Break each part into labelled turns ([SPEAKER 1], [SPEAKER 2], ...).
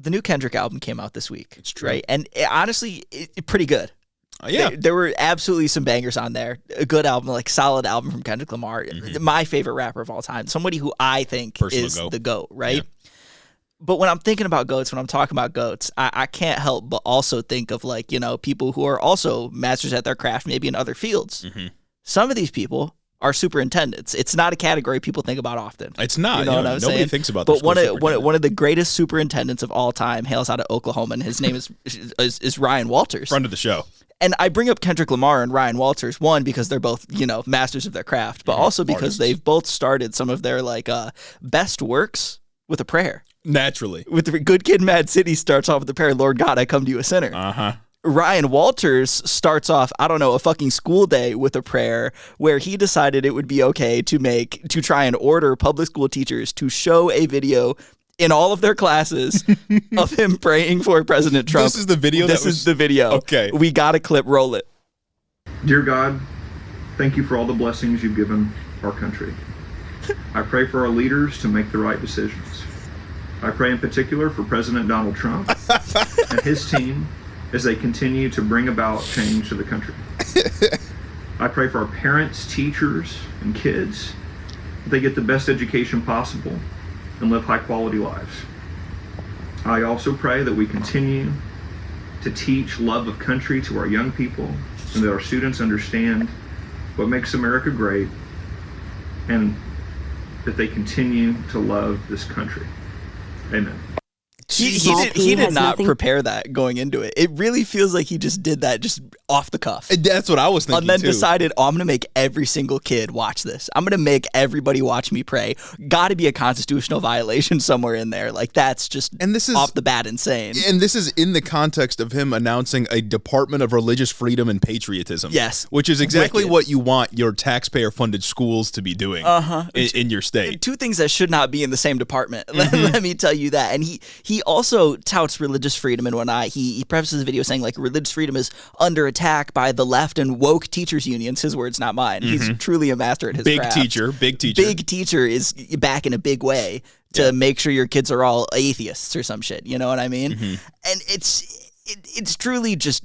[SPEAKER 1] the new Kendrick album came out this week.
[SPEAKER 2] It's true.
[SPEAKER 1] Right? And honestly, pretty good.
[SPEAKER 2] Yeah.
[SPEAKER 1] There were absolutely some bangers on there. A good album, like solid album from Kendrick Lamar. My favorite rapper of all time. Somebody who I think
[SPEAKER 2] Personal
[SPEAKER 1] is
[SPEAKER 2] goat.
[SPEAKER 1] the GOAT, right?
[SPEAKER 2] Yeah.
[SPEAKER 1] But when I'm thinking about goats, when I'm talking about goats, I can't help but also think of like, people who are also masters at their craft, maybe in other fields. Some of these people are superintendents. It's not a category people think about often.
[SPEAKER 2] It's not.
[SPEAKER 1] You know what I'm
[SPEAKER 2] nobody
[SPEAKER 1] saying?
[SPEAKER 2] thinks about
[SPEAKER 1] But
[SPEAKER 2] this.
[SPEAKER 1] one of the greatest superintendents of all time hails out of Oklahoma, and his name is Ryan Walters.
[SPEAKER 2] Friend of the show.
[SPEAKER 1] And I bring up Kendrick Lamar and Ryan Walters, one, because they're both, masters of their craft, but also because
[SPEAKER 2] Artists.
[SPEAKER 1] they've both started some of their best works with a prayer.
[SPEAKER 2] Naturally.
[SPEAKER 1] With the Good Kid, Mad City starts off with the prayer, Lord God, I come to you a sinner. Ryan Walters starts off, a fucking school day with a prayer where he decided it would be okay to try and order public school teachers to show a video in all of their classes of him praying for President Trump.
[SPEAKER 2] This is the video?
[SPEAKER 1] This is the video.
[SPEAKER 2] Okay.
[SPEAKER 1] We got a clip. Roll it.
[SPEAKER 3] Dear God, thank you for all the blessings you've given our country. I pray for our leaders to make the right decisions. I pray in particular for President Donald Trump and his team as they continue to bring about change to the country. I pray for our parents, teachers, and kids that they get the best education possible and live high-quality lives. I also pray that we continue to teach love of country to our young people and that our students understand what makes America great and that they continue to love this country. Amen.
[SPEAKER 1] He did not prepare that going into it. It really feels like he just did that just off the cuff.
[SPEAKER 2] That's what I was thinking,
[SPEAKER 1] and then
[SPEAKER 2] too.
[SPEAKER 1] decided, I'm going to make every single kid watch this. I'm going to make everybody watch me pray. Got to be a constitutional violation somewhere in there. Like, that's just off the bat insane.
[SPEAKER 2] And this is in the context of him announcing a Department of Religious Freedom and Patriotism.
[SPEAKER 1] Yes.
[SPEAKER 2] Which is exactly
[SPEAKER 1] Wicked.
[SPEAKER 2] what you want your taxpayer-funded schools to be doing in your state.
[SPEAKER 1] Two things that should not be in the same department. Let me tell you that. And he also touts religious freedom and whatnot. He prefaces the video saying, like, religious freedom is under attack by the left and woke teachers unions. His words, not mine. He's truly a master at his craft.
[SPEAKER 2] Big teacher.
[SPEAKER 1] Big teacher is back in a big way to make sure your kids are all atheists or some shit. You know what I mean? And it's truly just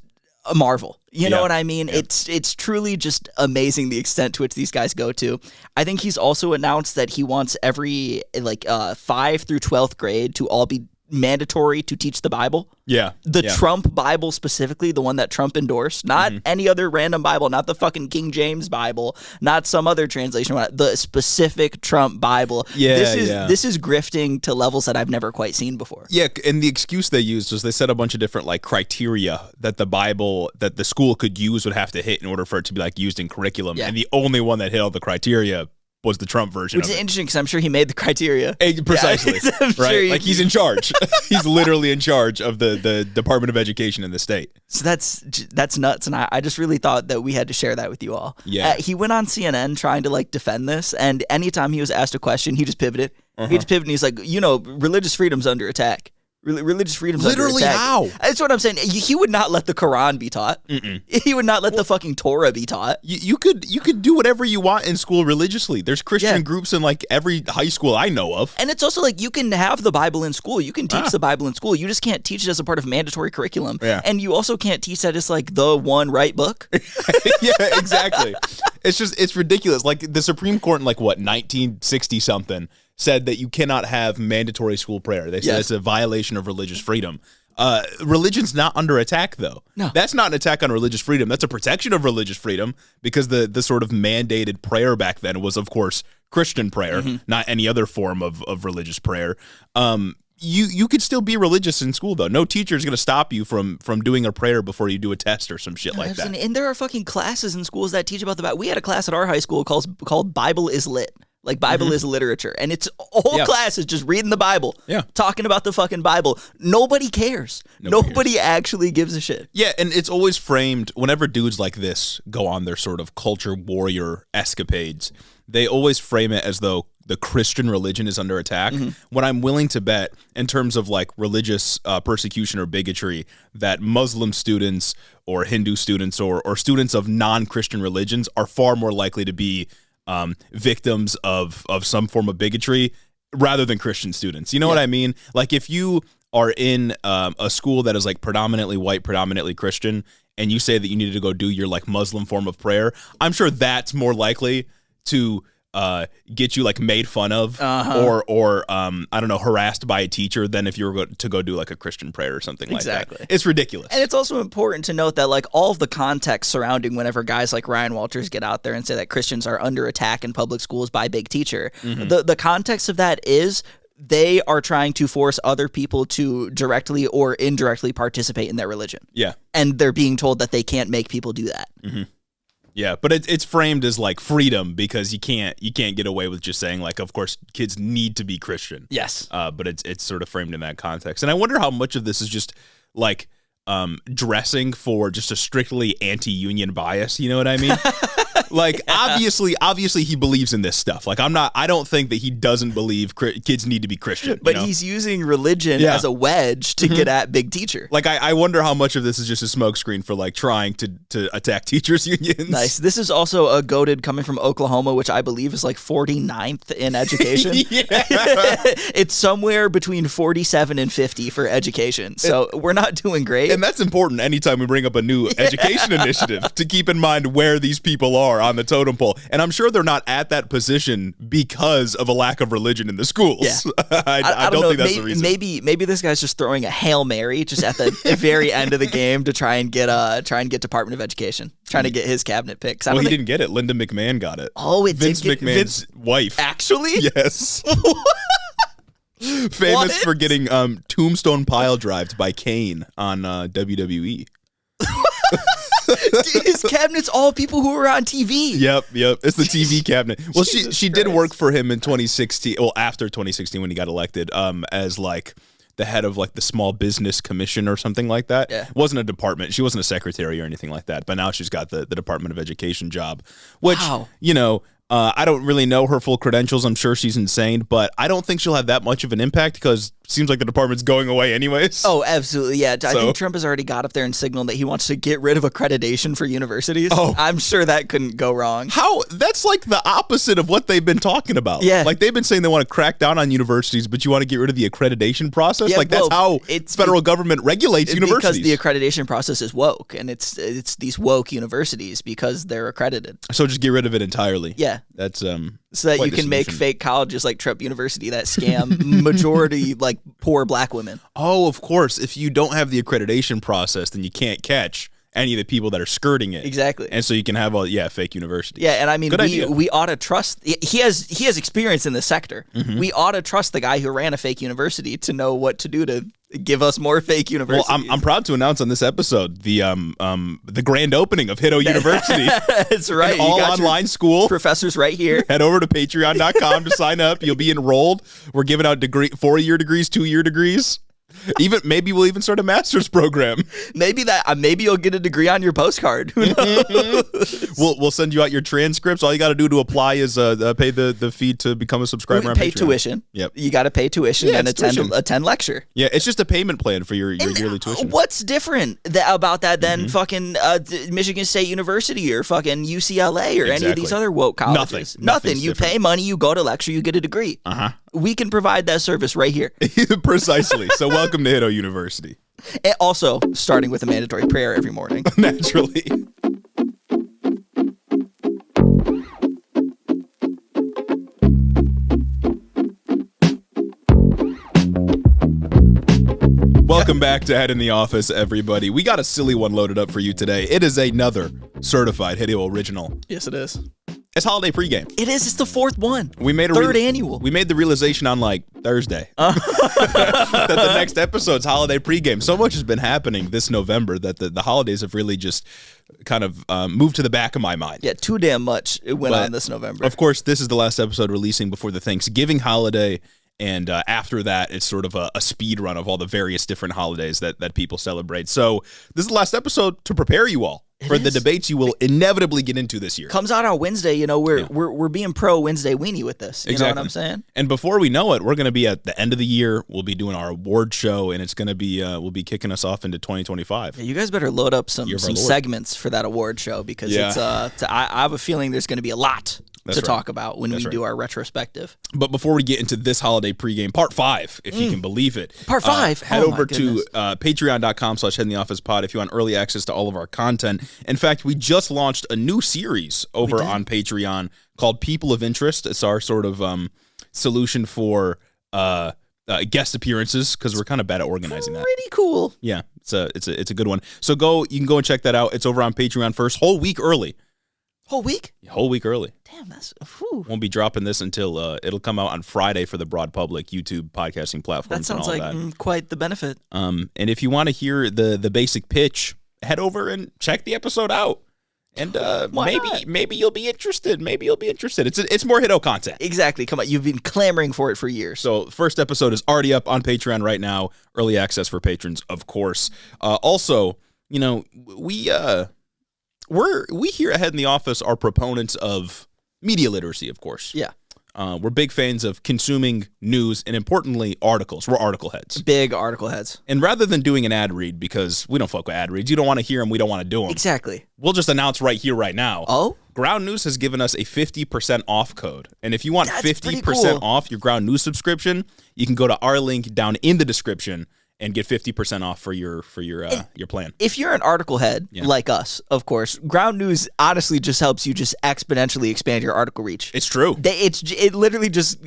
[SPEAKER 1] a marvel. You know what I mean? Yeah. It's truly just amazing the extent to which these guys go to. I think he's also announced that he wants every 5 through 12th grade to all be mandatory to teach the Bible. The Trump Bible specifically, the one that Trump endorsed, not any other random Bible, not the fucking King James Bible, not some other translation, the specific Trump Bible. This is grifting to levels that I've never quite seen before.
[SPEAKER 2] Yeah, and the excuse they used was they said a bunch of different criteria that the Bible, that the school could use, would have to hit in order for it to be used in curriculum. And the only one that hit all the criteria was the Trump version.
[SPEAKER 1] Which is interesting because I'm sure he made the criteria.
[SPEAKER 2] Precisely.
[SPEAKER 1] I'm
[SPEAKER 2] right?
[SPEAKER 1] sure
[SPEAKER 2] he's in charge. He's literally in charge of the Department of Education in the state.
[SPEAKER 1] So that's nuts. And I just really thought that we had to share that with you all.
[SPEAKER 2] Yeah.
[SPEAKER 1] He went on CNN trying to defend this. And anytime he was asked a question, he just pivoted. He just pivoted and he's like, religious freedom's under attack. Religious freedom's
[SPEAKER 2] literally
[SPEAKER 1] under attack.
[SPEAKER 2] how?
[SPEAKER 1] That's what I'm saying. He would not let the Quran be taught. He would not let the fucking Torah be taught.
[SPEAKER 2] You could do whatever you want in school religiously. There's Christian groups in every high school I know of.
[SPEAKER 1] And it's also you can have the Bible in school. You can teach the Bible in school. You just can't teach it as a part of mandatory curriculum.
[SPEAKER 2] Yeah.
[SPEAKER 1] And you also can't teach that as the one right book.
[SPEAKER 2] Yeah, exactly. It's ridiculous. The Supreme Court in 1960 something said that you cannot have mandatory school prayer. They said it's a violation of religious freedom. Religion's not under attack, though.
[SPEAKER 1] No.
[SPEAKER 2] That's not an attack on religious freedom. That's a protection of religious freedom because the sort of mandated prayer back then was, of course, Christian prayer, not any other form of religious prayer. You could still be religious in school, though. No teacher is going to stop you from doing a prayer before you do a test or some shit like that.
[SPEAKER 1] And there are fucking classes in schools that teach about the Bible. We had a class at our high school called Bible is Lit. Bible is literature. And it's whole class is just reading the Bible.
[SPEAKER 2] Yeah.
[SPEAKER 1] Talking about the fucking Bible. Nobody cares. Nobody actually gives a shit.
[SPEAKER 2] Yeah, and it's always framed, whenever dudes like this go on their sort of culture warrior escapades, they always frame it as though the Christian religion is under attack. When I'm willing to bet, in terms of religious persecution or bigotry, that Muslim students or Hindu students or students of non-Christian religions are far more likely to be victims of some form of bigotry rather than Christian students. You know what I mean? If you are in a school that is like predominantly white, predominantly Christian, and you say that you need to go do your like Muslim form of prayer, I'm sure that's more likely to get you like made fun of or I don't know, harassed by a teacher than if you were to go do like a Christian prayer or something like that. It's ridiculous.
[SPEAKER 1] And it's also important to note that like all of the context surrounding whenever guys like Ryan Walters get out there and say that Christians are under attack in public schools by Big Teacher, the context of that is they are trying to force other people to directly or indirectly participate in their religion.
[SPEAKER 2] Yeah.
[SPEAKER 1] And they're being told that they can't make people do that.
[SPEAKER 2] Yeah, but it's framed as like freedom because you can't get away with just saying like, of course, kids need to be Christian.
[SPEAKER 1] Yes.
[SPEAKER 2] But it's sort of framed in that context. And I wonder how much of this is just like dressing for just a strictly anti-union bias. You know what I mean? Like, obviously he believes in this stuff. Like, I don't think that he doesn't believe kids need to be Christian.
[SPEAKER 1] But he's using religion as a wedge to get at Big Teacher.
[SPEAKER 2] Like, I wonder how much of this is just a smokescreen for, like, trying to attack teachers' unions.
[SPEAKER 1] Nice. This is also a goated coming from Oklahoma, which I believe is, like, 49th in education. It's somewhere between 47 and 50 for education. So we're not doing great.
[SPEAKER 2] And that's important anytime we bring up a new education initiative, to keep in mind where these people are on the totem pole. And I'm sure they're not at that position because of a lack of religion in the schools.
[SPEAKER 1] Yeah.
[SPEAKER 2] I don't think that's the reason.
[SPEAKER 1] Maybe this guy's just throwing a Hail Mary just at the very end of the game to try and get Department of Education, trying to get his cabinet pick.
[SPEAKER 2] Well, he didn't get it. Linda McMahon got it.
[SPEAKER 1] Oh, it
[SPEAKER 2] Vince
[SPEAKER 1] did
[SPEAKER 2] McMahon's wife.
[SPEAKER 1] Actually?
[SPEAKER 2] Yes. Famous for getting tombstone pile drived by Kane on WWE.
[SPEAKER 1] His cabinet's all people who were on TV.
[SPEAKER 2] Yep. It's the TV cabinet. Well, she did work for him in 2016. Well, after 2016 when he got elected, as like the head of like the Small Business Commission or something like that.
[SPEAKER 1] Yeah.
[SPEAKER 2] It wasn't a department. She wasn't a secretary or anything like that. But now she's got the Department of Education job, which, I don't really know her full credentials. I'm sure she's insane, but I don't think she'll have that much of an impact because it seems like the department's going away anyways.
[SPEAKER 1] Oh, absolutely. Yeah. I think Trump has already got up there and signaled that he wants to get rid of accreditation for universities.
[SPEAKER 2] Oh.
[SPEAKER 1] I'm sure that couldn't go wrong.
[SPEAKER 2] How? That's like the opposite of what they've been talking about.
[SPEAKER 1] Yeah.
[SPEAKER 2] Like they've been saying they want to crack down on universities, but you want to get rid of the accreditation process?
[SPEAKER 1] Yeah,
[SPEAKER 2] like that's how federal government regulates universities.
[SPEAKER 1] Because the accreditation process is woke, and it's these woke universities because they're accredited.
[SPEAKER 2] So just get rid of it entirely.
[SPEAKER 1] Yeah.
[SPEAKER 2] That's
[SPEAKER 1] so that you can make fake colleges like Trump University that scam majority like poor black women.
[SPEAKER 2] Oh, of course. If you don't have the accreditation process, then you can't catch any of the people that are skirting it.
[SPEAKER 1] Exactly.
[SPEAKER 2] And so you can have fake universities.
[SPEAKER 1] Yeah, and I mean we ought to trust he has experience in the sector. Mm-hmm. We ought to trust the guy who ran a fake university to know what to do to give us more fake universities.
[SPEAKER 2] Well, I'm proud to announce on this episode the grand opening of HITO University.
[SPEAKER 1] That's right.
[SPEAKER 2] An all online school.
[SPEAKER 1] Professors right here.
[SPEAKER 2] Head over to patreon.com to sign up. You'll be enrolled. We're giving out 4-year degrees, 2-year degrees. Maybe we'll even start a master's program.
[SPEAKER 1] Maybe you'll get a degree on your postcard. Who knows?
[SPEAKER 2] We'll send you out your transcripts. All you got to do to apply is pay the fee to become a subscriber.
[SPEAKER 1] Pay tuition.
[SPEAKER 2] Yep.
[SPEAKER 1] You got to pay tuition and attend lecture.
[SPEAKER 2] Yeah, it's just a payment plan for your yearly tuition.
[SPEAKER 1] What's different about that than fucking Michigan State University or fucking UCLA or any of these other woke colleges? Nothing. You pay money, you go to lecture, you get a degree. We can provide that service right here.
[SPEAKER 2] Precisely. So welcome to HITO University.
[SPEAKER 1] And also, starting with a mandatory prayer every morning.
[SPEAKER 2] Naturally. Welcome back to Head in the Office, everybody. We got a silly one loaded up for you today. It is another certified HITO original.
[SPEAKER 1] Yes, it is.
[SPEAKER 2] It's holiday pregame.
[SPEAKER 1] It is. It's the fourth one.
[SPEAKER 2] We made
[SPEAKER 1] third annual.
[SPEAKER 2] We made the realization on like Thursday that the next episode's holiday pregame. So much has been happening this November that the holidays have really just kind of moved to the back of my mind.
[SPEAKER 1] Yeah, too damn much it went on this November.
[SPEAKER 2] Of course, this is the last episode releasing before the Thanksgiving holiday. And after that, it's sort of a speed run of all the various different holidays that people celebrate. So this is the last episode to prepare you all for the debates you will inevitably get into this year.
[SPEAKER 1] Comes out on Wednesday. You know, we're being pro Wednesday weenie with this. You know what I'm saying?
[SPEAKER 2] And before we know it, we're going to be at the end of the year. We'll be doing our award show, and it's going to be we'll be kicking us off into 2025.
[SPEAKER 1] Yeah, you guys better load up some segments for that award show because it's I have a feeling there's going to be a lot to talk about when we do our retrospective.
[SPEAKER 2] But before we get into this holiday pregame, part 5, if you can believe it.
[SPEAKER 1] Part 5.
[SPEAKER 2] Head over to patreon.com/headintheofficepod if you want early access to all of our content. In fact, we just launched a new series over on Patreon called People of Interest. It's our sort of solution for guest appearances, because we're kind of bad at organizing that.
[SPEAKER 1] Pretty cool.
[SPEAKER 2] Yeah, it's a good one. So you can go and check that out. It's over on Patreon first, whole week early.
[SPEAKER 1] Whole week?
[SPEAKER 2] Whole week early.
[SPEAKER 1] Damn, that's... Whew.
[SPEAKER 2] Won't be dropping this until it'll come out on Friday for the broad public, YouTube, podcasting platforms.
[SPEAKER 1] That sounds
[SPEAKER 2] and all
[SPEAKER 1] like
[SPEAKER 2] that.
[SPEAKER 1] Quite the benefit.
[SPEAKER 2] And if you want to hear the basic pitch, head over and check the episode out. And maybe you'll be interested. Maybe you'll be interested. It's more HITO content.
[SPEAKER 1] Exactly. Come on, you've been clamoring for it for years.
[SPEAKER 2] So the first episode is already up on Patreon right now. Early access for patrons, of course. Also, we here at Head in the Office are proponents of media literacy, of course.
[SPEAKER 1] Yeah.
[SPEAKER 2] We're big fans of consuming news and, importantly, articles. We're article heads.
[SPEAKER 1] Big article heads.
[SPEAKER 2] And rather than doing an ad read, because we don't fuck with ad reads, you don't want to hear them, we don't want to do them.
[SPEAKER 1] Exactly.
[SPEAKER 2] We'll just announce right here, right now.
[SPEAKER 1] Oh?
[SPEAKER 2] Ground News has given us a 50% off code. And if you want
[SPEAKER 1] That's
[SPEAKER 2] 50% off your Ground News subscription, you can go to our link down in the description and get 50% off for your plan.
[SPEAKER 1] If you're an article head like us, of course, Ground News honestly just helps you just exponentially expand your article reach.
[SPEAKER 2] It's true.
[SPEAKER 1] It literally just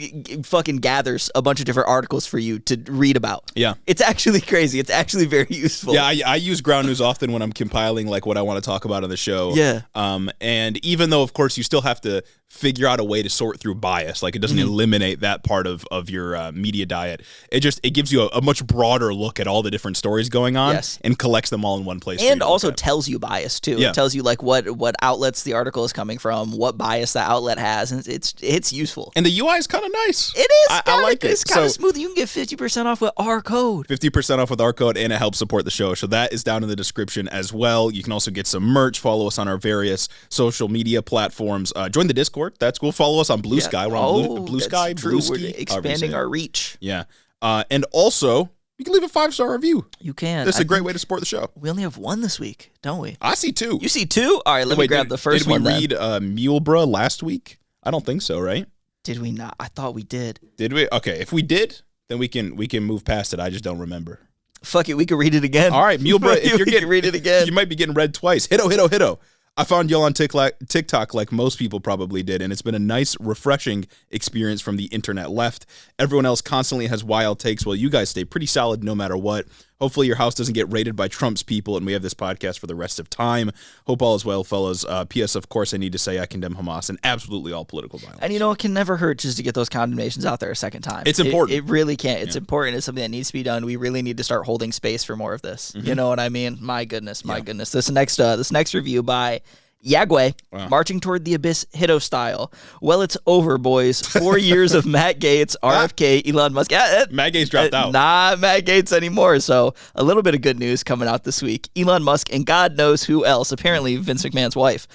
[SPEAKER 1] fucking gathers a bunch of different articles for you to read about.
[SPEAKER 2] Yeah.
[SPEAKER 1] It's actually crazy. It's actually very useful.
[SPEAKER 2] Yeah, I use Ground News often when I'm compiling like what I want to talk about on the show.
[SPEAKER 1] Yeah.
[SPEAKER 2] And even though, of course, you still have to figure out a way to sort through bias, like it doesn't eliminate that part of your media diet. It gives you a much broader look at all the different stories going on and collects them all in one place.
[SPEAKER 1] And also tells you bias too.
[SPEAKER 2] Yeah.
[SPEAKER 1] It tells you like what outlets the article is coming from, what bias the outlet has, and it's useful.
[SPEAKER 2] And the UI is kind of nice.
[SPEAKER 1] It is.
[SPEAKER 2] I like it.
[SPEAKER 1] It's kind of smooth. You can get 50% off with our code.
[SPEAKER 2] 50% off with our code, and it helps support the show. So that is down in the description as well. You can also get some merch. Follow us on our various social media platforms. Join the Discord. That's cool. Follow us on Blue Sky. We're on Blue Sky.
[SPEAKER 1] True.
[SPEAKER 2] Blueski,
[SPEAKER 1] We're expanding our reach.
[SPEAKER 2] Yeah. And also, you can leave a 5-star review.
[SPEAKER 1] You can.
[SPEAKER 2] That's a great way to support the show.
[SPEAKER 1] We only have one this week, don't we?
[SPEAKER 2] I see 2.
[SPEAKER 1] You see 2? All right, let me grab the first one.
[SPEAKER 2] Did we read Mulebra last week? I don't think so, right?
[SPEAKER 1] Did we not? I thought we did.
[SPEAKER 2] Did we? Okay, if we did, then we can move past it. I just don't remember.
[SPEAKER 1] Fuck it, we can read it again.
[SPEAKER 2] All right, Mulebra, if you're getting
[SPEAKER 1] read it again,
[SPEAKER 2] you might be getting read twice. HITO. I found y'all on TikTok like most people probably did, and it's been a nice, refreshing experience from the internet left. Everyone else constantly has wild takes, while you guys stay pretty solid no matter what. Hopefully your house doesn't get raided by Trump's people, and we have this podcast for the rest of time. Hope all is well, fellas. P.S. Of course, I need to say I condemn Hamas and absolutely all political violence.
[SPEAKER 1] And it can never hurt just to get those condemnations out there a second time.
[SPEAKER 2] It's important.
[SPEAKER 1] It really can't. It's important. It's something that needs to be done. We really need to start holding space for more of this. You know what I mean? My goodness. This next review by Yagwe, marching toward the abyss, HITO style. Well, it's over, boys. 4 years of Matt Gaetz, RFK, Elon Musk.
[SPEAKER 2] Matt Gaetz dropped out.
[SPEAKER 1] Not Matt Gaetz anymore. So a little bit of good news coming out this week. Elon Musk and God knows who else, apparently Vince McMahon's wife.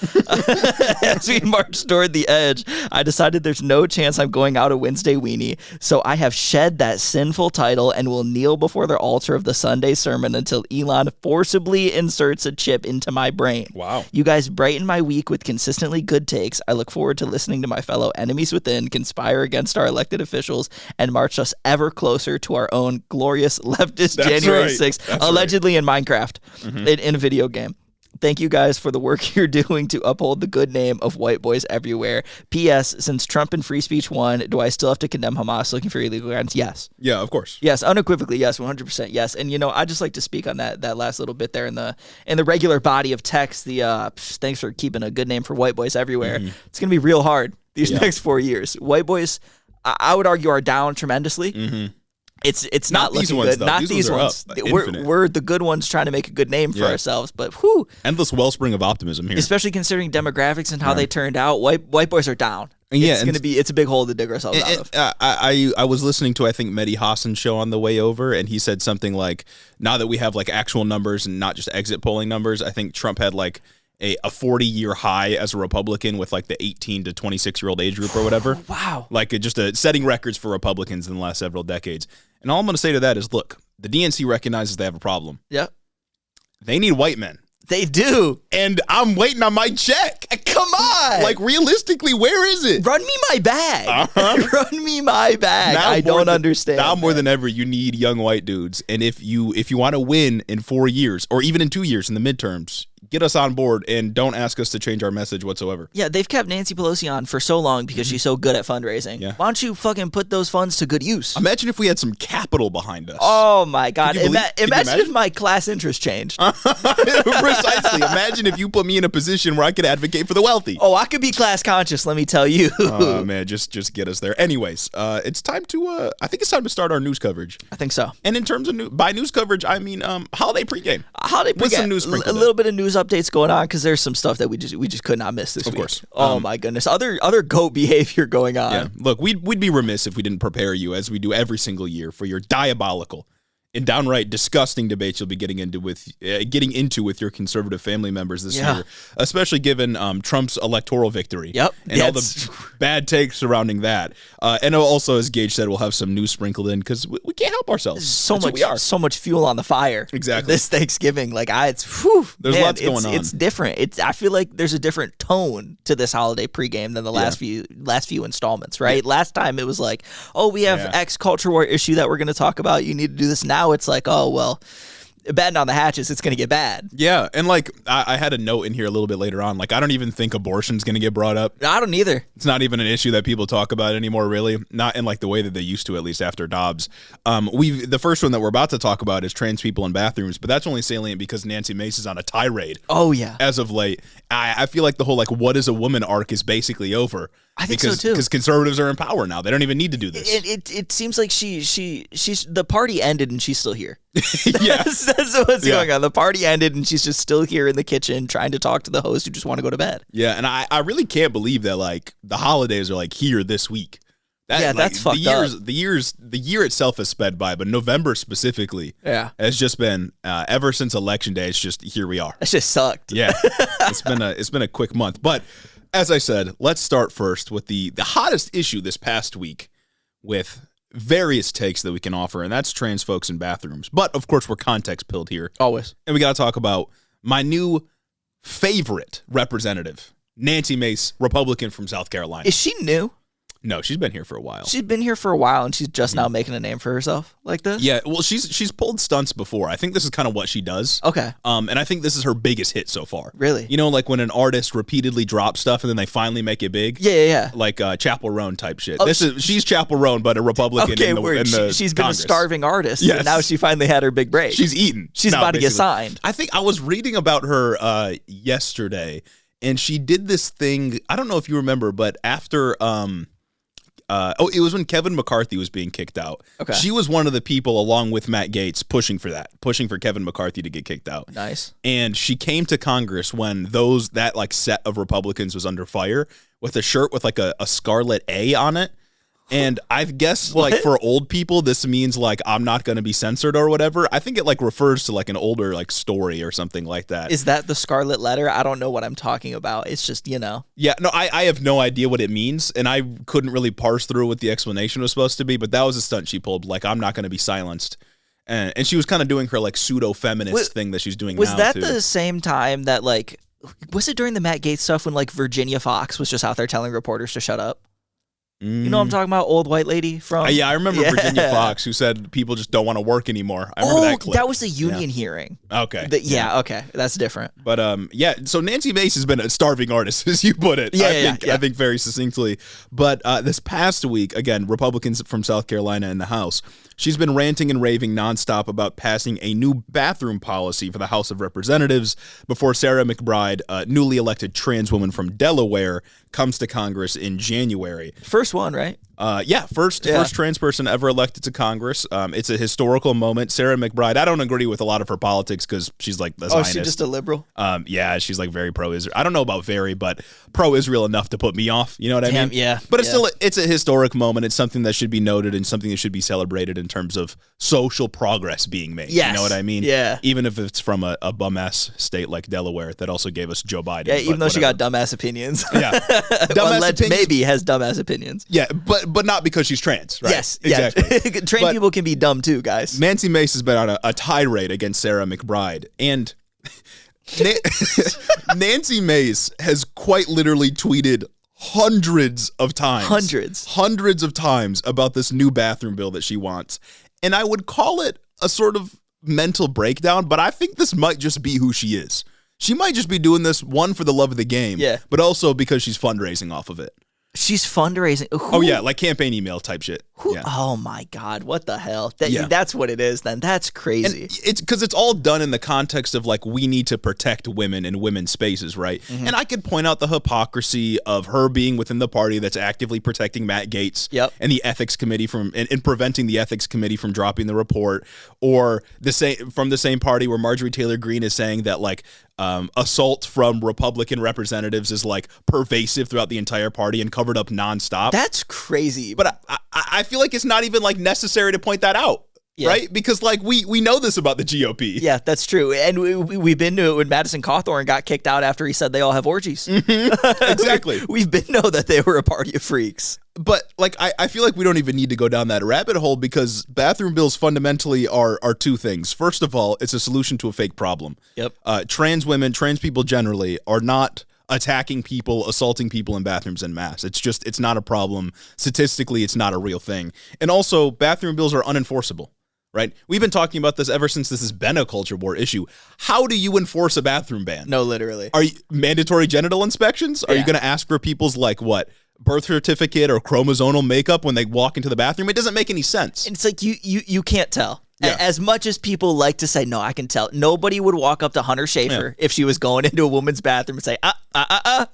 [SPEAKER 1] As we march toward the edge, I decided there's no chance I'm going out a Wednesday weenie. So I have shed that sinful title and will kneel before the altar of the Sunday sermon until Elon forcibly inserts a chip into my brain.
[SPEAKER 2] Wow.
[SPEAKER 1] You guys brighten my week with consistently good takes. I look forward to listening to my fellow enemies within conspire against our elected officials and march us ever closer to our own glorious leftist January 6th, allegedly in Minecraft, in a video game. Thank you guys for the work you're doing to uphold the good name of white boys everywhere. P.S. Since Trump and free speech won, do I still have to condemn Hamas looking for illegal guidance? Yes.
[SPEAKER 2] Yeah, of course.
[SPEAKER 1] Yes, unequivocally, yes, 100% yes. And I just like to speak on that last little bit there in the regular body of text. The thanks for keeping a good name for white boys everywhere. It's gonna be real hard these next 4 years. White boys, I would argue, are down tremendously. It's not looking good. Not these ones. We're the good ones trying to make a good name for ourselves. But whew,
[SPEAKER 2] endless wellspring of optimism here.
[SPEAKER 1] Especially considering demographics and how they turned out. White boys are down. It's a big hole to dig ourselves out of.
[SPEAKER 2] I was listening to, I think, Mehdi Hassan's show on the way over, and he said something like, now that we have like actual numbers and not just exit polling numbers, I think Trump had like a 40-year high as a Republican with like the 18 to 26-year-old age group or whatever.
[SPEAKER 1] Wow.
[SPEAKER 2] Like just setting records for Republicans in the last several decades. And all I'm going to say to that is, look, the DNC recognizes they have a problem.
[SPEAKER 1] Yep.
[SPEAKER 2] They need white men.
[SPEAKER 1] They do.
[SPEAKER 2] And I'm waiting on my check.
[SPEAKER 1] Come on.
[SPEAKER 2] Like, realistically, where is it?
[SPEAKER 1] Run me my bag. Run me my bag. I don't understand.
[SPEAKER 2] Now more than ever, you need young white dudes. And if you want to win in 4 years or even in 2 years in the midterms, get us on board and don't ask us to change our message whatsoever.
[SPEAKER 1] Yeah, they've kept Nancy Pelosi on for so long because she's so good at fundraising.
[SPEAKER 2] Yeah.
[SPEAKER 1] Why don't you fucking put those funds to good use?
[SPEAKER 2] Imagine if we had some capital behind us.
[SPEAKER 1] Oh, my God.
[SPEAKER 2] Imagine
[SPEAKER 1] if my class interest changed.
[SPEAKER 2] Precisely. Imagine if you put me in a position where I could advocate for the wealthy.
[SPEAKER 1] Oh, I could be class conscious, let me tell you.
[SPEAKER 2] Oh, man, just get us there. Anyways, it's time to, I think it's time to start our news coverage.
[SPEAKER 1] I think so.
[SPEAKER 2] And in terms of by news coverage, I mean holiday pregame.
[SPEAKER 1] With some
[SPEAKER 2] news
[SPEAKER 1] a little bit of news updates going on because there's some stuff that we just could not miss this week.
[SPEAKER 2] Of course.
[SPEAKER 1] Oh my goodness. Other goat behavior going on.
[SPEAKER 2] Yeah. Look, we'd be remiss if we didn't prepare you as we do every single year for your diabolical and downright disgusting debates you'll be getting into with your conservative family members this year, especially given Trump's electoral victory.
[SPEAKER 1] Yep.
[SPEAKER 2] And all the bad takes surrounding that. And also, as Gage said, we'll have some news sprinkled in because we can't help ourselves.
[SPEAKER 1] So much fuel on the fire.
[SPEAKER 2] Exactly.
[SPEAKER 1] This Thanksgiving, there's
[SPEAKER 2] lots going on.
[SPEAKER 1] It's different. I feel like there's a different tone to this holiday pregame than the last few installments, right? Yeah. Last time it was like, oh, we have X culture war issue that we're going to talk about. You need to do this now. It's like, oh, well, batting on the hatches, it's going to get bad.
[SPEAKER 2] Yeah, and I had a note in here a little bit later on. I don't even think abortion's going to get brought up.
[SPEAKER 1] I don't either.
[SPEAKER 2] It's not even an issue that people talk about anymore, really. Not in the way that they used to, at least after Dobbs. The first one that we're about to talk about is trans people in bathrooms, but that's only salient because Nancy Mace is on a tirade.
[SPEAKER 1] Oh, yeah.
[SPEAKER 2] As of late. I feel like the whole, what is a woman arc is basically over.
[SPEAKER 1] I think so too.
[SPEAKER 2] Because conservatives are in power now. They don't even need to do this.
[SPEAKER 1] It seems like she's the party ended and she's still here.
[SPEAKER 2] Yes.
[SPEAKER 1] That's what's going on. The party ended and she's just still here in the kitchen trying to talk to the host who just want to go to bed.
[SPEAKER 2] Yeah, and I really can't believe that the holidays are here this week.
[SPEAKER 1] That's fucked up.
[SPEAKER 2] The year itself has sped by, but November specifically has just been ever since Election Day. It's just here we are.
[SPEAKER 1] That just sucked.
[SPEAKER 2] Yeah, it's been a quick month, but as I said, let's start first with the hottest issue this past week with various takes that we can offer, and that's trans folks in bathrooms. But, of course, we're context-pilled here.
[SPEAKER 1] Always.
[SPEAKER 2] And we got to talk about my new favorite representative, Nancy Mace, Republican from South Carolina.
[SPEAKER 1] Is she new?
[SPEAKER 2] No, she's been here for a while.
[SPEAKER 1] She's been here for a while, and she's just now making a name for herself like this?
[SPEAKER 2] Yeah, well, she's pulled stunts before. I think this is kind of what she does.
[SPEAKER 1] Okay.
[SPEAKER 2] And I think this is her biggest hit so far.
[SPEAKER 1] Really?
[SPEAKER 2] You know, when an artist repeatedly drops stuff and then they finally make it big?
[SPEAKER 1] Yeah.
[SPEAKER 2] Like Chappell Roan type shit. She's Chappell Roan, but a Republican in the
[SPEAKER 1] She's been
[SPEAKER 2] Congress.
[SPEAKER 1] A starving artist,
[SPEAKER 2] yes.
[SPEAKER 1] And now she finally had her big break.
[SPEAKER 2] She's eaten.
[SPEAKER 1] She's about to get signed.
[SPEAKER 2] I think I was reading about her yesterday, and she did this thing. I don't know if you remember, but after it was when Kevin McCarthy was being kicked out.
[SPEAKER 1] Okay.
[SPEAKER 2] She was one of the people, along with Matt Gaetz, pushing for Kevin McCarthy to get kicked out.
[SPEAKER 1] Nice.
[SPEAKER 2] And she came to Congress when that set of Republicans was under fire with a shirt with a scarlet A on it. And I guess for old people, this means I'm not going to be censored or whatever. I think it refers to an older story or something like that.
[SPEAKER 1] Is that the scarlet letter? I don't know what I'm talking about. It's just,
[SPEAKER 2] Yeah, no, I have no idea what it means, and I couldn't really parse through what the explanation was supposed to be, but that was a stunt she pulled. I'm not going to be silenced. And she was kind of doing her pseudo-feminist thing that she's doing now,
[SPEAKER 1] was that
[SPEAKER 2] too.
[SPEAKER 1] The same time that was it during the Matt Gaetz stuff when Virginia Fox was just out there telling reporters to shut up? You know what I'm talking about? Old white lady from...
[SPEAKER 2] Yeah, I remember Virginia Fox, who said people just don't want to work anymore. I remember that clip.
[SPEAKER 1] That was the union hearing.
[SPEAKER 2] Okay.
[SPEAKER 1] Okay. That's different.
[SPEAKER 2] But, so Nancy Mace has been a starving artist, as you put it. I think very succinctly. But this past week, again, Republicans from South Carolina in the House, she's been ranting and raving nonstop about passing a new bathroom policy for the House of Representatives before Sarah McBride, a newly elected trans woman from Delaware, comes to Congress in January.
[SPEAKER 1] First one, right?
[SPEAKER 2] First trans person ever elected to Congress. It's a historical moment. Sarah McBride, I don't agree with a lot of her politics because she's the Zionist.
[SPEAKER 1] Oh, she's just a liberal?
[SPEAKER 2] She's very pro-Israel. I don't know about very, but pro-Israel enough to put me off. You know what I mean?
[SPEAKER 1] Yeah.
[SPEAKER 2] But it's still, it's a historic moment. It's something that should be noted and something that should be celebrated in terms of social progress being made.
[SPEAKER 1] Yes.
[SPEAKER 2] You know what I mean?
[SPEAKER 1] Yeah.
[SPEAKER 2] Even if it's from a bum-ass state like Delaware that also gave us Joe Biden.
[SPEAKER 1] Yeah, even though she got dumbass opinions.
[SPEAKER 2] Yeah. Dumbass opinions.
[SPEAKER 1] Maybe has dumbass opinions.
[SPEAKER 2] Yeah, but not because she's trans, right?
[SPEAKER 1] Yes,
[SPEAKER 2] exactly.
[SPEAKER 1] Yeah. Trans people can be dumb too, guys.
[SPEAKER 2] Nancy Mace has been on a tirade against Sarah McBride, and Nancy Mace has quite literally tweeted hundreds of times about this new bathroom bill that she wants. And I would call it a sort of mental breakdown, but I think this might just be who she is. She might just be doing this, one, for the love of the game, but also because she's fundraising off of it.
[SPEAKER 1] She's fundraising.
[SPEAKER 2] Oh, yeah, like campaign email type shit. Yeah.
[SPEAKER 1] Oh, my God. What the hell? That's what it is, then. That's crazy.
[SPEAKER 2] And it's because it's all done in the context of, like, we need to protect women in women's spaces, right? Mm-hmm. And I could point out the hypocrisy of her being within the party that's actively protecting Matt Gaetz and the ethics committee from and preventing the ethics committee from dropping the report, or from the same party where Marjorie Taylor Greene is saying that, like, assault from Republican representatives is, like, pervasive throughout the entire party and covered up nonstop.
[SPEAKER 1] That's crazy.
[SPEAKER 2] But I feel like it's not even, like, necessary to point that out. Yeah. Right? Because, like, we know this about the GOP.
[SPEAKER 1] Yeah, that's true. And we've been to it when Madison Cawthorn got kicked out after he said they all have orgies.
[SPEAKER 2] Mm-hmm. Exactly.
[SPEAKER 1] We've been to know that they were a party of freaks.
[SPEAKER 2] But, like, I feel like we don't even need to go down that rabbit hole, because bathroom bills fundamentally are two things. First of all, it's a solution to a fake problem.
[SPEAKER 1] Yep.
[SPEAKER 2] Trans women, trans people generally, are not attacking people, assaulting people in bathrooms en masse. It's not a problem. Statistically, it's not a real thing. And also, bathroom bills are unenforceable. Right? We've been talking about this ever since this has been a culture war issue. How do you enforce a bathroom ban?
[SPEAKER 1] No, literally.
[SPEAKER 2] Are you mandatory genital inspections? Are you going to ask for people's, like, what, birth certificate or chromosomal makeup when they walk into the bathroom? It doesn't make any sense.
[SPEAKER 1] It's like you can't tell.
[SPEAKER 2] Yeah.
[SPEAKER 1] As much as people like to say, no, I can tell, nobody would walk up to Hunter Schafer if she was going into a woman's bathroom and say,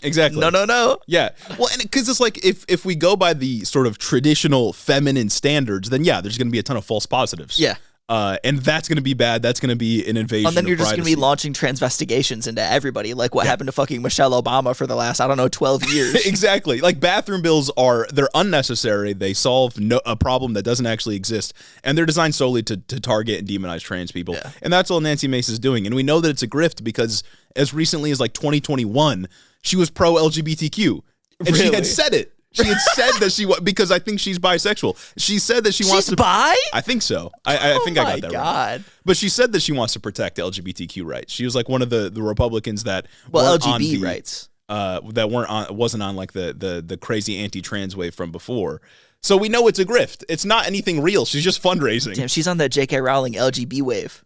[SPEAKER 2] Exactly.
[SPEAKER 1] No.
[SPEAKER 2] Yeah. Well, and because it's like, if we go by the sort of traditional feminine standards, then yeah, there's going to be a ton of false positives.
[SPEAKER 1] Yeah.
[SPEAKER 2] And that's going to be bad. That's going to be an invasion
[SPEAKER 1] and then you're
[SPEAKER 2] of
[SPEAKER 1] just going to be
[SPEAKER 2] privacy.
[SPEAKER 1] launching transvestigations into everybody, like what happened to fucking Michelle Obama for the last, 12 years.
[SPEAKER 2] Exactly. Like, bathroom bills they're unnecessary. They solve a problem that doesn't actually exist. And they're designed solely to target and demonize trans people. Yeah. And that's all Nancy Mace is doing. And we know that it's a grift because as recently as, like, 2021, she was pro-LGBTQ. And she had said it. She had said that she was, because I think she's bisexual. She said that she wants to.
[SPEAKER 1] She's bi?
[SPEAKER 2] I think so. I think I got that
[SPEAKER 1] God.
[SPEAKER 2] right. But she said that she wants to protect LGBTQ rights. She was like one of the Republicans that
[SPEAKER 1] LGBT rights
[SPEAKER 2] that wasn't on like the crazy anti-trans wave from before. So we know it's a grift. It's not anything real. She's just fundraising.
[SPEAKER 1] Damn, she's on that J.K. Rowling LGB wave.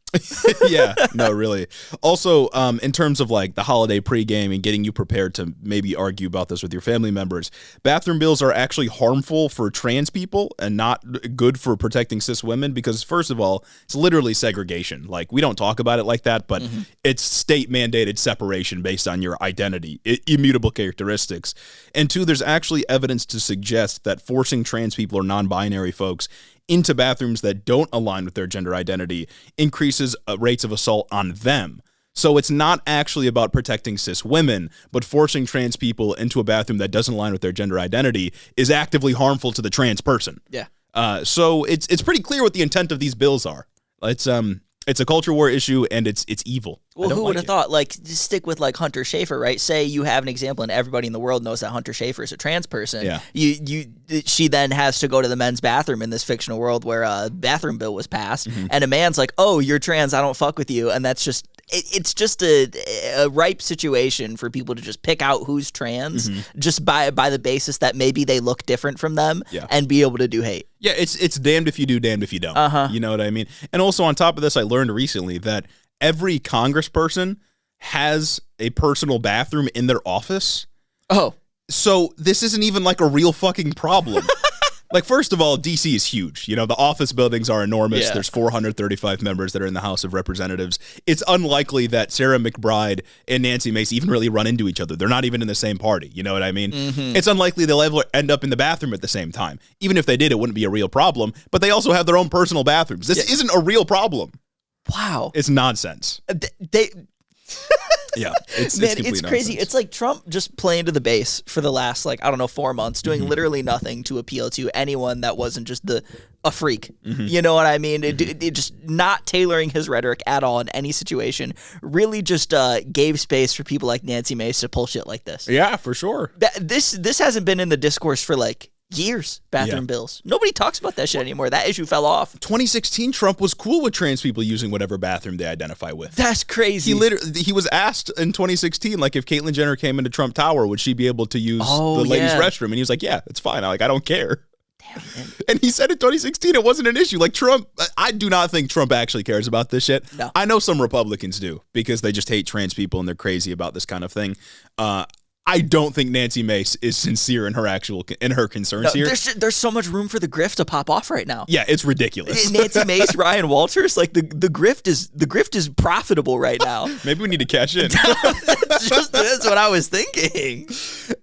[SPEAKER 2] Yeah, no, really. Also, in terms of like the holiday pregame and getting you prepared to maybe argue about this with your family members, bathroom bills are actually harmful for trans people and not good for protecting cis women because, first of all, it's literally segregation. Like, we don't talk about it like that, but it's state mandated separation based on your identity, immutable characteristics. And two, there's actually evidence to suggest that forcing trans people or non-binary folks into bathrooms that don't align with their gender identity increases rates of assault on them. So it's not actually about protecting cis women, but forcing trans people into a bathroom that doesn't align with their gender identity is actively harmful to the trans person.
[SPEAKER 1] Yeah.
[SPEAKER 2] So it's pretty clear what the intent of these bills are. It's a culture war issue, and it's evil.
[SPEAKER 1] Well, who would have thought? Like, just stick with like Hunter Schafer, right? Say you have an example, and everybody in the world knows that Hunter Schafer is a trans person.
[SPEAKER 2] Yeah.
[SPEAKER 1] She then has to go to the men's bathroom in this fictional world where a bathroom bill was passed, and a man's like, "Oh, you're trans. I don't fuck with you," and that's just. It's just a ripe situation for people to just pick out who's trans just by the basis that maybe they look different from them and be able to do hate.
[SPEAKER 2] Yeah, it's damned if you do, damned if you don't. You know what I mean? And also on top of this, I learned recently that every congressperson has a personal bathroom in their office.
[SPEAKER 1] Oh.
[SPEAKER 2] So this isn't even like a real fucking problem. Like, first of all, D.C. is huge. You know, the office buildings are enormous. Yeah. There's 435 members that are in the House of Representatives. It's unlikely that Sarah McBride and Nancy Mace even really run into each other. They're not even in the same party. You know what I mean? It's unlikely they'll ever end up in the bathroom at the same time. Even if they did, it wouldn't be a real problem. But they also have their own personal bathrooms. This isn't a real problem.
[SPEAKER 1] Wow.
[SPEAKER 2] It's nonsense. Yeah, it's
[SPEAKER 1] crazy.
[SPEAKER 2] Nonsense.
[SPEAKER 1] It's like Trump just playing to the base for the last 4 months, doing literally nothing to appeal to anyone that wasn't just a freak. You know what I mean? It just not tailoring his rhetoric at all in any situation. Really just gave space for people like Nancy Mace to pull shit like this.
[SPEAKER 2] Yeah, for sure.
[SPEAKER 1] This hasn't been in the discourse for like Years, bathroom bills. Nobody talks about that shit anymore. That issue fell off.
[SPEAKER 2] 2016, Trump was cool with trans people using whatever bathroom they identify with.
[SPEAKER 1] That's crazy.
[SPEAKER 2] He was asked in 2016, like, if Caitlyn Jenner came into Trump Tower, would she be able to use the ladies' restroom? And he was like, yeah, it's fine. I don't care. Damn, man. And he said in 2016 it wasn't an issue. Like, Trump, I do not think Trump actually cares about this shit.
[SPEAKER 1] No.
[SPEAKER 2] I know some Republicans do because they just hate trans people and they're crazy about this kind of thing. I don't think Nancy Mace is sincere in her concerns here.
[SPEAKER 1] There's so much room for the grift to pop off right now.
[SPEAKER 2] Yeah, it's ridiculous.
[SPEAKER 1] Nancy Mace, Ryan Walters, like the grift is profitable right now.
[SPEAKER 2] Maybe we need to cash in.
[SPEAKER 1] That's what I was thinking.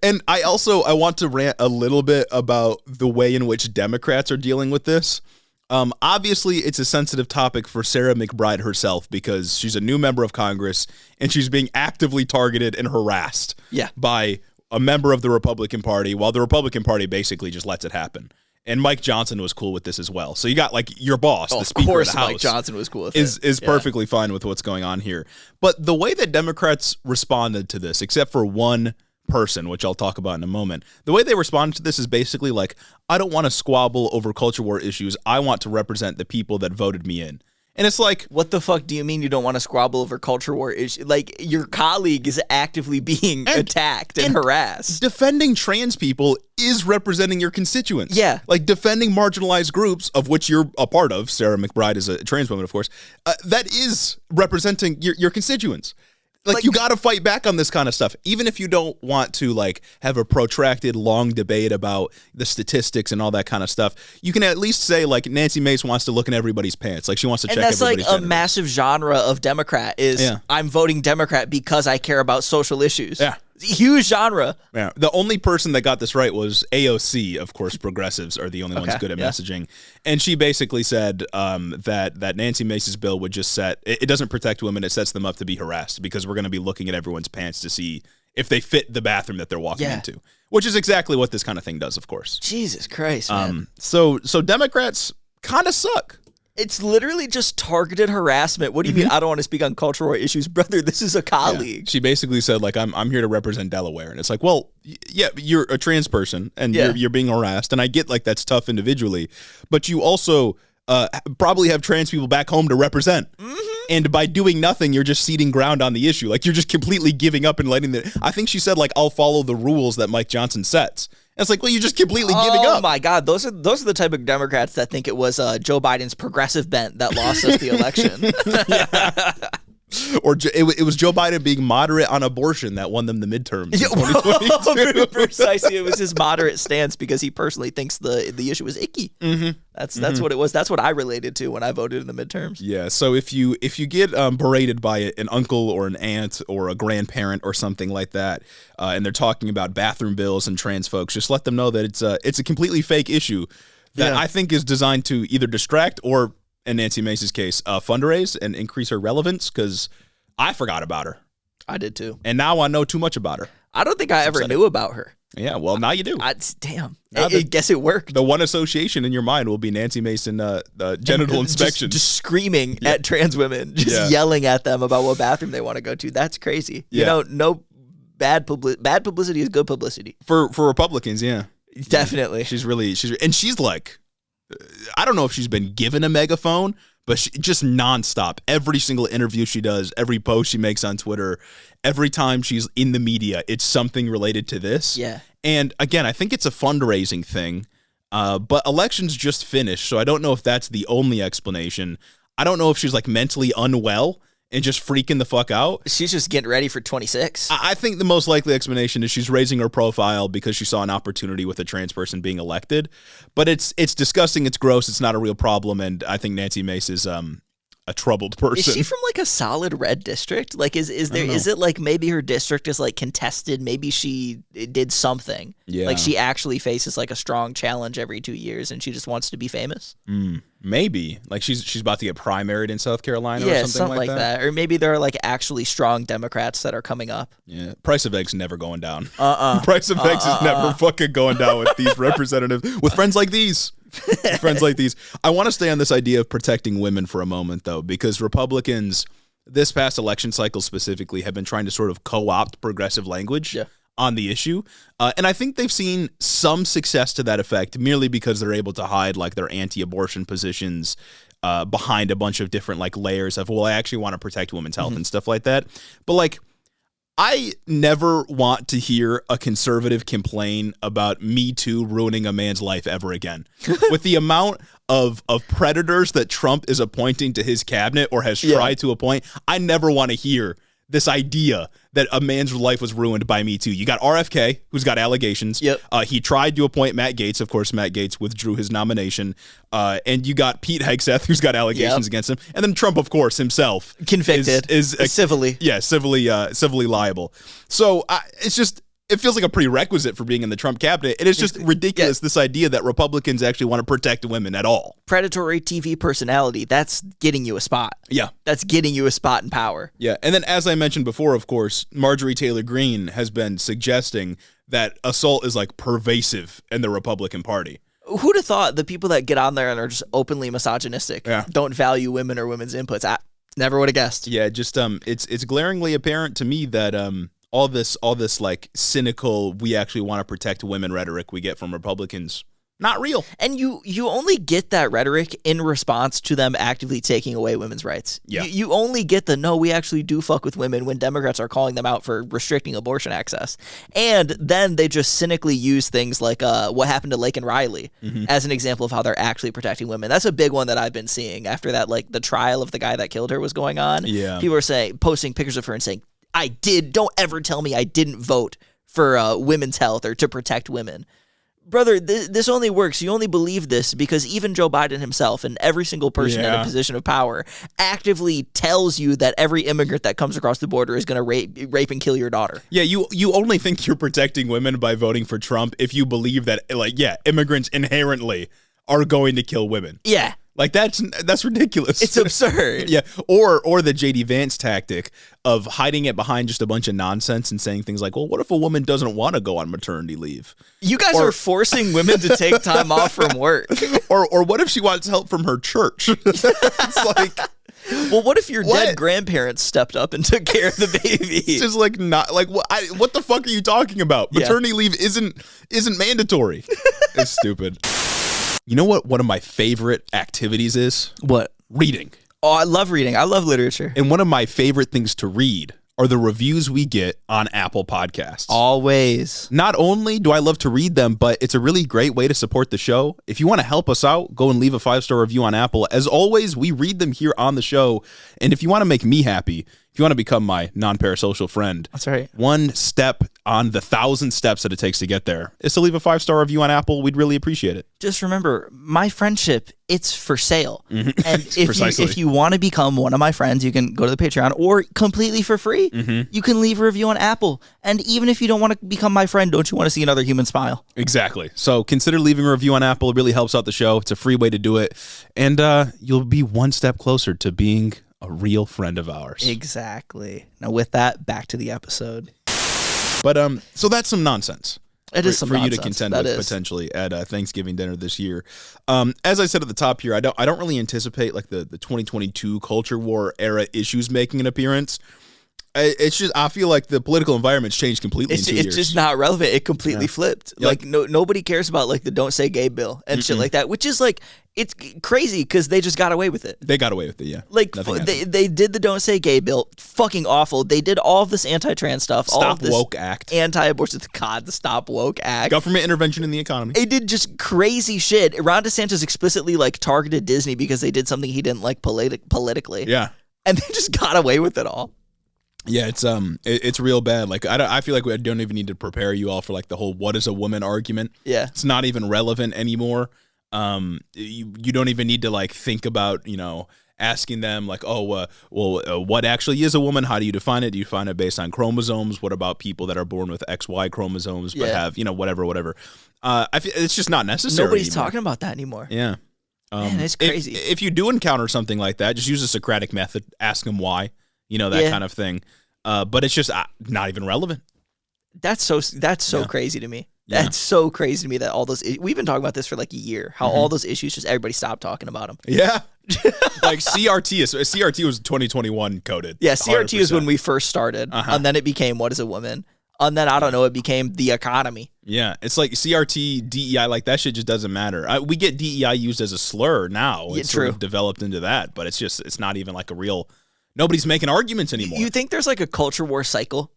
[SPEAKER 2] And I want to rant a little bit about the way in which Democrats are dealing with this. Obviously, it's a sensitive topic for Sarah McBride herself because she's a new member of Congress and she's being actively targeted and harassed by a member of the Republican Party, while the Republican Party basically just lets it happen. And Mike Johnson was cool with this as well. So you got like your boss, the Speaker of the House.
[SPEAKER 1] Mike Johnson was cool with it.
[SPEAKER 2] Is perfectly fine with what's going on here. But the way that Democrats responded to this, except for one person, which I'll talk about in a moment, the way they responded to this is basically like, I don't want to squabble over culture war issues. I want to represent the people that voted me in. And it's like,
[SPEAKER 1] what the fuck do you mean you don't want to squabble over culture war issues? Like, your colleague is actively being attacked and harassed.
[SPEAKER 2] Defending trans people is representing your constituents.
[SPEAKER 1] Yeah.
[SPEAKER 2] Like, defending marginalized groups, of which you're a part of, Sarah McBride is a trans woman, of course, that is representing your constituents. Like, you got to fight back on this kind of stuff. Even if you don't want to, like, have a protracted, long debate about the statistics and all that kind of stuff, you can at least say, like, Nancy Mace wants to look in everybody's pants. Like, she wants to check everybody's
[SPEAKER 1] genitals. And that's, like,
[SPEAKER 2] genitals.
[SPEAKER 1] a massive genre of Democrat is, I'm voting Democrat because I care about social issues.
[SPEAKER 2] Yeah.
[SPEAKER 1] It's a huge genre.
[SPEAKER 2] Yeah. The only person that got this right was AOC. Of course, progressives are the only ones good at messaging. And she basically said that Nancy Mace's bill would just it doesn't protect women. It sets them up to be harassed because we're going to be looking at everyone's pants to see if they fit the bathroom that they're walking into, which is exactly what this kind of thing does, of course.
[SPEAKER 1] Jesus Christ, man.
[SPEAKER 2] So Democrats kind of suck.
[SPEAKER 1] It's literally just targeted harassment. What do you mean I don't want to speak on cultural issues? Brother, this is a colleague.
[SPEAKER 2] Yeah. She basically said, like, I'm here to represent Delaware. And it's like, well, yeah, you're a trans person and you're being harassed. And I get, like, that's tough individually. But you also probably have trans people back home to represent. And by doing nothing, you're just ceding ground on the issue. Like, you're just completely giving up and letting I think she said, like, I'll follow the rules that Mike Johnson sets. And it's like, well, you're just completely giving up.
[SPEAKER 1] Oh my God, those are the type of Democrats that think it was Joe Biden's progressive bent that lost us the election.
[SPEAKER 2] Or it was Joe Biden being moderate on abortion that won them the midterms in 2022.
[SPEAKER 1] Precisely, it was his moderate stance because he personally thinks the issue was icky. That's what it was. That's what I related to when I voted in the midterms.
[SPEAKER 2] Yeah. So if you get berated by an uncle or an aunt or a grandparent or something like that, and they're talking about bathroom bills and trans folks, just let them know that it's a completely fake issue that I think is designed to either distract or, in Nancy Mace's case, fundraise and increase her relevance, because I forgot about her.
[SPEAKER 1] I did too.
[SPEAKER 2] And now I know too much about her.
[SPEAKER 1] I don't think I ever knew about her.
[SPEAKER 2] Yeah, well, now you do.
[SPEAKER 1] Damn. I guess it worked.
[SPEAKER 2] The one association in your mind will be Nancy Mace and genital inspection.
[SPEAKER 1] Just screaming at trans women, just yelling at them about what bathroom they want to go to. That's crazy.
[SPEAKER 2] Yeah.
[SPEAKER 1] You know, no bad publicity is good publicity.
[SPEAKER 2] For Republicans, yeah.
[SPEAKER 1] Definitely.
[SPEAKER 2] She's like, I don't know if she's been given a megaphone, but she just nonstop. Every single interview she does, every post she makes on Twitter, every time she's in the media, it's something related to this.
[SPEAKER 1] Yeah.
[SPEAKER 2] And again, I think it's a fundraising thing, but elections just finished, so I don't know if that's the only explanation. I don't know if she's like mentally unwell and just freaking the fuck out.
[SPEAKER 1] She's just getting ready for 26.
[SPEAKER 2] I think the most likely explanation is she's raising her profile because she saw an opportunity with a trans person being elected. But it's disgusting, it's gross, it's not a real problem, and I think Nancy Mace is a troubled person.
[SPEAKER 1] Is she from like a solid red district? Like is it like maybe her district is like contested? Maybe she did something.
[SPEAKER 2] Yeah.
[SPEAKER 1] Like she actually faces like a strong challenge every 2 years and she just wants to be famous.
[SPEAKER 2] Maybe. Like she's about to get primaried in South Carolina or something like that.
[SPEAKER 1] Or maybe there are like actually strong Democrats that are coming up.
[SPEAKER 2] Yeah. Price of eggs never going down. Price of eggs is never fucking going down with these representatives, with friends like these. Friends like these. I want to stay on this idea of protecting women for a moment, though, because Republicans, this past election cycle specifically, have been trying to sort of co-opt progressive language on the issue. And I think they've seen some success to that effect merely because they're able to hide like their anti-abortion positions behind a bunch of different like layers of, well, I actually want to protect women's health and stuff like that. But like, I never want to hear a conservative complain about Me Too ruining a man's life ever again. With the amount of predators that Trump is appointing to his cabinet or has tried to appoint, I never want to hear this idea that a man's life was ruined by Me Too. You got RFK, who's got allegations.
[SPEAKER 1] Yep.
[SPEAKER 2] He tried to appoint Matt Gaetz. Of course, Matt Gaetz withdrew his nomination. And you got Pete Hegseth, who's got allegations against him. And then Trump, of course, himself.
[SPEAKER 1] Convicted.
[SPEAKER 2] Is
[SPEAKER 1] civilly.
[SPEAKER 2] Yeah, civilly liable. So it's just... It feels like a prerequisite for being in the Trump cabinet. It is just ridiculous, this idea that Republicans actually want to protect women at all.
[SPEAKER 1] Predatory TV personality, that's getting you a spot.
[SPEAKER 2] Yeah.
[SPEAKER 1] That's getting you a spot in power.
[SPEAKER 2] Yeah, and then as I mentioned before, of course, Marjorie Taylor Greene has been suggesting that assault is like pervasive in the Republican Party.
[SPEAKER 1] Who'd have thought the people that get on there and are just openly misogynistic don't value women or women's inputs? I never would have guessed.
[SPEAKER 2] Yeah, just it's glaringly apparent to me that all this like cynical, we actually want to protect women rhetoric we get from Republicans, not real.
[SPEAKER 1] And you only get that rhetoric in response to them actively taking away women's rights.
[SPEAKER 2] Yeah.
[SPEAKER 1] You only get the, no, we actually do fuck with women when Democrats are calling them out for restricting abortion access. And then they just cynically use things like what happened to Laken Riley as an example of how they're actually protecting women. That's a big one that I've been seeing after that, like the trial of the guy that killed her was going on.
[SPEAKER 2] Yeah.
[SPEAKER 1] People are posting pictures of her and saying, don't ever tell me I didn't vote for women's health or to protect women. Brother, this only works. You only believe this because even Joe Biden himself and every single person in a position of power actively tells you that every immigrant that comes across the border is going to rape and kill your daughter.
[SPEAKER 2] Yeah, you only think you're protecting women by voting for Trump if you believe that, immigrants inherently are going to kill women.
[SPEAKER 1] Yeah.
[SPEAKER 2] Like that's ridiculous.
[SPEAKER 1] It's absurd.
[SPEAKER 2] Yeah, or the JD Vance tactic of hiding it behind just a bunch of nonsense and saying things like, "Well, what if a woman doesn't want to go on maternity leave?"
[SPEAKER 1] You guys are forcing women to take time off from work.
[SPEAKER 2] Or what if she wants help from her church? It's like,
[SPEAKER 1] well, what if your dead grandparents stepped up and took care of the baby?
[SPEAKER 2] It's just like not like what the fuck are you talking about? Maternity leave isn't mandatory. It's stupid. You know what one of my favorite activities is?
[SPEAKER 1] What?
[SPEAKER 2] Reading.
[SPEAKER 1] Oh, I love reading. I love literature.
[SPEAKER 2] And one of my favorite things to read are the reviews we get on Apple Podcasts.
[SPEAKER 1] Always.
[SPEAKER 2] Not only do I love to read them, but it's a really great way to support the show. If you want to help us out, go and leave a 5-star review on Apple. As always, we read them here on the show. And if you want to make me happy, if you want to become my non-parasocial friend,
[SPEAKER 1] that's right.
[SPEAKER 2] One step on the 1,000 steps that it takes to get there is to leave a 5-star review on Apple. We'd really appreciate it.
[SPEAKER 1] Just remember, my friendship, it's for sale. And
[SPEAKER 2] Precisely.
[SPEAKER 1] if you want to become one of my friends, you can go to the Patreon, or completely for free, you can leave a review on Apple. And even if you don't want to become my friend, don't you want to see another human smile?
[SPEAKER 2] Exactly. So consider leaving a review on Apple. It really helps out the show. It's a free way to do it. And you'll be one step closer to being a real friend of ours.
[SPEAKER 1] Exactly. Now with that, back to the episode.
[SPEAKER 2] But so that's some nonsense.
[SPEAKER 1] It is some
[SPEAKER 2] for
[SPEAKER 1] nonsense.
[SPEAKER 2] You to contend with potentially at Thanksgiving dinner this year. As I said at the top here, I don't really anticipate like the 2022 culture war era issues making an appearance. It's just I feel like the political environment's changed completely in 2 years.
[SPEAKER 1] It's just not relevant. It completely flipped. Like nobody cares about like the don't say gay bill and shit like that, which is like it's crazy because they just got away with it.
[SPEAKER 2] They got away with it, yeah.
[SPEAKER 1] Like they did the don't say gay bill, fucking awful. They did all of this anti-trans stuff, all of this
[SPEAKER 2] Woke Act,
[SPEAKER 1] anti-abortion. God, the Stop Woke Act,
[SPEAKER 2] government intervention in the economy.
[SPEAKER 1] They did just crazy shit. Ron DeSantis explicitly like targeted Disney because they did something he didn't like politically.
[SPEAKER 2] Yeah,
[SPEAKER 1] and they just got away with it all.
[SPEAKER 2] Yeah, it's real bad. Like I feel like we don't even need to prepare you all for like the whole "what is a woman" argument.
[SPEAKER 1] Yeah,
[SPEAKER 2] it's not even relevant anymore. You don't even need to like think about asking them like, what actually is a woman? How do you define it? Do you define it based on chromosomes? What about people that are born with XY chromosomes but have whatever? I feel it's just not necessary.
[SPEAKER 1] Nobody's talking about that anymore.
[SPEAKER 2] Yeah,
[SPEAKER 1] man, it's crazy.
[SPEAKER 2] If you do encounter something like that, just use the Socratic method. Ask them why. That kind of thing. But it's just not even relevant.
[SPEAKER 1] That's so crazy to me. That's so crazy to me that all those we've been talking about this for like a year. How all those issues just everybody stopped talking about them.
[SPEAKER 2] Yeah. Like CRT was 2021 coded.
[SPEAKER 1] Yeah, CRT 100%. Is when we first started,
[SPEAKER 2] Uh-huh.
[SPEAKER 1] and then it became what is a woman. And then, I don't know, it became the economy.
[SPEAKER 2] Yeah, it's like CRT, DEI, like that shit just doesn't matter. We get DEI used as a slur now. It's sort of developed into that, but it's not even like a real, nobody's making arguments anymore.
[SPEAKER 1] You think there's like a culture war cycle?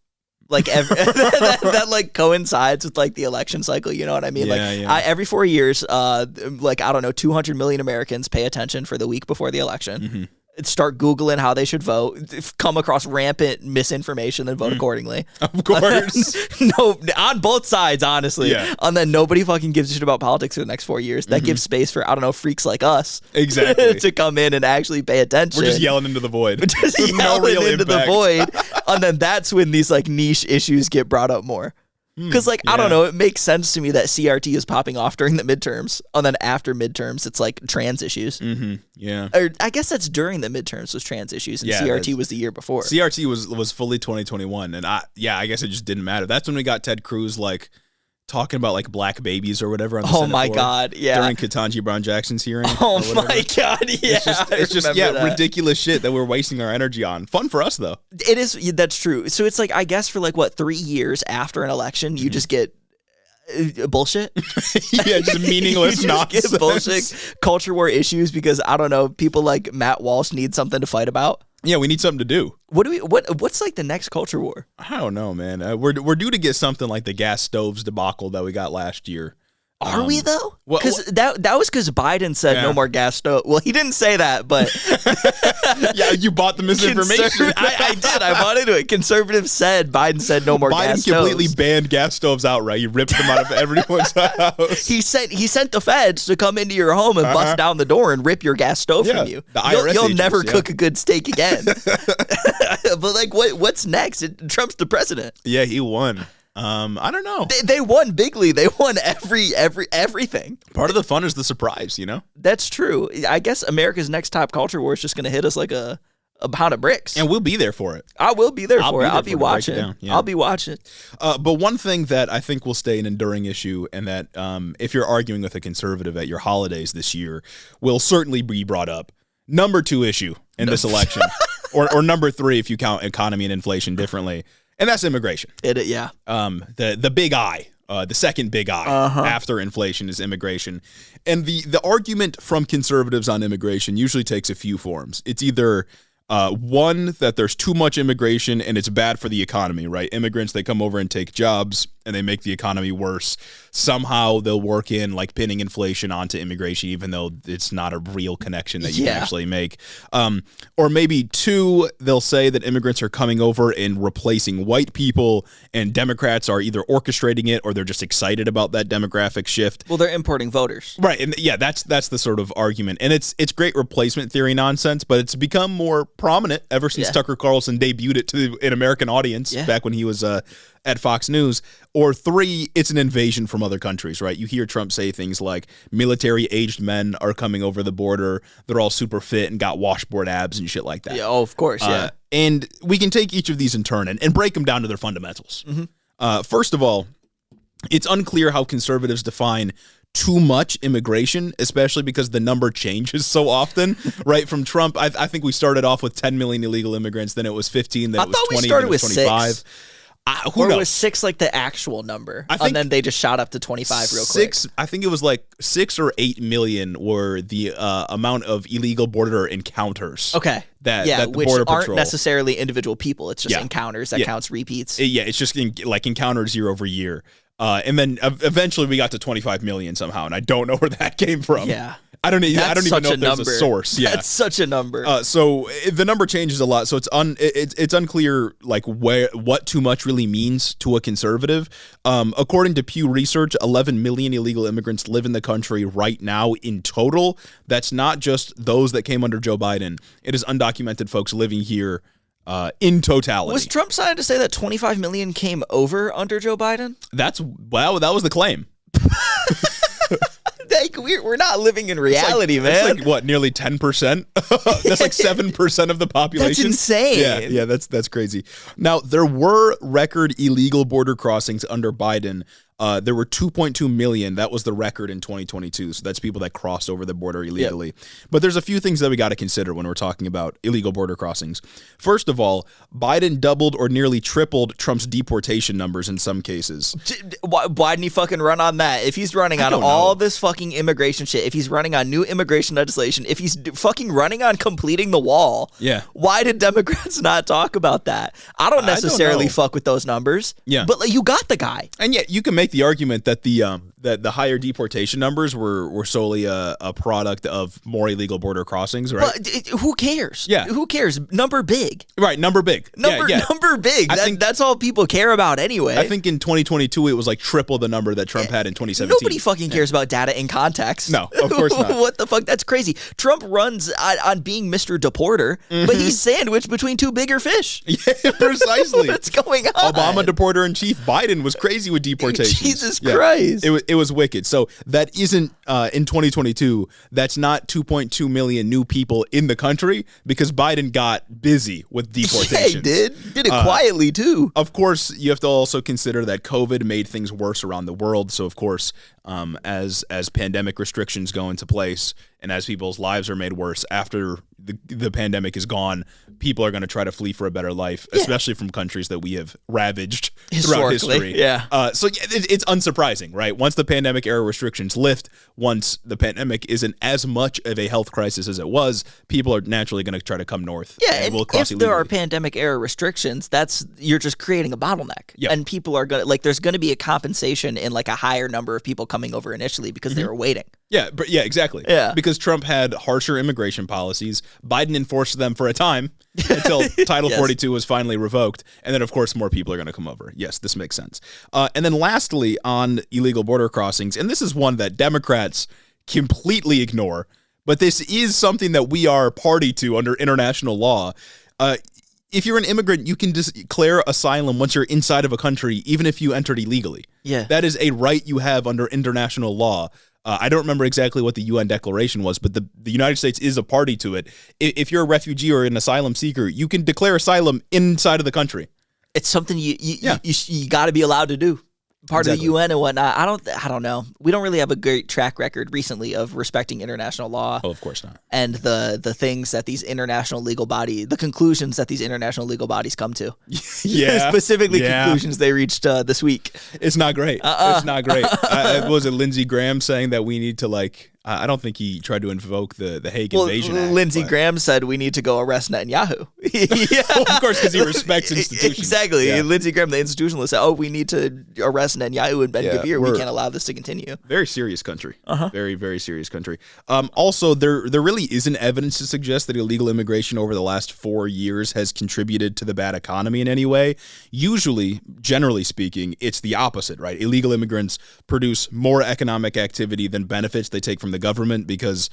[SPEAKER 1] Like that like coincides with like the election cycle, you know what I mean? Every 4 years, like, I don't know, 200 million Americans pay attention for the week before the election. Start Googling how they should vote, come across rampant misinformation, then vote accordingly.
[SPEAKER 2] Of course.
[SPEAKER 1] No, on both sides, honestly. Yeah. And then nobody fucking gives a shit about politics for the next 4 years. That gives space for, I don't know, freaks like us.
[SPEAKER 2] Exactly.
[SPEAKER 1] To come in and actually pay attention.
[SPEAKER 2] We're just yelling into the void.
[SPEAKER 1] Just yelling into the void. And then that's when these like niche issues get brought up more. Because, like, I don't know, it makes sense to me that CRT is popping off during the midterms, and then after midterms, it's like trans issues.
[SPEAKER 2] Yeah.
[SPEAKER 1] Or I guess that's during the midterms was trans issues, and CRT was the year before.
[SPEAKER 2] CRT was fully 2021, and I guess it just didn't matter. That's when we got Ted Cruz, like, talking about, like, black babies or whatever on the Senate floor
[SPEAKER 1] God, yeah.
[SPEAKER 2] during Ketanji Brown Jackson's hearing.
[SPEAKER 1] Oh, my God, yeah.
[SPEAKER 2] It's just ridiculous shit that we're wasting our energy on. Fun for us, though.
[SPEAKER 1] It is, that's true. So it's like, I guess for like, 3 years after an election, you just get bullshit.
[SPEAKER 2] Yeah, just meaningless nonsense.
[SPEAKER 1] Get bullshit culture war issues because, I don't know, people like Matt Walsh need something to fight about.
[SPEAKER 2] Yeah, we need something to do.
[SPEAKER 1] What's like the next culture war?
[SPEAKER 2] I don't know, man. We're due to get something like the gas stoves debacle that we got last year.
[SPEAKER 1] Are we though? Because that was because Biden said no more gas stove. Well, he didn't say that, but
[SPEAKER 2] yeah, you bought the misinformation.
[SPEAKER 1] I did. I bought into it. Conservatives said Biden said no more gas stoves.
[SPEAKER 2] Biden completely banned gas stoves outright. He ripped them out of everyone's house.
[SPEAKER 1] He sent the feds to come into your home and bust down the door and rip your gas stove from you.
[SPEAKER 2] The IRS
[SPEAKER 1] you'll never cook a good steak again. But like, what's next? Trump's the president.
[SPEAKER 2] Yeah, he won. I don't know.
[SPEAKER 1] They won bigly. They won everything.
[SPEAKER 2] Part of the fun is the surprise, you know?
[SPEAKER 1] That's true. I guess America's next top culture war is just going to hit us like a pound of bricks.
[SPEAKER 2] And we'll be there for it.
[SPEAKER 1] I will be there for it. I'll be watching. Yeah. I'll be watching.
[SPEAKER 2] But one thing that I think will stay an enduring issue, and that if you're arguing with a conservative at your holidays this year, will certainly be brought up. Number 2 issue in this election, or number 3 if you count economy and inflation differently. And that's immigration. The big I, the second big I after inflation is immigration. And the argument from conservatives on immigration usually takes a few forms. It's either one, that there's too much immigration and it's bad for the economy, right? Immigrants, they come over and take jobs and they make the economy worse. Somehow they'll work in like pinning inflation onto immigration, even though it's not a real connection that you can actually make. Or maybe 2, they'll say that immigrants are coming over and replacing white people, and Democrats are either orchestrating it or they're just excited about that demographic shift.
[SPEAKER 1] Well, they're importing voters.
[SPEAKER 2] Right. And yeah, that's the sort of argument. And it's great replacement theory nonsense, but it's become more prominent ever since Tucker Carlson debuted it to an American audience back when he was at Fox News. Or 3, it's an invasion from other countries, right? You hear Trump say things like military-aged men are coming over the border. They're all super fit and got washboard abs and shit like that.
[SPEAKER 1] Yeah, of course, yeah.
[SPEAKER 2] And we can take each of these in turn and break them down to their fundamentals. First of all, it's unclear how conservatives define too much immigration, especially because the number changes so often, right? From Trump, I think we started off with 10 million illegal immigrants, then it was 15, then it was 20, then it was 25.
[SPEAKER 1] 6. Who knows? Was 6 like the actual number? And then they just shot up to 25 real quick.
[SPEAKER 2] I think it was like 6 or 8 million were the amount of illegal border encounters.
[SPEAKER 1] Okay.
[SPEAKER 2] That the
[SPEAKER 1] which
[SPEAKER 2] Border
[SPEAKER 1] aren't
[SPEAKER 2] Patrol,
[SPEAKER 1] necessarily individual people. It's just encounters that counts repeats.
[SPEAKER 2] It's just like encounters year over year. And then eventually we got to 25 million somehow, and I don't know where that came from.
[SPEAKER 1] Yeah.
[SPEAKER 2] I don't even know if there's a source. Yeah,
[SPEAKER 1] that's such a number.
[SPEAKER 2] So the number changes a lot. So it's unclear like what too much really means to a conservative. According to Pew Research, 11 million illegal immigrants live in the country right now in total. That's not just those that came under Joe Biden. It is undocumented folks living here in totality.
[SPEAKER 1] Was Trump trying to say that 25 million came over under Joe Biden?
[SPEAKER 2] That was the claim.
[SPEAKER 1] Like, we're not living in reality, man.
[SPEAKER 2] It's like what, nearly 10%? That's like 7% of the population.
[SPEAKER 1] That's insane.
[SPEAKER 2] Yeah, that's crazy. Now, there were record illegal border crossings under Biden. there were 2.2 million. That was the record in 2022. So that's people that crossed over the border illegally. Yep. But there's a few things that we got to consider when we're talking about illegal border crossings. First of all, Biden doubled or nearly tripled Trump's deportation numbers in some cases.
[SPEAKER 1] Why didn't he fucking run on that? If he's running on all this fucking immigration shit, if he's running on new immigration legislation, if he's fucking running on completing the wall, why did Democrats not talk about that? I don't necessarily fuck with those numbers.
[SPEAKER 2] Yeah.
[SPEAKER 1] But like, you got the guy.
[SPEAKER 2] And yet you can make the argument that the higher deportation numbers were solely a product of more illegal border crossings, right?
[SPEAKER 1] But who cares?
[SPEAKER 2] Yeah.
[SPEAKER 1] Who cares? Number big.
[SPEAKER 2] Right, number big.
[SPEAKER 1] Number big. I think that's all people care about anyway.
[SPEAKER 2] I think in 2022 it was like triple the number that Trump had in 2017.
[SPEAKER 1] Nobody fucking cares about data in context.
[SPEAKER 2] No, of course not.
[SPEAKER 1] What the fuck? That's crazy. Trump runs on being Mr. Deporter, but he's sandwiched between two bigger fish.
[SPEAKER 2] Yeah, precisely.
[SPEAKER 1] What's going on?
[SPEAKER 2] Obama deporter in chief. Biden was crazy with deportations.
[SPEAKER 1] Jesus Christ.
[SPEAKER 2] It was wicked. So that isn't in 2022. That's not 2.2 million new people in the country because Biden got busy with deportations.
[SPEAKER 1] Yeah, he did. Did it quietly too.
[SPEAKER 2] Of course, you have to also consider that COVID made things worse around the world. So of course, as pandemic restrictions go into place and as people's lives are made worse after the pandemic is gone, people are going to try to flee for a better life, especially from countries that we have ravaged throughout history.
[SPEAKER 1] Yeah.
[SPEAKER 2] It's unsurprising, right? Once the pandemic era restrictions lift, once the pandemic isn't as much of a health crisis as it was, people are naturally going to try to come north.
[SPEAKER 1] Yeah, and
[SPEAKER 2] we'll cross
[SPEAKER 1] if there are pandemic era restrictions, you're just creating a bottleneck.
[SPEAKER 2] Yep.
[SPEAKER 1] And people are going to, there's going to be a compensation in like a higher number of people coming over initially because they were waiting.
[SPEAKER 2] Yeah, exactly.
[SPEAKER 1] Yeah.
[SPEAKER 2] Because Trump had harsher immigration policies. Biden enforced them for a time until Title 42 was finally revoked. And then, of course, more people are going to come over. Yes, this makes sense. And then lastly, on illegal border crossings, and this is one that Democrats completely ignore, but this is something that we are party to under international law. If you're an immigrant, you can declare asylum once you're inside of a country, even if you entered illegally.
[SPEAKER 1] Yeah.
[SPEAKER 2] That is a right you have under international law. I don't remember exactly what the UN declaration was, but the United States is a party to it. If you're a refugee or an asylum seeker, you can declare asylum inside of the country.
[SPEAKER 1] It's something you got to be allowed to do. Part of the UN and whatnot. I don't know. We don't really have a great track record recently of respecting international law.
[SPEAKER 2] Oh, of course not.
[SPEAKER 1] And the things that these international legal bodies, the conclusions that these international legal bodies come to. Specifically conclusions they reached this week.
[SPEAKER 2] It's not great. It's not great. Was it Lindsey Graham saying that we need to I don't think he tried to invoke the Hague Invasion Act.
[SPEAKER 1] Lindsey Graham said we need to go arrest Netanyahu.
[SPEAKER 2] Well, of course, because he respects institutions.
[SPEAKER 1] Exactly. Yeah. Lindsey Graham, the institutionalist, said, we need to arrest Netanyahu and Ben-Gvir. We can't allow this to continue.
[SPEAKER 2] Very serious country. Very, very serious country. Also, there really isn't evidence to suggest that illegal immigration over the last 4 years has contributed to the bad economy in any way. Usually, generally speaking, it's the opposite, right? Illegal immigrants produce more economic activity than benefits they take from the government because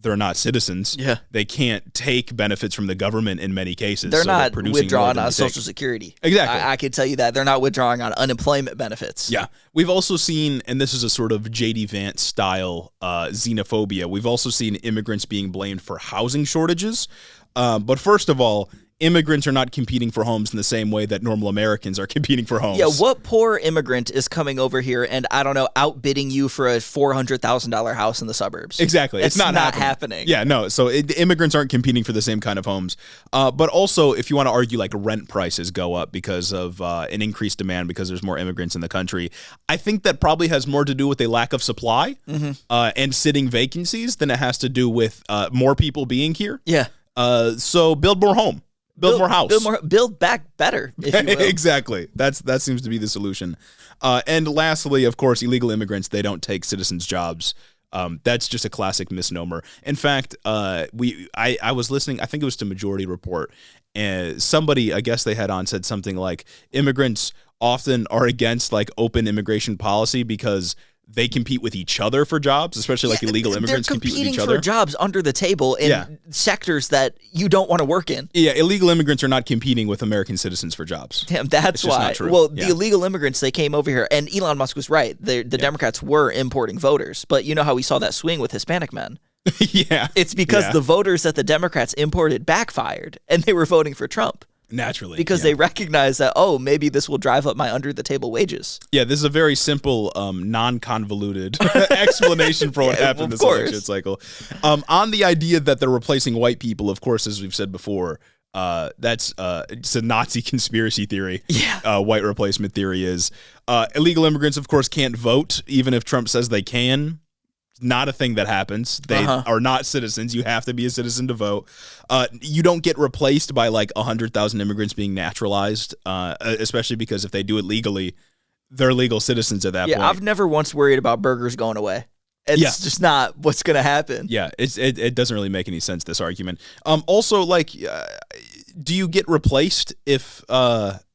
[SPEAKER 2] they're not citizens.
[SPEAKER 1] Yeah.
[SPEAKER 2] They can't take benefits from the government in many cases.
[SPEAKER 1] They're not withdrawing on Social Security.
[SPEAKER 2] Exactly.
[SPEAKER 1] I can tell you that. They're not withdrawing on unemployment benefits.
[SPEAKER 2] Yeah. We've also seen, and this is a sort of J.D. Vance style xenophobia, we've also seen immigrants being blamed for housing shortages. But first of all, immigrants are not competing for homes in the same way that normal Americans are competing for homes.
[SPEAKER 1] Yeah, what poor immigrant is coming over here and, I don't know, outbidding you for a $400,000 house in the suburbs?
[SPEAKER 2] Exactly.
[SPEAKER 1] It's not happening.
[SPEAKER 2] Yeah, no. So immigrants aren't competing for the same kind of homes. But also, if you want to argue rent prices go up because of an increased demand because there's more immigrants in the country, I think that probably has more to do with a lack of supply and sitting vacancies than it has to do with more people being here.
[SPEAKER 1] Yeah.
[SPEAKER 2] So build more home. Build more house.
[SPEAKER 1] Build back better, if you will.
[SPEAKER 2] Exactly. That seems to be the solution. And lastly, of course, illegal immigrants, they don't take citizens' jobs. That's just a classic misnomer. In fact, I was listening, I think it was to Majority Report, and somebody, I guess they had on, said something like immigrants often are against open immigration policy because they compete with each other for jobs, especially illegal immigrants compete with each other.
[SPEAKER 1] They're competing for jobs under the table in sectors that you don't want to work in.
[SPEAKER 2] Yeah, illegal immigrants are not competing with American citizens for jobs.
[SPEAKER 1] Damn, that's why.
[SPEAKER 2] Not true.
[SPEAKER 1] Well, the illegal immigrants, they came over here, and Elon Musk was right. The Democrats were importing voters, but you know how we saw that swing with Hispanic men?
[SPEAKER 2] Yeah.
[SPEAKER 1] It's because the voters that the Democrats imported backfired, and they were voting for Trump.
[SPEAKER 2] Naturally.
[SPEAKER 1] Because they recognize that, oh, maybe this will drive up my under-the-table wages.
[SPEAKER 2] Yeah, this is a very simple, non-convoluted explanation for what happened this election cycle. On the idea that they're replacing white people, of course, as we've said before, it's a Nazi conspiracy theory.
[SPEAKER 1] Yeah.
[SPEAKER 2] White replacement theory is. Illegal immigrants, of course, can't vote, even if Trump says they can. Not a thing that happens. They are not citizens. You have to be a citizen to vote. You don't get replaced by like 100,000 immigrants being naturalized, especially because if they do it legally, they're legal citizens at that point.
[SPEAKER 1] Yeah, I've never once worried about burgers going away. It's just not what's going to happen.
[SPEAKER 2] Yeah, it doesn't really make any sense, this argument. Also, like, do you get replaced if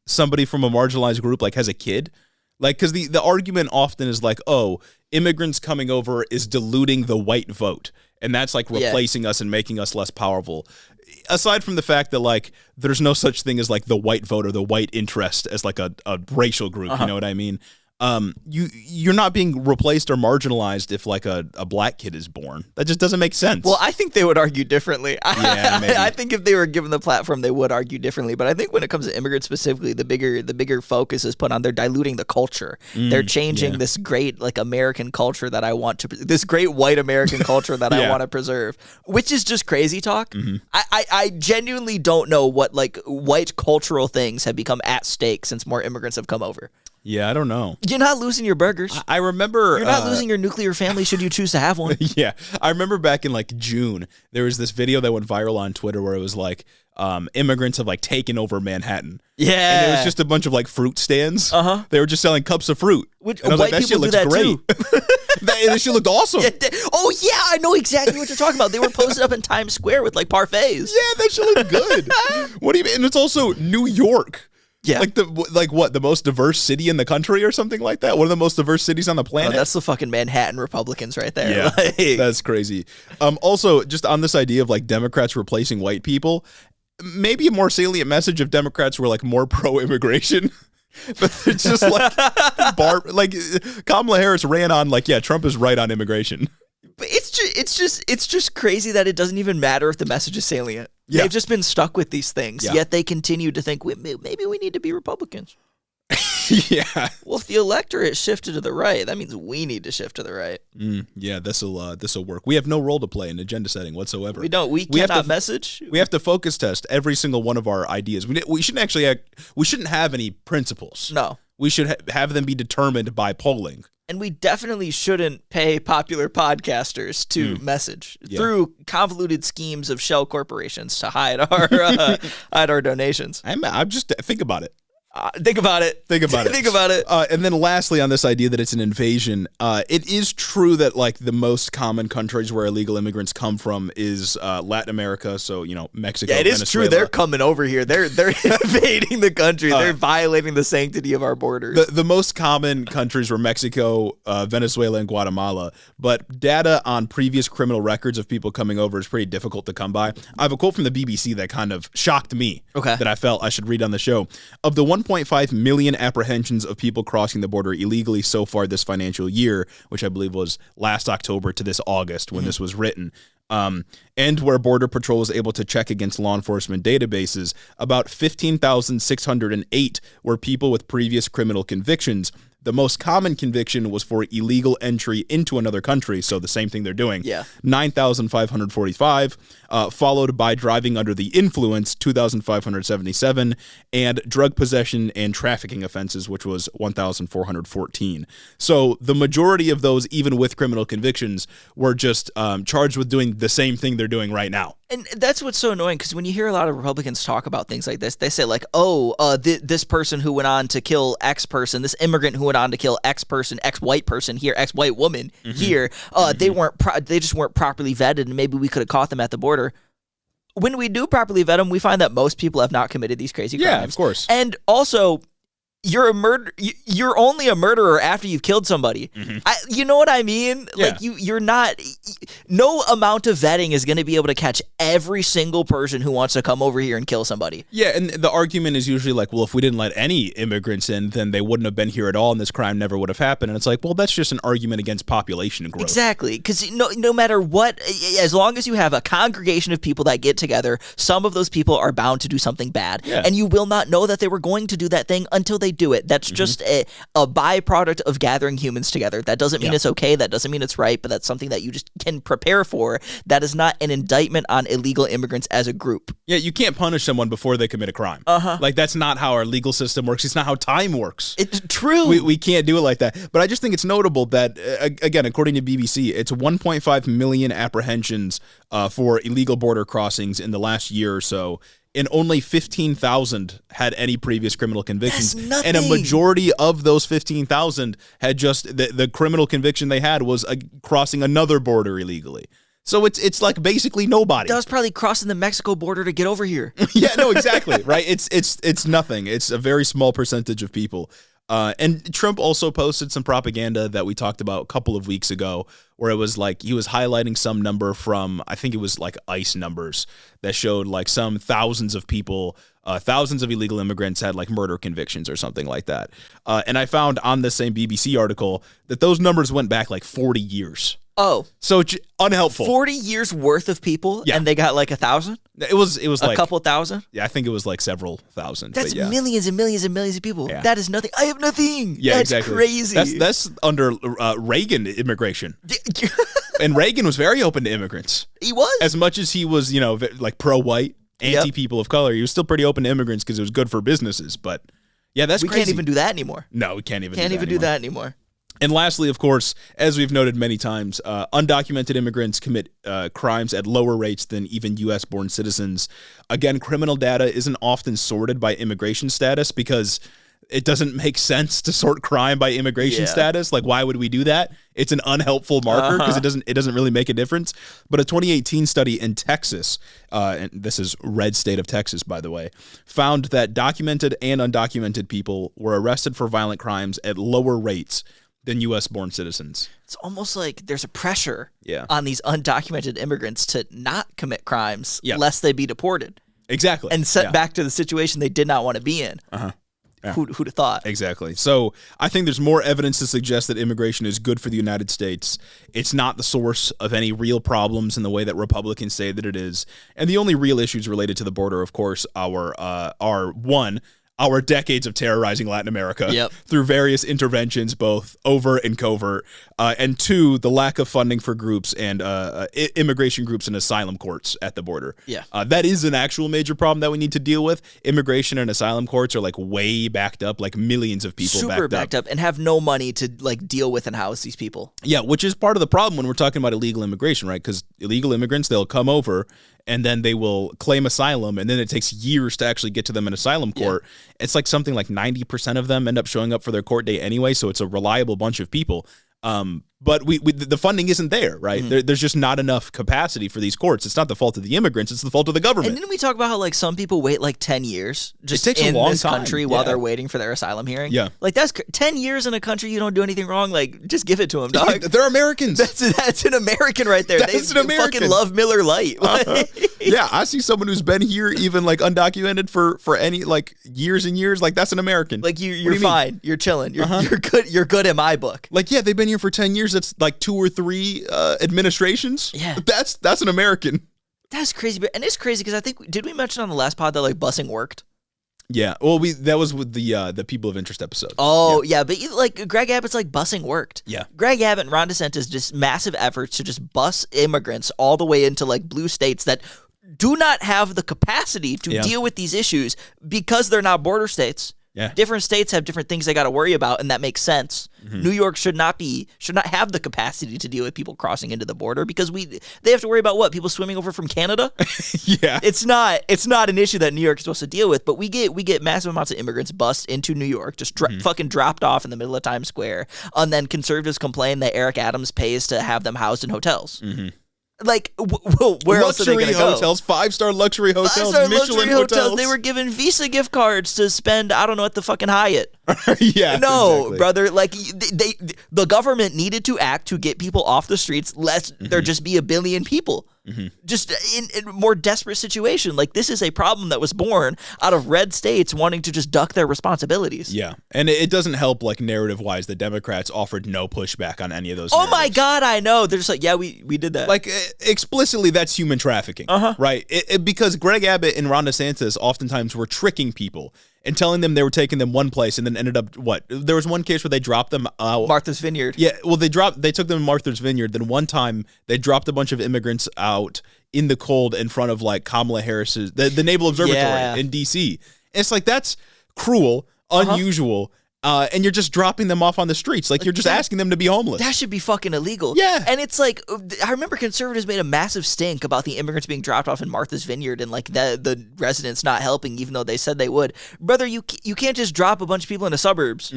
[SPEAKER 2] somebody from a marginalized group like has a kid? Like, because the argument often is like, oh, immigrants coming over is diluting the white vote, and that's like replacing us and making us less powerful. Aside from the fact that like there's no such thing as like the white vote or the white interest as like a racial group, you know what I mean? You're not being replaced or marginalized if like a black kid is born. That just doesn't make sense.
[SPEAKER 1] Well, I think they would argue differently.
[SPEAKER 2] Yeah, maybe.
[SPEAKER 1] I think if they were given the platform, they would argue differently. But I think when it comes to immigrants specifically, the bigger focus is put on they're diluting the culture. They're changing this great like American culture that I want to, this great white American culture that I want to preserve, which is just crazy talk. I genuinely don't know what like white cultural things have become at stake since more immigrants have come over.
[SPEAKER 2] Yeah, I don't know.
[SPEAKER 1] You're not losing your burgers.
[SPEAKER 2] I remember...
[SPEAKER 1] You're not losing your nuclear family should you choose to have one.
[SPEAKER 2] Yeah. I remember back in like June, there was this video that went viral on Twitter where it was like, immigrants have like taken over Manhattan.
[SPEAKER 1] Yeah.
[SPEAKER 2] And it was just a bunch of like fruit stands. They were just selling cups of fruit.
[SPEAKER 1] Which,
[SPEAKER 2] and I was
[SPEAKER 1] white
[SPEAKER 2] like, that shit
[SPEAKER 1] people do
[SPEAKER 2] looks
[SPEAKER 1] that
[SPEAKER 2] great.
[SPEAKER 1] too.
[SPEAKER 2] That shit looked awesome.
[SPEAKER 1] Oh, yeah, I know exactly what you're talking about. They were posted up in Times Square with like parfaits.
[SPEAKER 2] Yeah, that shit looked good. What do you mean? And it's also New York.
[SPEAKER 1] Yeah.
[SPEAKER 2] Like what, the most diverse city in the country or something like that? One of the most diverse cities on the planet?
[SPEAKER 1] Oh, that's the fucking Manhattan Republicans right there.
[SPEAKER 2] Yeah,
[SPEAKER 1] like,
[SPEAKER 2] that's crazy. Also, just on this idea of like Democrats replacing white people, maybe a more salient message if Democrats were like more pro-immigration. But it's just like Kamala Harris ran on like, yeah, Trump is right on immigration.
[SPEAKER 1] But it's just crazy that it doesn't even matter if the message is salient.
[SPEAKER 2] Yeah.
[SPEAKER 1] They've just been stuck with these things, yet they continue to think maybe we need to be Republicans.
[SPEAKER 2] Yeah.
[SPEAKER 1] Well, if the electorate shifted to the right, that means we need to shift to the right.
[SPEAKER 2] Yeah, this'll work. We have no role to play in agenda setting whatsoever.
[SPEAKER 1] We don't. We cannot message.
[SPEAKER 2] We have to focus test every single one of our ideas. We shouldn't have any principles.
[SPEAKER 1] No.
[SPEAKER 2] We should have them be determined by polling.
[SPEAKER 1] And we definitely shouldn't pay popular podcasters to message through convoluted schemes of shell corporations to hide our donations.
[SPEAKER 2] I'm just think about it.
[SPEAKER 1] Think about it.
[SPEAKER 2] Think about it.
[SPEAKER 1] Think about it.
[SPEAKER 2] And then lastly, on this idea that it's an invasion, it is true that like the most common countries where illegal immigrants come from is Latin America. So, Mexico,
[SPEAKER 1] yeah, it is
[SPEAKER 2] Venezuela.
[SPEAKER 1] true. They're coming over here. They're invading the country. They're violating the sanctity of our borders.
[SPEAKER 2] The most common countries were Mexico, Venezuela, and Guatemala. But data on previous criminal records of people coming over is pretty difficult to come by. I have a quote from the BBC that kind of shocked me. That I felt I should read on the show. Of the 1.5 million apprehensions of people crossing the border illegally so far this financial year, which I believe was last October to this August when this was written, and where Border Patrol was able to check against law enforcement databases, about 15,608 were people with previous criminal convictions. The most common conviction was for illegal entry into another country, so the same thing they're doing. 9,545, followed by driving under the influence, 2,577, and drug possession and trafficking offenses, which was 1,414. So the majority of those, even with criminal convictions, were just charged with doing the same thing they're doing right now.
[SPEAKER 1] And that's what's so annoying, because when you hear a lot of Republicans talk about things like this, they say like, this person who went on to kill X person, this immigrant who went on to kill X person, X white person here, X white woman here, they just weren't properly vetted, and maybe we could have caught them at the border. When we do properly vet them, we find that most people have not committed these crazy crimes.
[SPEAKER 2] Yeah, of course.
[SPEAKER 1] And also, you're a murder. You're only a murderer after you've killed somebody. You know what I mean?
[SPEAKER 2] Yeah.
[SPEAKER 1] Like you're not. No amount of vetting is going to be able to catch every single person who wants to come over here and kill somebody.
[SPEAKER 2] Yeah, and the argument is usually like, well, if we didn't let any immigrants in, then they wouldn't have been here at all, and this crime never would have happened. And it's like, well, that's just an argument against population growth.
[SPEAKER 1] Exactly, because no matter what, as long as you have a congregation of people that get together, some of those people are bound to do something bad, and you will not know that they were going to do that thing until they do it. That's just a byproduct of gathering humans together. That doesn't mean it's okay. That doesn't mean it's right, but that's something that you just can prepare for. That is not an indictment on illegal immigrants as a group.
[SPEAKER 2] Yeah, you can't punish someone before they commit a crime. Like, that's not how our legal system works. It's not how time works.
[SPEAKER 1] It's true.
[SPEAKER 2] We can't do it like that. But I just think it's notable that, again, according to BBC, it's 1.5 million apprehensions for illegal border crossings in the last year or so, and only 15,000 had any previous criminal convictions.
[SPEAKER 1] That's nothing.
[SPEAKER 2] And a majority of those 15,000 had just the criminal conviction they had was crossing another border illegally. So it's like basically nobody.
[SPEAKER 1] That was probably crossing the Mexico border to get over here.
[SPEAKER 2] Yeah, no, exactly, right? It's nothing. It's a very small percentage of people. And Trump also posted some propaganda that we talked about a couple of weeks ago, where it was like he was highlighting some number from, I think it was like ICE numbers that showed like some thousands of people, thousands of illegal immigrants had like murder convictions or something like that. And I found on the same BBC article that those numbers went back like 40 years.
[SPEAKER 1] Oh,
[SPEAKER 2] so unhelpful.
[SPEAKER 1] 40 years worth of people, and they got like 1,000?
[SPEAKER 2] It was
[SPEAKER 1] a
[SPEAKER 2] like
[SPEAKER 1] couple thousand?
[SPEAKER 2] Yeah, I think it was like several thousand.
[SPEAKER 1] That's millions and millions and millions of people.
[SPEAKER 2] Yeah.
[SPEAKER 1] That is nothing. I have nothing.
[SPEAKER 2] Yeah,
[SPEAKER 1] that's
[SPEAKER 2] exactly.
[SPEAKER 1] Crazy.
[SPEAKER 2] That's under Reagan immigration. And Reagan was very open to immigrants.
[SPEAKER 1] He was.
[SPEAKER 2] As much as he was, like pro-white, anti-people of color, he was still pretty open to immigrants because it was good for businesses. But yeah, that's
[SPEAKER 1] crazy. We can't even do that anymore.
[SPEAKER 2] No, we can't even
[SPEAKER 1] do that anymore.
[SPEAKER 2] And lastly, of course, as we've noted many times, undocumented immigrants commit crimes at lower rates than even U.S.-born citizens. Again, criminal data isn't often sorted by immigration status because it doesn't make sense to sort crime by immigration status. Like, why would we do that? It's an unhelpful marker because it doesn't really make a difference. But a 2018 study in Texas, and this is red state of Texas, by the way, found that documented and undocumented people were arrested for violent crimes at lower rates than U.S.-born citizens.
[SPEAKER 1] It's almost like there's a pressure
[SPEAKER 2] on
[SPEAKER 1] these undocumented immigrants to not commit crimes lest they be deported.
[SPEAKER 2] Exactly.
[SPEAKER 1] And sent back to the situation they did not want to be in. Yeah. Who'd have thought?
[SPEAKER 2] Exactly. So I think there's more evidence to suggest that immigration is good for the United States. It's not the source of any real problems in the way that Republicans say that it is. And the only real issues related to the border, of course, are one, our decades of terrorizing Latin America through various interventions, both overt and covert, and two, the lack of funding for groups and immigration groups and asylum courts at the border. That is an actual major problem that we need to deal with. Immigration and asylum courts are like way backed up, like millions of people
[SPEAKER 1] super backed up, and have no money to like deal with and house these people.
[SPEAKER 2] Yeah, which is part of the problem when we're talking about illegal immigration, right? Because illegal immigrants, they'll come over and then they will claim asylum, and then it takes years to actually get to them in asylum court. It's like something like 90% of them end up showing up for their court date anyway, so it's a reliable bunch of people. But the funding isn't there, right? There's just not enough capacity for these courts. It's not the fault of the immigrants; it's the fault of the government.
[SPEAKER 1] And didn't we talk about how like some people wait like 10 years just
[SPEAKER 2] it takes
[SPEAKER 1] in
[SPEAKER 2] a long
[SPEAKER 1] this
[SPEAKER 2] time.
[SPEAKER 1] country while they're waiting for their asylum hearing?
[SPEAKER 2] Yeah,
[SPEAKER 1] like that's 10 years in a country you don't do anything wrong. Like just give it to them, dog.
[SPEAKER 2] They're Americans.
[SPEAKER 1] That's an American right there.
[SPEAKER 2] That's an American.
[SPEAKER 1] Fucking love Miller Lite.
[SPEAKER 2] Yeah, I see someone who's been here even like undocumented for any like years and years. Like that's an American.
[SPEAKER 1] Like you're fine. You're chilling. You're good. You're good in my book.
[SPEAKER 2] Like they've been here for 10 years. That's like 2 or 3 administrations.
[SPEAKER 1] Yeah,
[SPEAKER 2] that's an American.
[SPEAKER 1] That's crazy, and it's crazy because I think did we mention on the last pod that like busing worked?
[SPEAKER 2] Yeah, well, that was with the people of interest episode.
[SPEAKER 1] Oh yeah, but like Greg Abbott's like busing worked.
[SPEAKER 2] Yeah,
[SPEAKER 1] Greg Abbott and Ron DeSantis just massive efforts to just bus immigrants all the way into like blue states that do not have the capacity to deal with these issues because they're not border states.
[SPEAKER 2] Yeah.
[SPEAKER 1] Different states have different things they got to worry about, and that makes sense. New York should not have the capacity to deal with people crossing into the border because they have to worry about what? People swimming over from Canada?
[SPEAKER 2] Yeah.
[SPEAKER 1] It's not an issue that New York is supposed to deal with, but we get massive amounts of immigrants bussed into New York, just fucking dropped off in the middle of Times Square, and then conservatives complain that Eric Adams pays to have them housed in hotels. Like, where else are they going to go?
[SPEAKER 2] Hotels, 5-star luxury hotels,
[SPEAKER 1] 5-star
[SPEAKER 2] Michelin
[SPEAKER 1] luxury
[SPEAKER 2] hotels.
[SPEAKER 1] They were given Visa gift cards to spend, I don't know, at the fucking Hyatt.
[SPEAKER 2] Yeah,
[SPEAKER 1] no,
[SPEAKER 2] exactly.
[SPEAKER 1] brother. Like the government needed to act to get people off the streets, lest there just be a billion people. Just in a more desperate situation. Like, this is a problem that was born out of red states wanting to just duck their responsibilities.
[SPEAKER 2] Yeah, and it doesn't help, like, narrative-wise, the Democrats offered no pushback on any of those
[SPEAKER 1] Oh
[SPEAKER 2] narratives.
[SPEAKER 1] my God, I know. They're just like, yeah, we did that.
[SPEAKER 2] Like, explicitly, that's human trafficking, right? Because Greg Abbott and Ron DeSantis oftentimes were tricking people and telling them they were taking them one place and then ended up, what? There was one case where they dropped them out.
[SPEAKER 1] Martha's Vineyard.
[SPEAKER 2] Yeah, well, they took them to Martha's Vineyard. Then one time, they dropped a bunch of immigrants out in the cold in front of, like, Kamala Harris's, the Naval Observatory in D.C. And it's like, that's cruel, unusual, and you're just dropping them off on the streets. Like, you're just asking them to be homeless.
[SPEAKER 1] That should be fucking illegal.
[SPEAKER 2] Yeah.
[SPEAKER 1] And it's like, I remember conservatives made a massive stink about the immigrants being dropped off in Martha's Vineyard and, like, the residents not helping, even though they said they would. Brother, you can't just drop a bunch of people in the suburbs.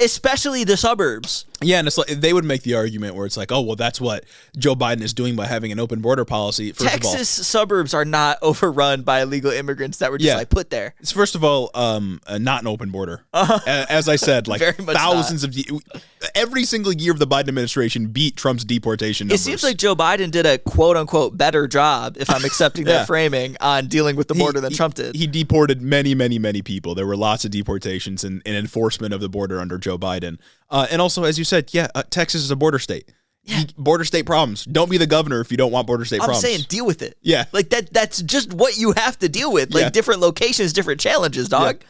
[SPEAKER 1] Especially the suburbs.
[SPEAKER 2] Yeah, and it's like they would make the argument where it's like, oh, well, that's what Joe Biden is doing by having an open border policy.
[SPEAKER 1] Texas suburbs are not overrun by illegal immigrants that were just like put there.
[SPEAKER 2] It's first of all, not an open border. As I said, like thousands of every single year of the Biden administration beat Trump's deportation numbers.
[SPEAKER 1] It seems like Joe Biden did a quote unquote better job, if I'm accepting that framing, on dealing with the border than Trump did.
[SPEAKER 2] He deported many, many, many people. There were lots of deportations and enforcement of the border under Joe Biden. And also, as you said, Texas is a border state. Yeah. Border state problems. Don't be the governor if you don't want border state problems.
[SPEAKER 1] I'm saying deal with it.
[SPEAKER 2] Yeah.
[SPEAKER 1] Like that's just what you have to deal with. Like different locations, different challenges, dog. Yeah.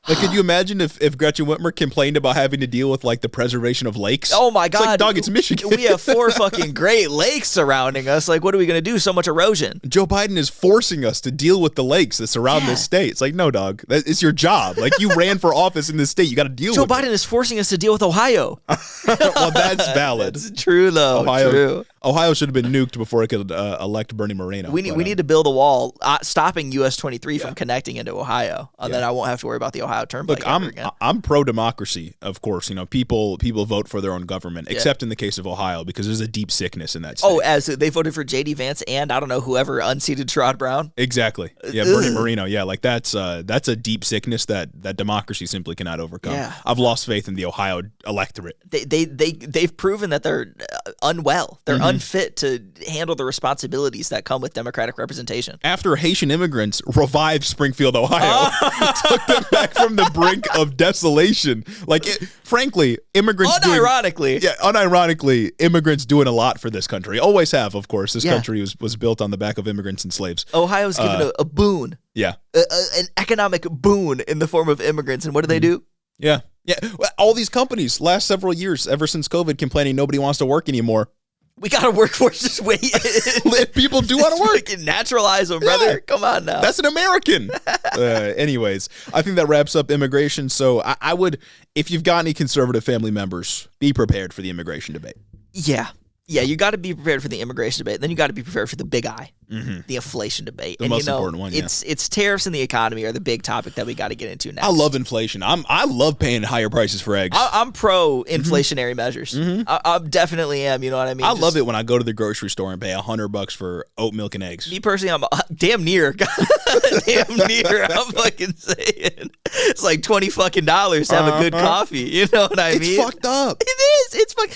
[SPEAKER 2] Like, could you imagine if Gretchen Whitmer complained about having to deal with, like, the preservation of lakes?
[SPEAKER 1] Oh, my God.
[SPEAKER 2] It's like, dog, it's Michigan.
[SPEAKER 1] We have 4 fucking Great Lakes surrounding us. Like, what are we going to do? So much erosion.
[SPEAKER 2] Joe Biden is forcing us to deal with the lakes that surround this state. It's like, no, dog. It's your job. Like, you ran for office in this state. You got to deal with it.
[SPEAKER 1] Joe Biden is forcing us to deal with Ohio.
[SPEAKER 2] Well, that's valid.
[SPEAKER 1] That's true, though.
[SPEAKER 2] Ohio should have been nuked before it could elect Bernie Moreno.
[SPEAKER 1] We need to build a wall stopping US 23 from connecting into Ohio. Then I won't have to worry about the Ohio Turnpike ever again.
[SPEAKER 2] I'm pro-democracy, of course. You know, people vote for their own government, except in the case of Ohio, because there's a deep sickness in that state.
[SPEAKER 1] Oh, as they voted for J.D. Vance and, I don't know, whoever unseated Sherrod Brown?
[SPEAKER 2] Exactly. Yeah, Bernie Moreno. Yeah, like that's a deep sickness that democracy simply cannot overcome.
[SPEAKER 1] Yeah.
[SPEAKER 2] I've lost faith in the Ohio electorate.
[SPEAKER 1] They've proven that they're unwell. They're unfit to handle the responsibilities that come with democratic representation.
[SPEAKER 2] After Haitian immigrants revived Springfield, Ohio, took them back from the brink of desolation. Like, frankly, immigrants unironically, immigrants doing a lot for this country. Always have, of course. This country was built on the back of immigrants and slaves.
[SPEAKER 1] Ohio's given a boon.
[SPEAKER 2] Yeah.
[SPEAKER 1] An economic boon in the form of immigrants. And what do they do?
[SPEAKER 2] Yeah. Yeah. All these companies, last several years, ever since COVID, complaining nobody wants to work anymore.
[SPEAKER 1] We got a workforce just wait.
[SPEAKER 2] People do want to work.
[SPEAKER 1] Naturalize them, brother. Yeah. Come on now.
[SPEAKER 2] That's an American. Anyways, I think that wraps up immigration. So I would, if you've got any conservative family members, be prepared for the immigration debate.
[SPEAKER 1] Yeah. Yeah, you got to be prepared for the immigration debate. Then you got to be prepared for the big I, the inflation debate.
[SPEAKER 2] The most important one,
[SPEAKER 1] It's tariffs and the economy are the big topic that we got to get into next.
[SPEAKER 2] I love inflation. I love paying higher prices for eggs.
[SPEAKER 1] I'm pro inflationary measures. I definitely am. You know what I mean?
[SPEAKER 2] I love it when I go to the grocery store and pay $100 for oat milk and eggs.
[SPEAKER 1] Me personally, I'm damn near. Damn near. I'm fucking saying it's like $20 fucking to have a good coffee. You know what I mean?
[SPEAKER 2] It's fucked up.
[SPEAKER 1] It is. It's fucking.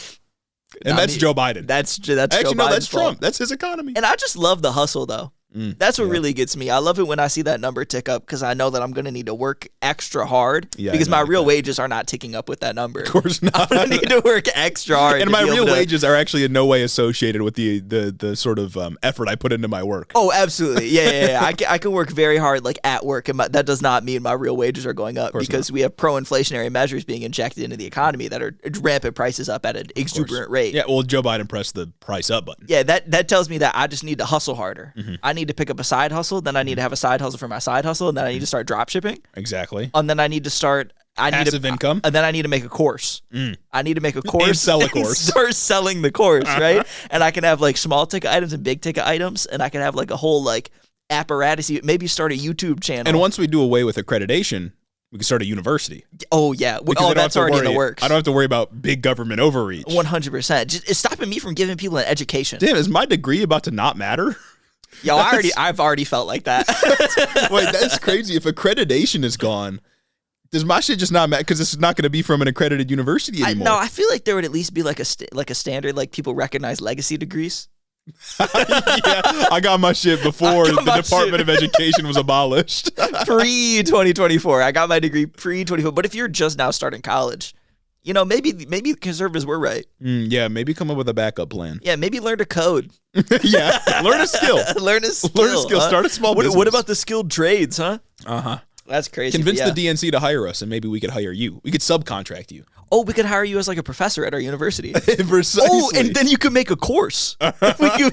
[SPEAKER 2] And that's Joe Biden.
[SPEAKER 1] That's
[SPEAKER 2] actually,
[SPEAKER 1] Joe
[SPEAKER 2] no,
[SPEAKER 1] Biden's
[SPEAKER 2] that's Trump.
[SPEAKER 1] fault.
[SPEAKER 2] That's his economy.
[SPEAKER 1] And I just love the hustle, though. That's what really gets me. I love it when I see that number tick up because I know that I'm going to need to work extra hard because my real wages are not ticking up with that number.
[SPEAKER 2] Of course not.
[SPEAKER 1] I'm going to need to work extra hard.
[SPEAKER 2] And my real wages are actually in no way associated with the sort of effort I put into my work.
[SPEAKER 1] Oh, absolutely. Yeah. I can work very hard like at work, and that does not mean my real wages are going up because we have pro-inflationary measures being injected into the economy that are ramping prices up at an exuberant rate.
[SPEAKER 2] Yeah, well, Joe Biden pressed the price up button.
[SPEAKER 1] Yeah, that tells me that I just need to hustle harder. I need to pick up a side hustle, then I need to have a side hustle for my side hustle, and then I need to start drop shipping.
[SPEAKER 2] Exactly.
[SPEAKER 1] And then I need to start
[SPEAKER 2] passive income.
[SPEAKER 1] And then I need to make a course. I need to make a course.
[SPEAKER 2] And sell a course.
[SPEAKER 1] Start selling the course, right? And I can have like small ticket items and big ticket items, and I can have like a whole like apparatus. Maybe start a YouTube channel.
[SPEAKER 2] And once we do away with accreditation, we can start a university.
[SPEAKER 1] Oh, yeah. That's already in the works.
[SPEAKER 2] I don't have to worry about big government overreach.
[SPEAKER 1] 100%. It's stopping me from giving people an education.
[SPEAKER 2] Damn, is my degree about to not matter?
[SPEAKER 1] Yo, I've already felt like that.
[SPEAKER 2] Wait, that's crazy. If accreditation is gone, Does my shit just not matter because it's not going to be from an accredited university anymore?
[SPEAKER 1] No, I feel like there would at least be like a standard, like people recognize legacy degrees.
[SPEAKER 2] Yeah, I got my shit before the Department of Education was abolished.
[SPEAKER 1] Pre-2024. I got my degree pre-24. But if you're just now starting college, you know, maybe conservatives were right.
[SPEAKER 2] Yeah, maybe come up with a backup plan.
[SPEAKER 1] Yeah, maybe learn to code.
[SPEAKER 2] Yeah, learn a skill.
[SPEAKER 1] Learn a skill.
[SPEAKER 2] Start a small business.
[SPEAKER 1] What about the skilled trades, huh?
[SPEAKER 2] Uh-huh.
[SPEAKER 1] That's crazy.
[SPEAKER 2] Convince the DNC to hire us, and maybe we could hire you. We could subcontract you.
[SPEAKER 1] Oh, we could hire you as like a professor at our university.
[SPEAKER 2] Precisely.
[SPEAKER 1] Oh, and then you could make a course.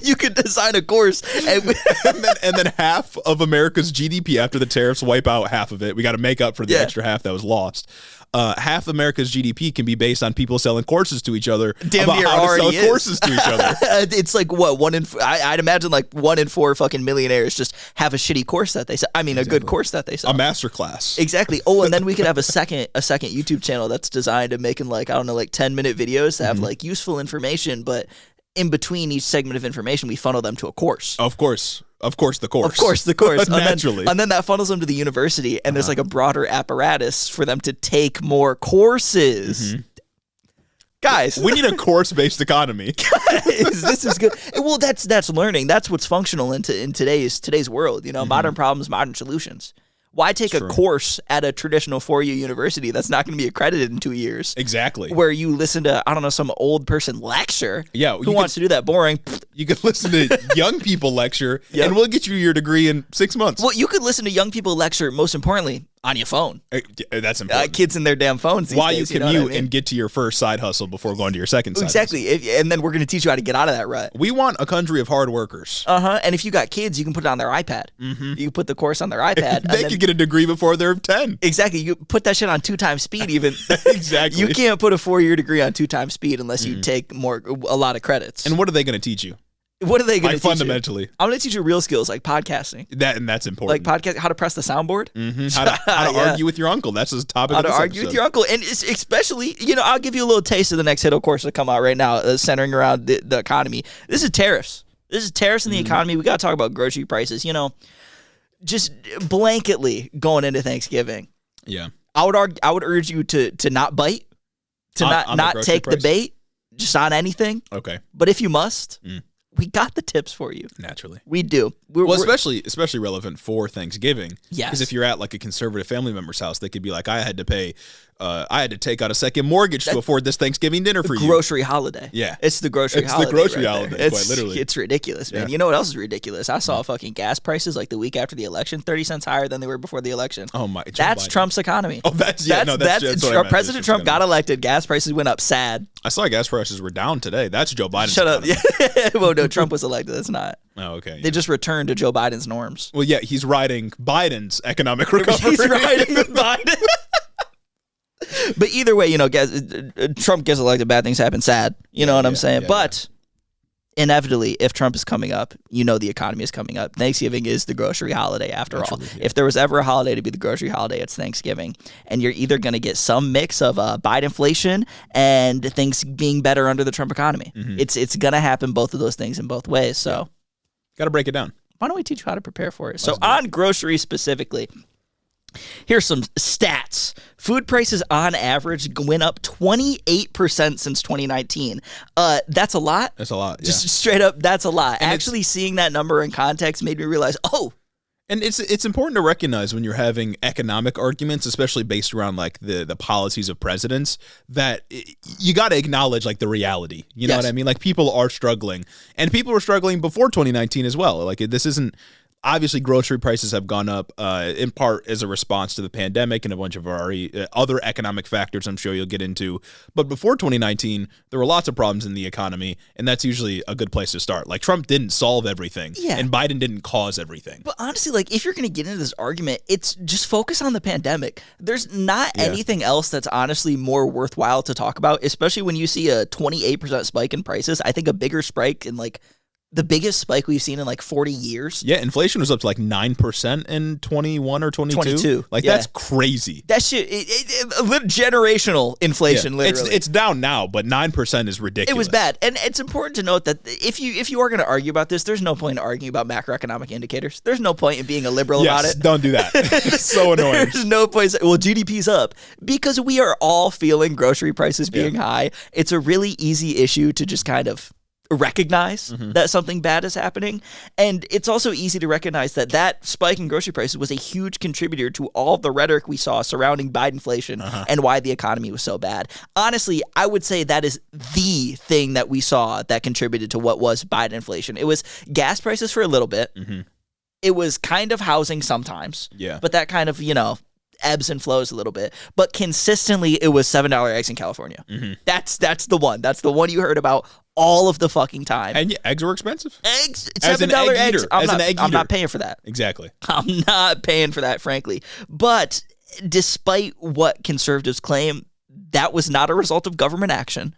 [SPEAKER 1] You could design a course. And
[SPEAKER 2] then half of America's GDP after the tariffs wipe out half of it. We got to make up for the extra half that was lost. Half America's GDP can be based on people selling courses to each other.
[SPEAKER 1] Damn
[SPEAKER 2] about
[SPEAKER 1] near
[SPEAKER 2] how to
[SPEAKER 1] already
[SPEAKER 2] sell courses to each other.
[SPEAKER 1] It's like what I'd imagine like 1 in 4 fucking millionaires just have a shitty course that they sell. I mean, exactly. A good course that they sell.
[SPEAKER 2] A master class.
[SPEAKER 1] Exactly. Oh, and then we could have a second YouTube channel that's designed to making like, I don't know, like 10-minute videos that have like useful information, but in between each segment of information, we funnel them to a course.
[SPEAKER 2] Of course, the course.
[SPEAKER 1] Naturally. And then that funnels them to the university, and there's like a broader apparatus for them to take more courses. Guys,
[SPEAKER 2] we need a course-based economy.
[SPEAKER 1] Guys, this is good. Well, that's learning. That's what's functional in today's world. You know, modern problems, modern solutions. Why take a course at a traditional 4-year university that's not going to be accredited in 2 years?
[SPEAKER 2] Exactly.
[SPEAKER 1] Where you listen to, I don't know, some old person lecture.
[SPEAKER 2] Yeah.
[SPEAKER 1] Who wants to do that? Boring.
[SPEAKER 2] You could listen to young people lecture, and we'll get you your degree in 6 months.
[SPEAKER 1] Well, you could listen to young people lecture, most importantly, on your phone.
[SPEAKER 2] That's important.
[SPEAKER 1] Kids in their damn phones these
[SPEAKER 2] While
[SPEAKER 1] days,
[SPEAKER 2] you commute and get to your first side hustle before going to your second side hustle.
[SPEAKER 1] Exactly. And then we're going to teach you how to get out of that rut.
[SPEAKER 2] We want a country of hard workers.
[SPEAKER 1] And if you got kids, you can put it on their iPad. You can put the course on their iPad.
[SPEAKER 2] They could get a degree before they're 10.
[SPEAKER 1] Exactly. You put that shit on 2 times speed even.
[SPEAKER 2] Exactly.
[SPEAKER 1] You can't put a 4-year degree on 2 times speed unless you take a lot of credits.
[SPEAKER 2] And what are they going to teach you?
[SPEAKER 1] What are they going to teach
[SPEAKER 2] fundamentally?
[SPEAKER 1] You? I'm going to teach you real skills like podcasting.
[SPEAKER 2] That's important.
[SPEAKER 1] Like podcast, how to press the soundboard.
[SPEAKER 2] How to argue with your uncle. That's the topic of this
[SPEAKER 1] argue
[SPEAKER 2] episode.
[SPEAKER 1] with your uncle. And especially, you know, I'll give you a little taste of the next HITO course that come out right now, centering around the economy. This is tariffs. This is tariffs in the economy. We got to talk about grocery prices, you know, just blanketly going into Thanksgiving.
[SPEAKER 2] Yeah.
[SPEAKER 1] I would urge you to not bite, to not take the bait just on anything.
[SPEAKER 2] Okay.
[SPEAKER 1] But if you must, we got the tips for you.
[SPEAKER 2] Naturally.
[SPEAKER 1] We do.
[SPEAKER 2] Especially relevant for Thanksgiving.
[SPEAKER 1] Yes.
[SPEAKER 2] Because if you're at like a conservative family member's house, they could be like, I had to take out a second mortgage to afford this Thanksgiving dinner for you.
[SPEAKER 1] Grocery holiday.
[SPEAKER 2] Yeah.
[SPEAKER 1] It's the grocery holiday.
[SPEAKER 2] It's the grocery holiday, quite literally.
[SPEAKER 1] It's ridiculous, man.
[SPEAKER 2] Yeah.
[SPEAKER 1] You know what else is ridiculous? I saw fucking gas prices like the week after the election, 30 cents higher than they were before the election.
[SPEAKER 2] Oh my.
[SPEAKER 1] That's Trump's economy.
[SPEAKER 2] Oh, that's what I meant.
[SPEAKER 1] President Trump got elected. Gas prices went up. Sad.
[SPEAKER 2] I saw gas prices were down today. That's Joe Biden.
[SPEAKER 1] Shut up. Yeah. Well, no, Trump was elected. That's not.
[SPEAKER 2] Oh, okay.
[SPEAKER 1] They just returned to Joe Biden's norms.
[SPEAKER 2] Well, yeah, he's riding Biden's economic recovery.
[SPEAKER 1] He's riding with Biden. But either way, you know, Trump gets elected, bad things happen. Sad. You know what I'm saying? But inevitably, if Trump is coming up, you know the economy is coming up. Thanksgiving is the grocery holiday after all. Yeah. If there was ever a holiday to be the grocery holiday, it's Thanksgiving. And you're either going to get some mix of Bidenflation and things being better under the Trump economy. It's going to happen, both of those things in both ways. So,
[SPEAKER 2] got to break it down.
[SPEAKER 1] Why don't we teach you how to prepare for it? So on groceries specifically, here's some stats. Food prices on average went up 28% since 2019. That's a lot.
[SPEAKER 2] That's a lot. Yeah.
[SPEAKER 1] Just straight up, that's a lot. And actually seeing that number in context made me realize,
[SPEAKER 2] and it's important to recognize when you're having economic arguments, especially based around like the policies of presidents, that you got to acknowledge like the reality. You know what I mean? Like people are struggling, and people were struggling before 2019 as well. Like this isn't. Obviously, grocery prices have gone up in part as a response to the pandemic and a bunch of our other economic factors I'm sure you'll get into. But before 2019, there were lots of problems in the economy, and that's usually a good place to start. Like, Trump didn't solve everything, and Biden didn't cause everything.
[SPEAKER 1] But honestly, like, if you're going to get into this argument, it's just focus on the pandemic. There's not anything else that's honestly more worthwhile to talk about, especially when you see a 28% spike in prices. I think a bigger spike in, like, the biggest spike we've seen in like 40 years.
[SPEAKER 2] Yeah, inflation was up to like 9% in 21 or 22. Like, that's crazy.
[SPEAKER 1] That shit, generational inflation, literally.
[SPEAKER 2] It's down now, but 9% is ridiculous.
[SPEAKER 1] It was bad. And it's important to note that if you are going to argue about this, there's no point in arguing about macroeconomic indicators. There's no point in being a liberal about it.
[SPEAKER 2] Don't do that. It's so annoying.
[SPEAKER 1] There's no point. Well, GDP's up because we are all feeling grocery prices being high. It's a really easy issue to just kind of recognize that something bad is happening. And it's also easy to recognize that that spike in grocery prices was a huge contributor to all the rhetoric we saw surrounding Bidenflation and why the economy was so bad. Honestly, I would say that is the thing that we saw that contributed to what was Bidenflation. It was gas prices for a little bit. It was kind of housing sometimes.
[SPEAKER 2] Yeah.
[SPEAKER 1] But that kind of, ebbs and flows a little bit, but consistently it was $7 eggs in California. That's the one. That's the one you heard about all of the fucking time.
[SPEAKER 2] And eggs were expensive.
[SPEAKER 1] Eggs,
[SPEAKER 2] as
[SPEAKER 1] $7 eggs. I'm not paying for that.
[SPEAKER 2] Exactly.
[SPEAKER 1] I'm not paying for that, frankly. But despite what conservatives claim, that was not a result of government action.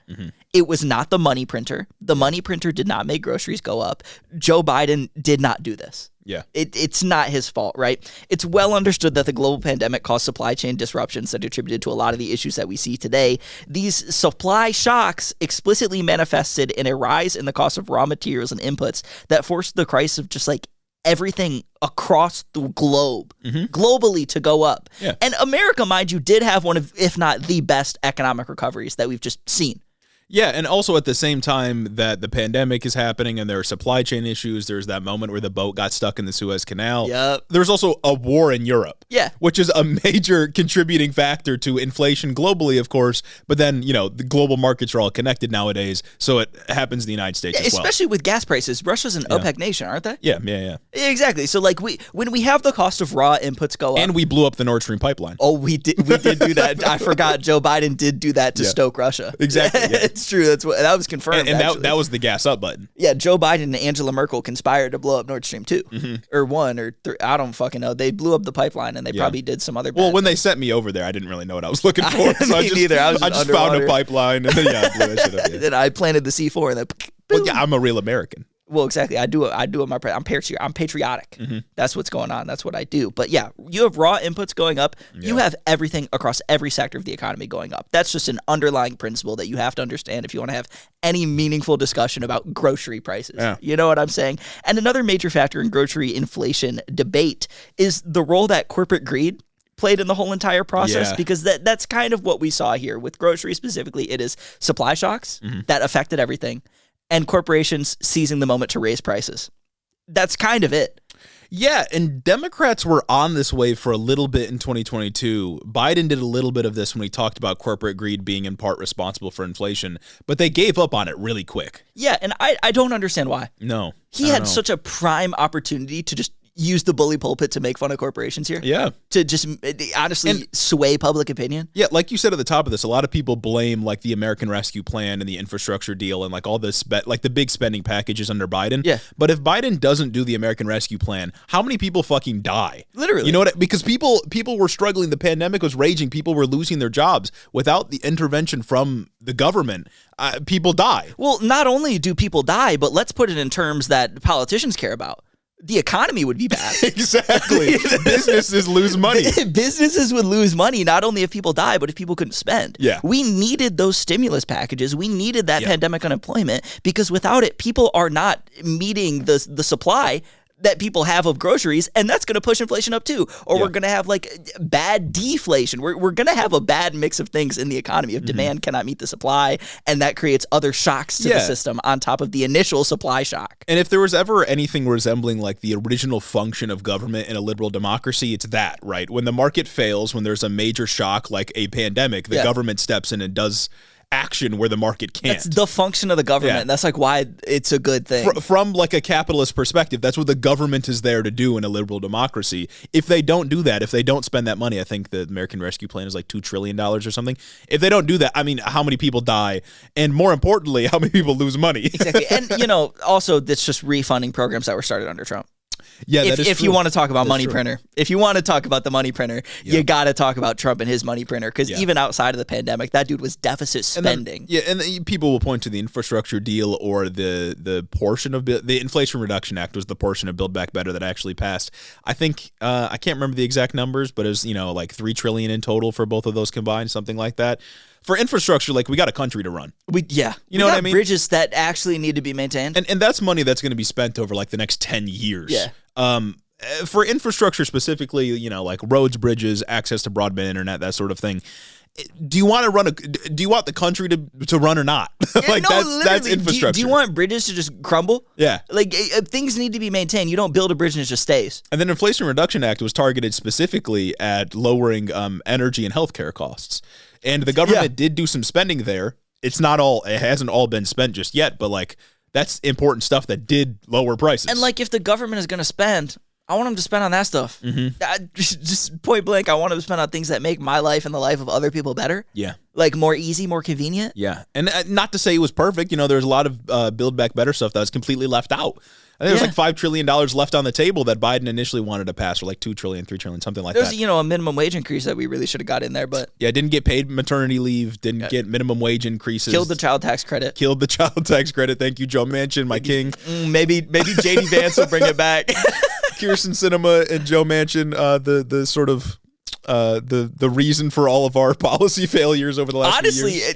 [SPEAKER 1] It was not the money printer. The money printer did not make groceries go up. Joe Biden did not do this.
[SPEAKER 2] Yeah.
[SPEAKER 1] It's not his fault, right? It's well understood that the global pandemic caused supply chain disruptions that attributed to a lot of the issues that we see today. These supply shocks explicitly manifested in a rise in the cost of raw materials and inputs that forced the price of just like everything across the globe, globally, to go up.
[SPEAKER 2] Yeah.
[SPEAKER 1] And America, mind you, did have one of, if not the best economic recoveries that we've just seen.
[SPEAKER 2] Yeah, and also at the same time that the pandemic is happening and there are supply chain issues, there's that moment where the boat got stuck in the Suez Canal.
[SPEAKER 1] Yep.
[SPEAKER 2] There's also a war in Europe.
[SPEAKER 1] Yeah.
[SPEAKER 2] Which is a major contributing factor to inflation globally, of course. But then, the global markets are all connected nowadays, so it happens in the United States as well.
[SPEAKER 1] Especially with gas prices. Russia's an OPEC nation, aren't they?
[SPEAKER 2] Yeah.
[SPEAKER 1] Exactly. So like when we have the cost of raw inputs go up.
[SPEAKER 2] And we blew up the Nord Stream pipeline.
[SPEAKER 1] Oh, we did do that. I forgot Joe Biden did do that to stoke Russia.
[SPEAKER 2] Exactly. Yeah.
[SPEAKER 1] It's true. That was confirmed.
[SPEAKER 2] And that was the gas up button.
[SPEAKER 1] Yeah, Joe Biden and Angela Merkel conspired to blow up Nord Stream 2 or 1 or 3. I don't fucking know. They blew up the pipeline and they probably did some other bad
[SPEAKER 2] Well, when
[SPEAKER 1] thing.
[SPEAKER 2] they sent me over there, I didn't really know what I was looking for. So
[SPEAKER 1] Me neither. I
[SPEAKER 2] just found a pipeline and then I blew that shit up. Yeah.
[SPEAKER 1] Then I planted the C4 and then
[SPEAKER 2] Well, yeah, I'm a real American.
[SPEAKER 1] Well, exactly. I do it. I'm patriotic. That's what's going on. That's what I do. But yeah, you have raw inputs going up. Yeah. You have everything across every sector of the economy going up. That's just an underlying principle that you have to understand if you want to have any meaningful discussion about grocery prices.
[SPEAKER 2] Yeah.
[SPEAKER 1] You know what I'm saying? And another major factor in grocery inflation debate is the role that corporate greed played in the whole entire process, because that's kind of what we saw here with groceries specifically. It is supply shocks that affected everything, and corporations seizing the moment to raise prices. That's kind of it.
[SPEAKER 2] Yeah, and Democrats were on this wave for a little bit in 2022. Biden did a little bit of this when he talked about corporate greed being in part responsible for inflation, but they gave up on it really quick.
[SPEAKER 1] Yeah, and I don't understand why.
[SPEAKER 2] No.
[SPEAKER 1] He had such a prime opportunity to just use the bully pulpit to make fun of corporations here.
[SPEAKER 2] Yeah.
[SPEAKER 1] To just honestly sway public opinion. Yeah,
[SPEAKER 2] like you said at the top of this, a lot of people blame like the American Rescue Plan and the infrastructure deal and like all this, like the big spending packages under Biden.
[SPEAKER 1] Yeah.
[SPEAKER 2] But if Biden doesn't do the American Rescue Plan, how many people fucking die?
[SPEAKER 1] Literally.
[SPEAKER 2] You know what? Because people were struggling. The pandemic was raging. People were losing their jobs. Without the intervention from the government, people die.
[SPEAKER 1] Well, not only do people die, but let's put it in terms that politicians care about. The economy would be bad.
[SPEAKER 2] Exactly. Businesses lose money.
[SPEAKER 1] Businesses would lose money, not only if people die, but if people couldn't spend.
[SPEAKER 2] Yeah.
[SPEAKER 1] We needed those stimulus packages. We needed that pandemic unemployment, because without it, people are not meeting the supply that people have of groceries, and that's going to push inflation up too. Or we're going to have like bad deflation. We're going to have a bad mix of things in the economy if demand cannot meet the supply, and that creates other shocks to the system on top of the initial supply shock.
[SPEAKER 2] And if there was ever anything resembling like the original function of government in a liberal democracy, it's that, right? When the market fails, when there's a major shock like a pandemic, the government steps in and does action where the market can't.
[SPEAKER 1] That's the function of the government.
[SPEAKER 2] Yeah.
[SPEAKER 1] That's like why it's a good thing.
[SPEAKER 2] From like a capitalist perspective, that's what the government is there to do in a liberal democracy. If they don't do that, if they don't spend that money, I think the American Rescue Plan is like $2 trillion or something. If they don't do that, I mean, how many people die? And more importantly, how many people lose money?
[SPEAKER 1] Exactly. And, also, it's just refunding programs that were started under Trump.
[SPEAKER 2] Yeah, that is
[SPEAKER 1] if
[SPEAKER 2] true.
[SPEAKER 1] you want to talk about money
[SPEAKER 2] true.
[SPEAKER 1] printer, if you want to talk about the money printer, you got to talk about Trump and his money printer, because even outside of the pandemic, that dude was deficit spending.
[SPEAKER 2] And then people will point to the infrastructure deal or the portion of the Inflation Reduction Act was the portion of Build Back Better that actually passed. I think I can't remember the exact numbers, but it was like $3 trillion in total for both of those combined, something like that. For infrastructure, like, we got a country to run.
[SPEAKER 1] You know
[SPEAKER 2] what I mean?
[SPEAKER 1] Bridges that actually need to be maintained,
[SPEAKER 2] and that's money that's going to be spent over like the next 10 years.
[SPEAKER 1] Yeah.
[SPEAKER 2] For infrastructure specifically, like roads, bridges, access to broadband internet, that sort of thing. Do you want to run do you want the country to run or not? Like,
[SPEAKER 1] no,
[SPEAKER 2] that's infrastructure.
[SPEAKER 1] Do you want bridges to just crumble?
[SPEAKER 2] Yeah.
[SPEAKER 1] Like, things need to be maintained. You don't build a bridge and it just stays.
[SPEAKER 2] And then Inflation Reduction Act was targeted specifically at lowering energy and healthcare costs. And the government did do some spending there. It hasn't all been spent just yet, but like, that's important stuff that did lower prices.
[SPEAKER 1] And like, if the government is going to spend, I want them to spend on that stuff. Just point blank, I want them to spend on things that make my life and the life of other people better.
[SPEAKER 2] Yeah.
[SPEAKER 1] Like, more easy, more convenient.
[SPEAKER 2] Yeah. And not to say it was perfect. There's a lot of Build Back Better stuff that was completely left out. I think there's like $5 trillion left on the table that Biden initially wanted to pass, or like $2 trillion, $3 trillion, something like that.
[SPEAKER 1] There's, a minimum wage increase that we really should have got in there, but...
[SPEAKER 2] Yeah, didn't get paid maternity leave, didn't get minimum wage increases.
[SPEAKER 1] Killed the child tax credit.
[SPEAKER 2] Thank you, Joe Manchin, my king.
[SPEAKER 1] Maybe J.D. Vance will bring it back.
[SPEAKER 2] Kirsten Sinema and Joe Manchin, the sort of... the reason for all of our policy failures over the last few years.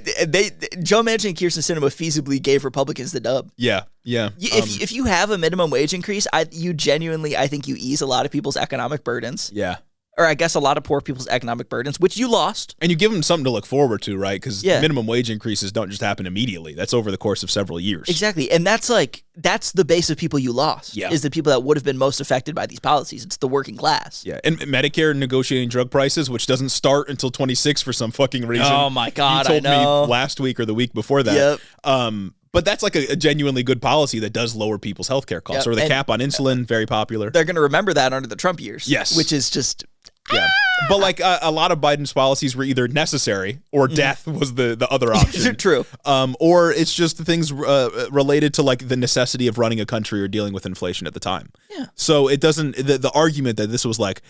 [SPEAKER 1] Joe Manchin and Kirsten Sinema feasibly gave Republicans the dub.
[SPEAKER 2] Yeah.
[SPEAKER 1] If you have a minimum wage increase, I think you ease a lot of people's economic burdens.
[SPEAKER 2] Yeah.
[SPEAKER 1] Or I guess a lot of poor people's economic burdens, which you lost.
[SPEAKER 2] And you give them something to look forward to, right? Because minimum wage increases don't just happen immediately. That's over the course of several years.
[SPEAKER 1] Exactly. And that's the base of people you lost.
[SPEAKER 2] Yeah.
[SPEAKER 1] Is the people that would have been most affected by these policies. It's the working class.
[SPEAKER 2] Yeah. And Medicare negotiating drug prices, which doesn't start until 26 for some fucking reason.
[SPEAKER 1] Oh my God,
[SPEAKER 2] you told
[SPEAKER 1] I know.
[SPEAKER 2] me last week or the week before that.
[SPEAKER 1] Yep.
[SPEAKER 2] But that's like a genuinely good policy that does lower people's healthcare costs. Or the cap on insulin, very popular.
[SPEAKER 1] They're going to remember that under the Trump years.
[SPEAKER 2] Yes.
[SPEAKER 1] Which is just...
[SPEAKER 2] Yeah. But like a lot of Biden's policies were either necessary or death was the other option.
[SPEAKER 1] True.
[SPEAKER 2] Or it's just the things related to like the necessity of running a country or dealing with inflation at the time.
[SPEAKER 1] Yeah.
[SPEAKER 2] So it doesn't, the argument that this was like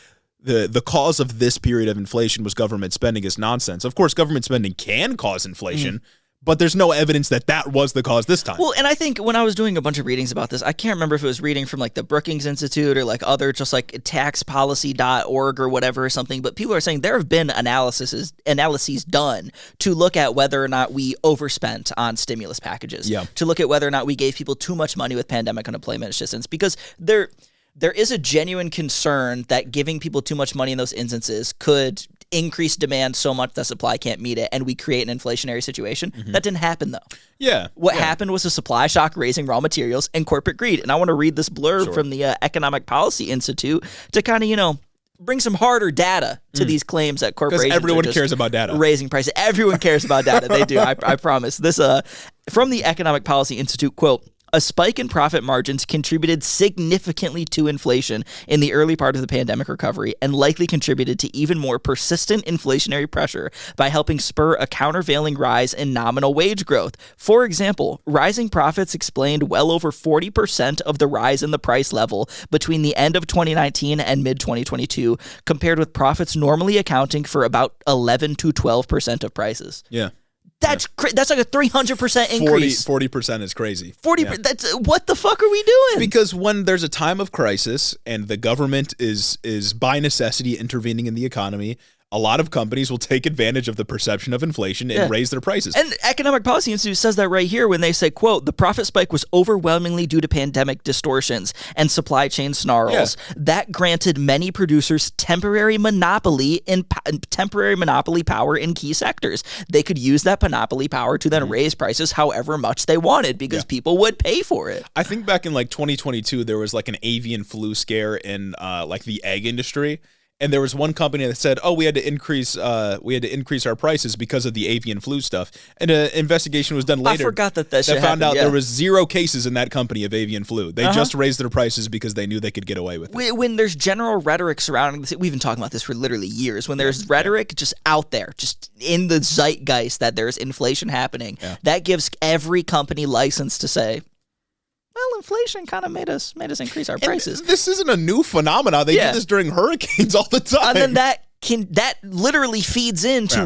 [SPEAKER 2] the cause of this period of inflation was government spending is nonsense. Of course, government spending can cause inflation, but there's no evidence that was the cause this time.
[SPEAKER 1] Well, and I think when I was doing a bunch of readings about this, I can't remember if it was reading from like the Brookings Institute or like other just like taxpolicy.org or whatever or something, but people are saying there have been analyses done to look at whether or not we overspent on stimulus packages, to look at whether or not we gave people too much money with pandemic unemployment assistance, because there is a genuine concern that giving people too much money in those instances could increase demand so much that supply can't meet it, and we create an inflationary situation. That didn't happen, though.
[SPEAKER 2] Yeah.
[SPEAKER 1] What happened was a supply shock raising raw materials and corporate greed. And I want to read this blurb from the Economic Policy Institute to kind of, bring some harder data to these claims that corporations
[SPEAKER 2] because everyone
[SPEAKER 1] are just
[SPEAKER 2] cares about data.
[SPEAKER 1] Raising prices. Everyone cares about data. They do. I promise. This from the Economic Policy Institute, quote, "A spike in profit margins contributed significantly to inflation in the early part of the pandemic recovery and likely contributed to even more persistent inflationary pressure by helping spur a countervailing rise in nominal wage growth. For example, rising profits explained well over 40% of the rise in the price level between the end of 2019 and mid-2022, compared with profits normally accounting for about 11 to 12% of prices."
[SPEAKER 2] Yeah.
[SPEAKER 1] That's like a 300% increase.
[SPEAKER 2] 40% is crazy.
[SPEAKER 1] 40%. That's what the fuck are we doing?
[SPEAKER 2] Because when there's a time of crisis and the government is by necessity intervening in the economy, a lot of companies will take advantage of the perception of inflation and raise their prices.
[SPEAKER 1] And Economic Policy Institute says that right here when they say, quote, "The profit spike was overwhelmingly due to pandemic distortions and supply chain snarls that granted many producers temporary monopoly power in key sectors. They could use that monopoly power to then raise prices however much they wanted because people would pay for it."
[SPEAKER 2] I think back in like 2022, there was like an avian flu scare in like the egg industry. And there was one company that said, "Oh, we had to increase our prices because of the avian flu stuff." And an investigation was done later.
[SPEAKER 1] I forgot that shit
[SPEAKER 2] found
[SPEAKER 1] happened,
[SPEAKER 2] out there was 0 cases in that company of avian flu. They just raised their prices because they knew they could get away with it.
[SPEAKER 1] When there's general rhetoric surrounding this, we've been talking about this for literally years. When there's rhetoric just out there, just in the zeitgeist that there's inflation happening, that gives every company license to say, well, inflation kind of made us increase our prices.
[SPEAKER 2] And this isn't a new phenomenon. They do this during hurricanes all the time.
[SPEAKER 1] And then that literally feeds into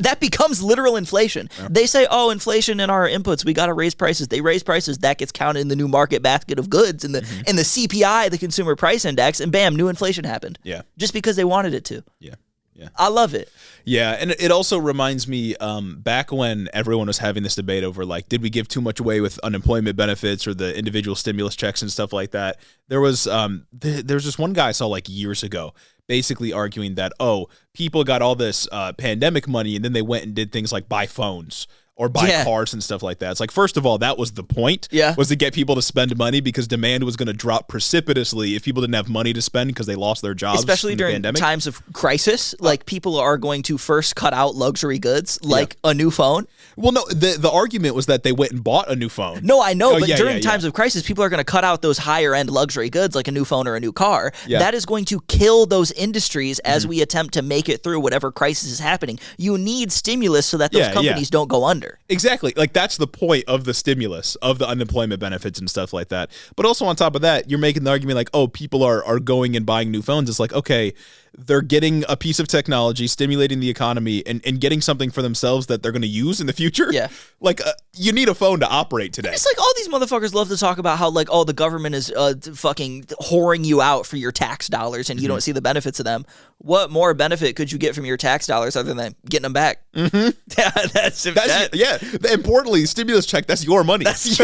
[SPEAKER 1] that becomes literal inflation. Yeah. They say, oh, inflation in our inputs, we got to raise prices. They raise prices, that gets counted in the new market basket of goods and the CPI, the consumer price index, and bam, new inflation happened.
[SPEAKER 2] Yeah.
[SPEAKER 1] Just because they wanted it to.
[SPEAKER 2] Yeah. Yeah.
[SPEAKER 1] I love it.
[SPEAKER 2] Yeah, and it also reminds me back when everyone was having this debate over, like, did we give too much away with unemployment benefits or the individual stimulus checks and stuff like that? There was this one guy I saw like years ago basically arguing that, oh, people got all this pandemic money and then they went and did things like buy phones or buy cars and stuff like that. It's like, first of all, that was the point, was to get people to spend money because demand was going to drop precipitously if people didn't have money to spend because they lost their jobs.
[SPEAKER 1] Especially during times of crisis, like people are going to first cut out luxury goods like a new phone.
[SPEAKER 2] Well, no, the argument was that they went and bought a new phone.
[SPEAKER 1] No, I know, but during times of crisis, people are going to cut out those higher-end luxury goods like a new phone or a new car. Yeah. That is going to kill those industries as we attempt to make it through whatever crisis is happening. You need stimulus so that those companies don't go under.
[SPEAKER 2] Exactly. Like, that's the point of the stimulus, of the unemployment benefits and stuff like that. But also on top of that, you're making the argument like, oh, people are going and buying new phones. It's like, okay, they're getting a piece of technology, stimulating the economy, and getting something for themselves that they're going to use in the future. Yeah. Like, you need a phone to operate today.
[SPEAKER 1] It's like all these motherfuckers love to talk about how, like, oh, the government is fucking whoring you out for your tax dollars and you don't see the benefits of them. What more benefit could you get from your tax dollars other than getting them back?
[SPEAKER 2] Importantly, stimulus check, that's your money.
[SPEAKER 1] That's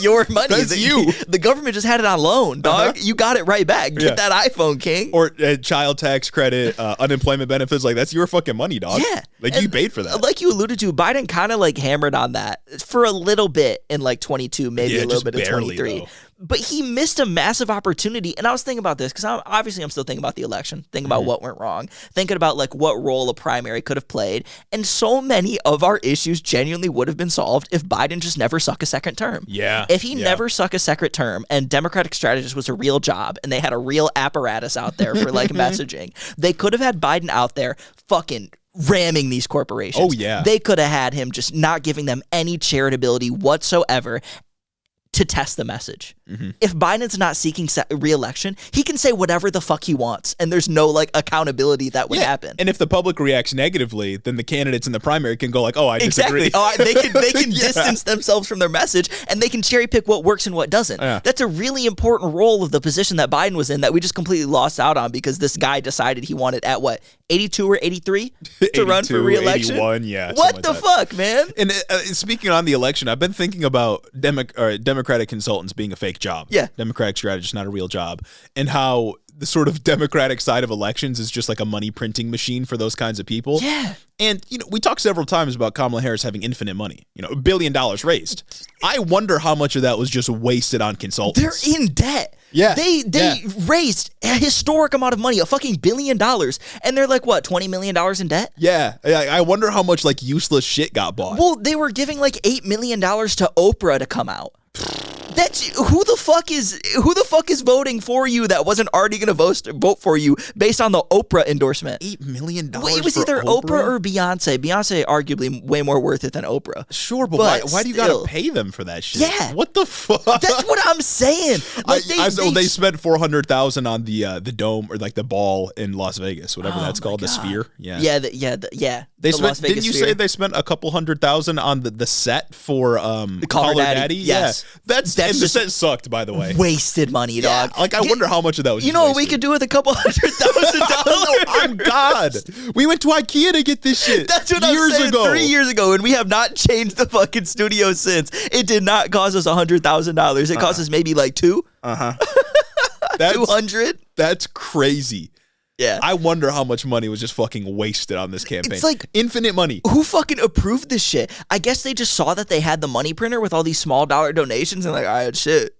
[SPEAKER 1] your money.
[SPEAKER 2] That's you.
[SPEAKER 1] The government just had it on loan, dog. You got it right back. Get that iPhone, king.
[SPEAKER 2] Or child tax credit, unemployment benefits, like, that's your fucking money, dog.
[SPEAKER 1] Yeah.
[SPEAKER 2] Like, you paid for that.
[SPEAKER 1] Like you alluded to, Biden kind of like hammered on that for a little bit in like 22, maybe a little bit of 23. Though. But he missed a massive opportunity. And I was thinking about this because I'm still thinking about the election, thinking about what went wrong, thinking about like what role a primary could have played. And so many of our issues genuinely would have been solved if Biden just never suck a second term.
[SPEAKER 2] Yeah.
[SPEAKER 1] If he never suck a second term and Democratic strategist was a real job and they had a real apparatus out there for like messaging, they could have had Biden out there fucking ramming these corporations.
[SPEAKER 2] Oh, yeah.
[SPEAKER 1] They could have had him just not giving them any charitability whatsoever to test the message. If Biden's not seeking re-election, he can say whatever the fuck he wants, and there's no like accountability that would happen.
[SPEAKER 2] And if the public reacts negatively, then the candidates in the primary can go like, "Oh, I disagree."
[SPEAKER 1] Exactly. They can distance themselves from their message, and they can cherry pick what works and what doesn't. Yeah. That's a really important role of the position that Biden was in that we just completely lost out on because this guy decided he wanted at what 82 or 83 to run for re-election.
[SPEAKER 2] 81, yeah.
[SPEAKER 1] What the fuck, man?
[SPEAKER 2] And speaking on the election, I've been thinking about Democratic consultants being a fake job.
[SPEAKER 1] Yeah.
[SPEAKER 2] Democratic strategist, not a real job. And how the sort of Democratic side of elections is just like a money printing machine for those kinds of people.
[SPEAKER 1] Yeah.
[SPEAKER 2] And, we talked several times about Kamala Harris having infinite money, $1 billion raised. I wonder how much of that was just wasted on consultants.
[SPEAKER 1] They're in debt.
[SPEAKER 2] Yeah.
[SPEAKER 1] They raised a historic amount of money, a fucking $1 billion, and they're like, what, $20 million in debt?
[SPEAKER 2] Yeah. I wonder how much like useless shit got bought.
[SPEAKER 1] Well, they were giving like $8 million to Oprah to come out. That's who the fuck is voting for you that wasn't already going to vote for you based on the Oprah endorsement?
[SPEAKER 2] $8 million.
[SPEAKER 1] It was either Oprah or Beyonce. Beyonce arguably way more worth it than Oprah.
[SPEAKER 2] Sure, but why do you got to pay them for that shit?
[SPEAKER 1] Yeah,
[SPEAKER 2] what the fuck?
[SPEAKER 1] That's what I'm saying. Like
[SPEAKER 2] they spent $400,000 on the dome or like the ball in Las Vegas, whatever that's called, the Sphere. Yeah.
[SPEAKER 1] They spent.
[SPEAKER 2] Las Vegas didn't you Sphere. Say they spent a couple $100,000 on the set for the
[SPEAKER 1] Call Daddy? Yes,
[SPEAKER 2] and the set sucked, by the way.
[SPEAKER 1] Wasted money, dog.
[SPEAKER 2] Like, I wonder how much of that was.
[SPEAKER 1] You know what we could do with a couple $100,000?
[SPEAKER 2] I'm God. We went to IKEA to get this shit.
[SPEAKER 1] That's what I was saying 3 years ago, and we have not changed the fucking studio since. It did not cost us $100,000. It cost us maybe like $200. 200.
[SPEAKER 2] That's crazy.
[SPEAKER 1] Yeah.
[SPEAKER 2] I wonder how much money was just fucking wasted on this campaign.
[SPEAKER 1] It's like
[SPEAKER 2] infinite money.
[SPEAKER 1] Who fucking approved this shit? I guess they just saw that they had the money printer with all these small dollar donations and like, all right, shit.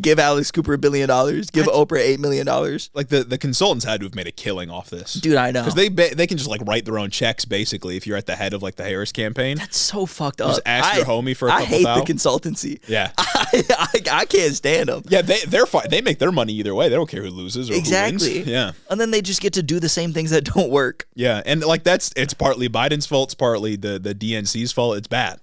[SPEAKER 1] Give Alex Cooper $1 billion. Give Oprah $8 million.
[SPEAKER 2] Like the consultants had to have made a killing off this,
[SPEAKER 1] dude. I know
[SPEAKER 2] because they can just like write their own checks basically. If you're at the head of like the Harris campaign,
[SPEAKER 1] that's so fucked up.
[SPEAKER 2] Just ask your homie for a couple.
[SPEAKER 1] I hate the consultancy.
[SPEAKER 2] Yeah,
[SPEAKER 1] I can't stand them.
[SPEAKER 2] Yeah, they're fine. They make their money either way. They don't care who loses or who wins. Yeah,
[SPEAKER 1] and then they just get to do the same things that don't work.
[SPEAKER 2] Yeah, and like it's partly Biden's fault. It's partly the DNC's fault. It's bad.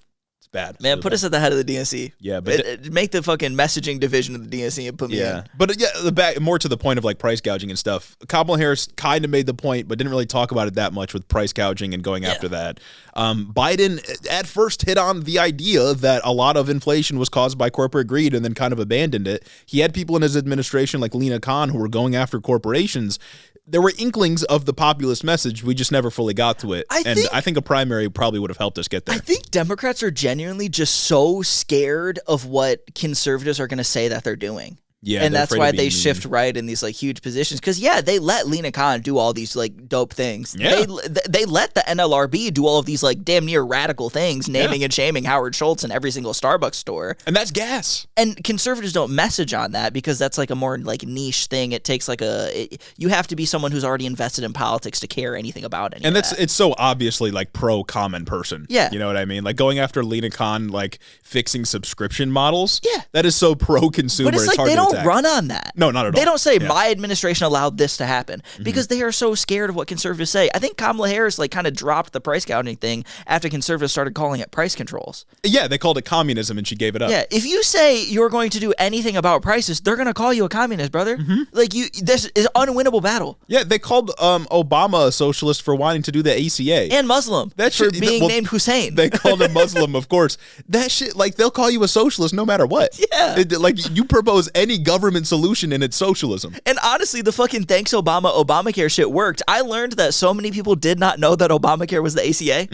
[SPEAKER 2] bad.
[SPEAKER 1] Man, put us at the head of the DNC.
[SPEAKER 2] Yeah, but
[SPEAKER 1] make the fucking messaging division of the DNC and put me in.
[SPEAKER 2] But more to the point of like price gouging and stuff. Kamala Harris kind of made the point, but didn't really talk about it that much with price gouging and going after that. Biden at first hit on the idea that a lot of inflation was caused by corporate greed and then kind of abandoned it. He had people in his administration like Lena Khan who were going after corporations. There were inklings of the populist message. We just never fully got to it. I think a primary probably would have helped us get there.
[SPEAKER 1] I think Democrats are genuinely just so scared of what conservatives are going to say that they're doing.
[SPEAKER 2] Yeah,
[SPEAKER 1] and that's why they shift right in these like huge positions. Because they let Lena Khan do all these like dope things.
[SPEAKER 2] Yeah.
[SPEAKER 1] They let the NLRB do all of these like damn near radical things, naming and shaming Howard Schultz in every single Starbucks store.
[SPEAKER 2] And that's gas.
[SPEAKER 1] And conservatives don't message on that because that's like a more like niche thing. It takes like you have to be someone who's already invested in politics to care anything about it.
[SPEAKER 2] And it's so obviously like pro common person.
[SPEAKER 1] Yeah,
[SPEAKER 2] you know what I mean. Like going after Lena Khan, like fixing subscription models.
[SPEAKER 1] Yeah,
[SPEAKER 2] that is so pro consumer.
[SPEAKER 1] But it's like they don't run on that.
[SPEAKER 2] No, not at all.
[SPEAKER 1] They don't say my administration allowed this to happen because they are so scared of what conservatives say. I think Kamala Harris like kind of dropped the price gouging thing after conservatives started calling it price controls.
[SPEAKER 2] Yeah, they called it communism and she gave it up.
[SPEAKER 1] Yeah, if you say you're going to do anything about prices, they're going to call you a communist, brother. Like this is an unwinnable battle.
[SPEAKER 2] Yeah, they called Obama a socialist for wanting to do the ACA
[SPEAKER 1] and Muslim for being named Hussein.
[SPEAKER 2] They called him Muslim, of course. That shit, like they'll call you a socialist no matter what.
[SPEAKER 1] Yeah,
[SPEAKER 2] like you propose any government solution and it's socialism.
[SPEAKER 1] And honestly, the fucking thanks Obamacare shit worked. I learned that so many people did not know that Obamacare was the ACA.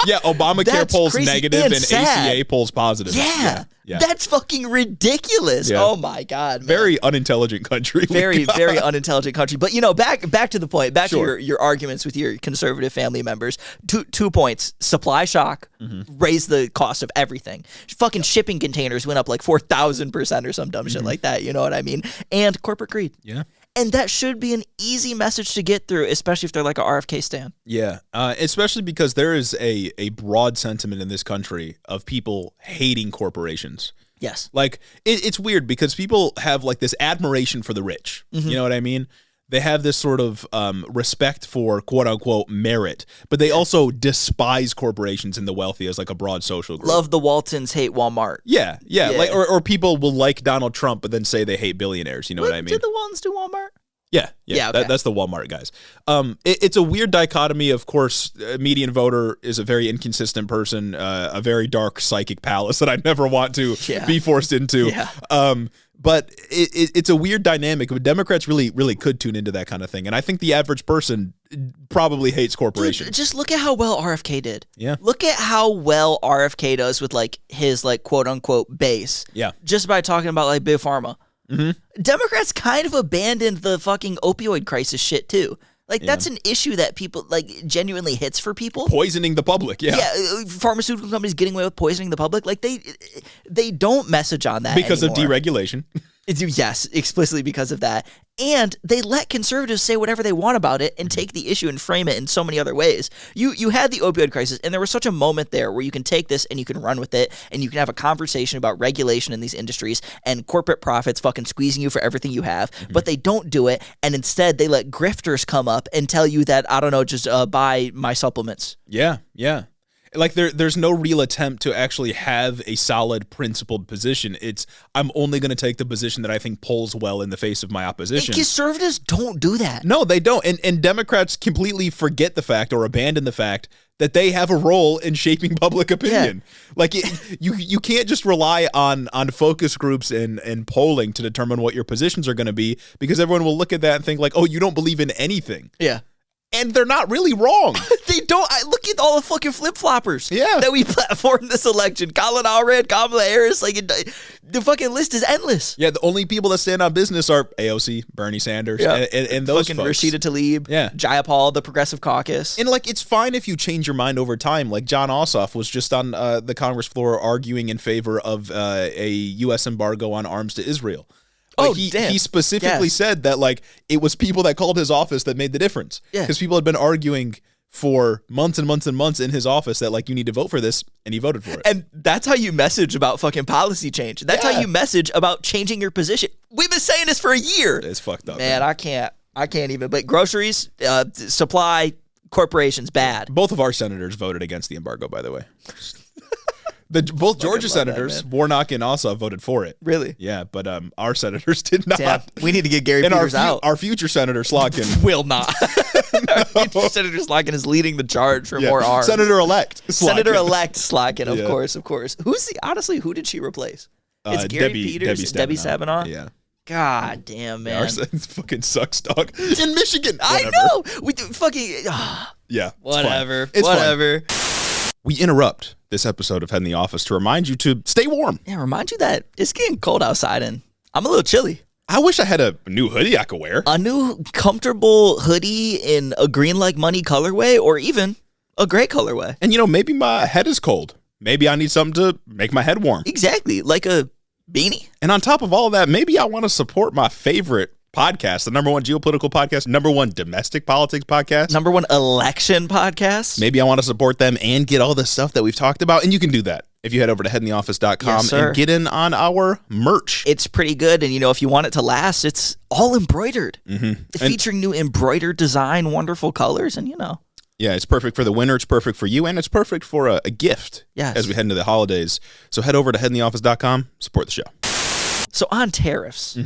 [SPEAKER 2] Yeah, Obamacare polls negative and ACA polls positive.
[SPEAKER 1] Yeah. That's fucking ridiculous. Yeah. Oh my God, man.
[SPEAKER 2] Very unintelligent country.
[SPEAKER 1] Very unintelligent country. But back to the point, back to your arguments with your conservative family members. Two points. Supply shock raised the cost of everything. Fucking shipping containers went up like 4,000% or some dumb shit like that. You know what I mean? And corporate greed.
[SPEAKER 2] Yeah.
[SPEAKER 1] And that should be an easy message to get through, especially if they're like a RFK stan.
[SPEAKER 2] Yeah, especially because there is a broad sentiment in this country of people hating corporations.
[SPEAKER 1] Yes.
[SPEAKER 2] Like, it's weird because people have like this admiration for the rich. You know what I mean? They have this sort of respect for quote-unquote merit, but they also despise corporations and the wealthy as like a broad social group.
[SPEAKER 1] Love the Waltons, hate Walmart.
[SPEAKER 2] Yeah. Like, or people will like Donald Trump, but then say they hate billionaires. You know what I mean?
[SPEAKER 1] Did the Waltons do Walmart?
[SPEAKER 2] Yeah.
[SPEAKER 1] Okay.
[SPEAKER 2] That's the Walmart guys. It's a weird dichotomy. Of course, a median voter is a very inconsistent person, a very dark psychic palace that I never want to be forced into. Yeah. But it's a weird dynamic. But Democrats really could tune into that kind of thing. And I think the average person probably hates corporations.
[SPEAKER 1] Dude, just look at how well RFK did.
[SPEAKER 2] Yeah.
[SPEAKER 1] Look at how well RFK does with like his like quote unquote base.
[SPEAKER 2] Yeah.
[SPEAKER 1] Just by talking about like big pharma. Democrats kind of abandoned the fucking opioid crisis shit too. Like that's an issue that people like genuinely hits for people.
[SPEAKER 2] Poisoning the public, yeah.
[SPEAKER 1] Pharmaceutical companies getting away with poisoning the public. Like they don't message on that
[SPEAKER 2] because
[SPEAKER 1] anymore.
[SPEAKER 2] of deregulation.
[SPEAKER 1] Yes, explicitly because of that. And they let conservatives say whatever they want about it and take the issue and frame it in so many other ways. You had the opioid crisis, and there was such a moment there where you can take this and you can run with it, and you can have a conversation about regulation in these industries and corporate profits fucking squeezing you for everything you have, but they don't do it, and instead they let grifters come up and tell you that, I don't know, just buy my supplements.
[SPEAKER 2] Yeah. Like there's no real attempt to actually have a solid principled position. It's I'm only going to take the position that I think polls well in the face of my opposition.
[SPEAKER 1] And conservatives don't do that.
[SPEAKER 2] No, they don't. And Democrats completely forget the fact or abandon the fact that they have a role in shaping public opinion. Yeah. Like you can't just rely on focus groups and polling to determine what your positions are going to be, because everyone will look at that and think like, oh, you don't believe in anything.
[SPEAKER 1] Yeah.
[SPEAKER 2] And they're not really wrong.
[SPEAKER 1] They don't. Look at all the fucking flip-floppers
[SPEAKER 2] that
[SPEAKER 1] we platformed this election. Colin Allred, Kamala Harris. Like, the fucking list is endless.
[SPEAKER 2] Yeah, the only people that stand on business are AOC, Bernie Sanders, and those
[SPEAKER 1] fucking
[SPEAKER 2] folks.
[SPEAKER 1] Rashida Tlaib, Jayapal, the Progressive Caucus.
[SPEAKER 2] And, like, it's fine if you change your mind over time. Like, John Ossoff was just on the Congress floor arguing in favor of a U.S. embargo on arms to Israel. Like he specifically said that like it was people that called his office that made the difference. Yeah. Because people had been arguing for months and months and months in his office that like you need to vote for this, and he voted for it.
[SPEAKER 1] And that's how you message about fucking policy change. That's how you message about changing your position. We've been saying this for a year.
[SPEAKER 2] It's fucked up.
[SPEAKER 1] Man, I can't even. But groceries, supply, corporations, bad.
[SPEAKER 2] Both of our senators voted against the embargo, by the way. Both Georgia
[SPEAKER 1] love that,
[SPEAKER 2] senators,
[SPEAKER 1] man.
[SPEAKER 2] Warnock and Ossoff, voted for it.
[SPEAKER 1] Really?
[SPEAKER 2] Yeah, but our senators did not.
[SPEAKER 1] Damn. We need to get Gary
[SPEAKER 2] And
[SPEAKER 1] Peters out.
[SPEAKER 2] our future senator Slotkin
[SPEAKER 1] Will not. Senator Slotkin is leading the charge for more arms.
[SPEAKER 2] Senator-elect Slotkin.
[SPEAKER 1] Senator-elect Slotkin, of
[SPEAKER 2] Yeah.
[SPEAKER 1] course, of course. Who did she replace? It's Gary Peters, Debbie Stabenow.
[SPEAKER 2] Yeah.
[SPEAKER 1] God damn, man.
[SPEAKER 2] Our fucking sucks, dog. In Michigan.
[SPEAKER 1] I
[SPEAKER 2] Whatever.
[SPEAKER 1] know. We do fucking.
[SPEAKER 2] Yeah.
[SPEAKER 1] Whatever.
[SPEAKER 2] It's fine.
[SPEAKER 1] Whatever.
[SPEAKER 2] We interrupt this episode of Head in the Office to remind you to stay warm.
[SPEAKER 1] Yeah, remind you that it's getting cold outside and I'm a little chilly.
[SPEAKER 2] I wish I had a new hoodie I could wear.
[SPEAKER 1] A new comfortable hoodie in a green like money colorway or even a gray colorway.
[SPEAKER 2] And, maybe my head is cold. Maybe I need something to make my head warm.
[SPEAKER 1] Exactly. Like a beanie.
[SPEAKER 2] And on top of all of that, maybe I want to support my favorite podcast, the #1 geopolitical podcast, #1 domestic politics podcast.
[SPEAKER 1] #1 election podcast.
[SPEAKER 2] Maybe I want to support them and get all the stuff that we've talked about. And you can do that if you head over to headintheoffice.com
[SPEAKER 1] Yes, sir.
[SPEAKER 2] and get in on our merch.
[SPEAKER 1] It's pretty good. And, if you want it to last, it's all embroidered. Featuring new embroidered design, wonderful colors, and,
[SPEAKER 2] Yeah, it's perfect for the winter. It's perfect for you. And it's perfect for a gift
[SPEAKER 1] Yes.
[SPEAKER 2] as we head into the holidays. So head over to headintheoffice.com, support the show.
[SPEAKER 1] So on tariffs,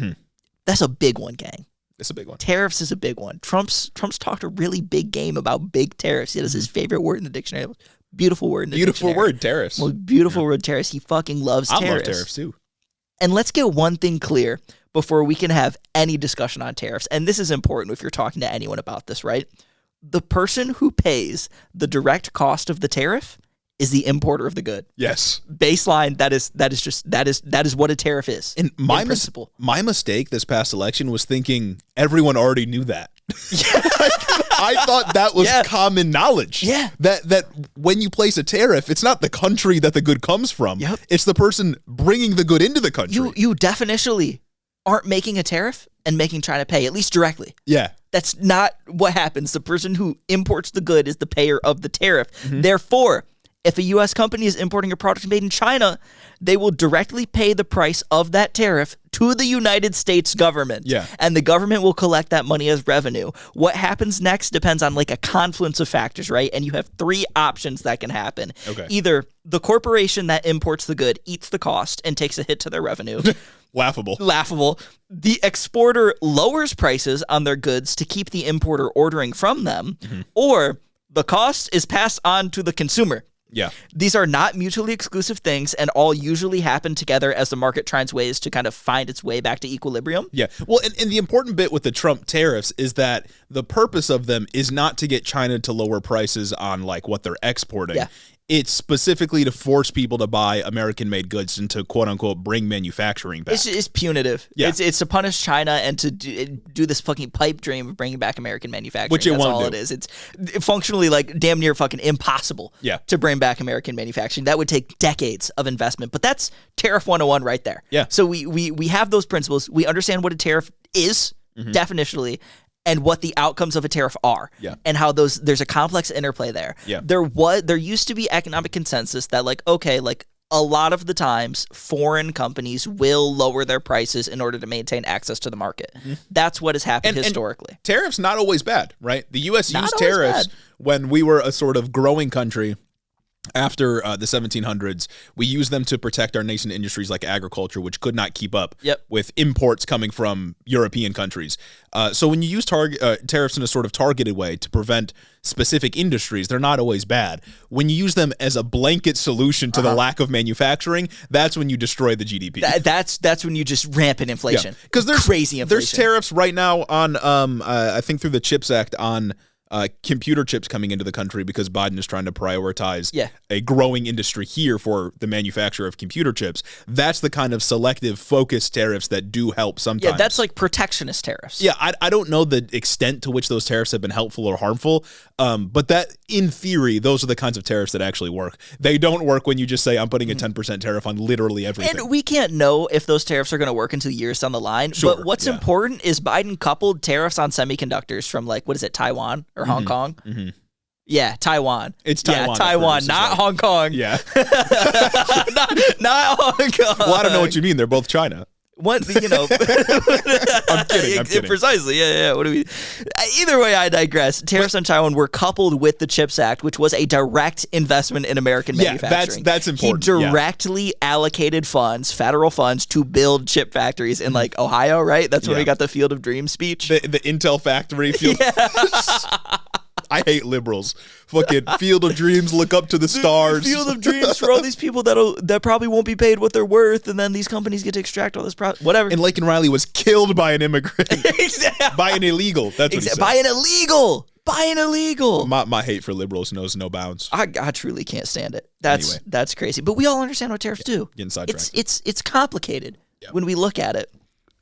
[SPEAKER 1] that's a big one, gang.
[SPEAKER 2] It's a big one.
[SPEAKER 1] Tariffs is a big one. Trump's talked a really big game about big tariffs. It is his favorite word in the dictionary. Beautiful word in the dictionary.
[SPEAKER 2] Beautiful word, tariffs.
[SPEAKER 1] Most beautiful word, tariffs. He fucking loves tariffs.
[SPEAKER 2] I love tariffs too.
[SPEAKER 1] And let's get one thing clear before we can have any discussion on tariffs. And this is important if you're talking to anyone about this, right? The person who pays the direct cost of the tariff is the importer of the good.
[SPEAKER 2] Yes.
[SPEAKER 1] Baseline, that is what a tariff is.
[SPEAKER 2] And
[SPEAKER 1] in principle.
[SPEAKER 2] My mistake this past election was thinking everyone already knew that. I thought that was common knowledge.
[SPEAKER 1] Yeah.
[SPEAKER 2] That when you place a tariff, it's not the country that the good comes from.
[SPEAKER 1] Yep.
[SPEAKER 2] It's the person bringing the good into the country.
[SPEAKER 1] You definitionally aren't making a tariff and making China pay, at least directly.
[SPEAKER 2] Yeah.
[SPEAKER 1] That's not what happens. The person who imports the good is the payer of the tariff. Therefore, if a U.S. company is importing a product made in China, they will directly pay the price of that tariff to the United States government.
[SPEAKER 2] Yeah.
[SPEAKER 1] And the government will collect that money as revenue. What happens next depends on like a confluence of factors, right? And you have three options that can happen.
[SPEAKER 2] Okay.
[SPEAKER 1] Either the corporation that imports the good eats the cost and takes a hit to their revenue. Laughable. The exporter lowers prices on their goods to keep the importer ordering from them, or the cost is passed on to the consumer.
[SPEAKER 2] Yeah.
[SPEAKER 1] These are not mutually exclusive things and all usually happen together as the market tries ways to kind of find its way back to equilibrium.
[SPEAKER 2] Yeah. Well, and the important bit with the Trump tariffs is that the purpose of them is not to get China to lower prices on like what they're exporting.
[SPEAKER 1] Yeah.
[SPEAKER 2] It's specifically to force people to buy American-made goods and to quote-unquote bring manufacturing back.
[SPEAKER 1] It's punitive.
[SPEAKER 2] Yeah.
[SPEAKER 1] It's to punish China and to do this fucking pipe dream of bringing back American manufacturing.
[SPEAKER 2] Which it
[SPEAKER 1] That's
[SPEAKER 2] won't
[SPEAKER 1] all
[SPEAKER 2] do.
[SPEAKER 1] it is. It's functionally like damn near fucking impossible to bring back American manufacturing. That would take decades of investment. But that's Tariff 101 right there.
[SPEAKER 2] Yeah.
[SPEAKER 1] So we have those principles. We understand what a tariff is, definitionally, and what the outcomes of a tariff are, and how there's a complex interplay there.
[SPEAKER 2] Yeah.
[SPEAKER 1] There used to be economic consensus that a lot of the times foreign companies will lower their prices in order to maintain access to the market. That's what has happened historically.
[SPEAKER 2] And tariffs not always bad, right? The U.S.
[SPEAKER 1] Not
[SPEAKER 2] used
[SPEAKER 1] always
[SPEAKER 2] tariffs
[SPEAKER 1] bad.
[SPEAKER 2] when we were a sort of growing country. After the 1700s, we used them to protect our nascent industries like agriculture, which could not keep up with imports coming from European countries. So when you use tariffs in a sort of targeted way to prevent specific industries, they're not always bad. When you use them as a blanket solution to the lack of manufacturing, that's when you destroy the GDP.
[SPEAKER 1] That's when you just rampant inflation.
[SPEAKER 2] Because there's
[SPEAKER 1] crazy inflation.
[SPEAKER 2] There's tariffs right now on, I think through the CHIPS Act, on computer chips coming into the country because Biden is trying to prioritize a growing industry here for the manufacture of computer chips. That's the kind of selective focused tariffs that do help sometimes.
[SPEAKER 1] Yeah, that's like protectionist tariffs.
[SPEAKER 2] Yeah, I don't know the extent to which those tariffs have been helpful or harmful, but that, in theory, those are the kinds of tariffs that actually work. They don't work when you just say, I'm putting a 10% tariff on literally everything.
[SPEAKER 1] And we can't know if those tariffs are going to work until years down the line.
[SPEAKER 2] Sure,
[SPEAKER 1] but what's important is Biden coupled tariffs on semiconductors from Taiwan or Hong Kong? Yeah, Taiwan.
[SPEAKER 2] It's Taiwan.
[SPEAKER 1] Yeah, Taiwan, not Hong Kong.
[SPEAKER 2] Yeah.
[SPEAKER 1] not Hong Kong.
[SPEAKER 2] Well, I don't know what you mean. They're both China.
[SPEAKER 1] One,
[SPEAKER 2] I'm kidding.
[SPEAKER 1] Precisely. Yeah. What do we? Either way, I digress. Tariffs on Taiwan were coupled with the CHIPS Act, which was a direct investment in American manufacturing.
[SPEAKER 2] That's important.
[SPEAKER 1] He directly allocated funds, federal funds, to build chip factories in like Ohio, right? That's when we got the Field of Dreams speech.
[SPEAKER 2] The Intel factory field. I hate liberals. Fucking Field of Dreams, look up to the stars.
[SPEAKER 1] Field of Dreams for all these people that probably won't be paid what they're worth, and then these companies get to extract all this whatever.
[SPEAKER 2] And Laken Riley was killed by an immigrant. By an illegal. That's what he said.
[SPEAKER 1] By an illegal.
[SPEAKER 2] My hate for liberals knows no bounds.
[SPEAKER 1] I truly can't stand it. That's crazy. But we all understand what tariffs do.
[SPEAKER 2] Getting sidetracked.
[SPEAKER 1] It's complicated when we look at it.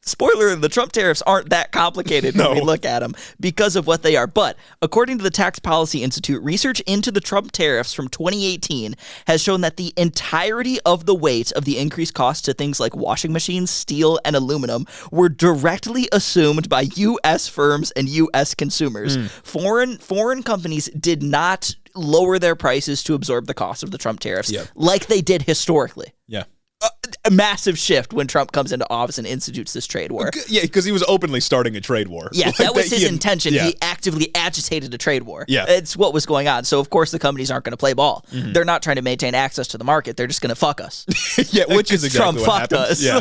[SPEAKER 1] Spoiler, the Trump tariffs aren't that complicated when we look at them because of what they are. But according to the Tax Policy Institute, research into the Trump tariffs from 2018 has shown that the entirety of the weight of the increased costs to things like washing machines, steel, and aluminum were directly assumed by U.S. firms and U.S. consumers. Foreign companies did not lower their prices to absorb the cost of the Trump tariffs like they did historically.
[SPEAKER 2] Yeah.
[SPEAKER 1] A massive shift when Trump comes into office and institutes this trade war.
[SPEAKER 2] Yeah, because he was openly starting a trade war.
[SPEAKER 1] Yeah, that was his intention. He actively agitated a trade war.
[SPEAKER 2] Yeah.
[SPEAKER 1] It's what was going on. So, of course, the companies aren't going to play ball. They're not trying to maintain access to the market. They're just going to fuck us.
[SPEAKER 2] Which is exactly
[SPEAKER 1] Trump
[SPEAKER 2] what
[SPEAKER 1] fucked
[SPEAKER 2] happened.
[SPEAKER 1] us.
[SPEAKER 2] Yeah.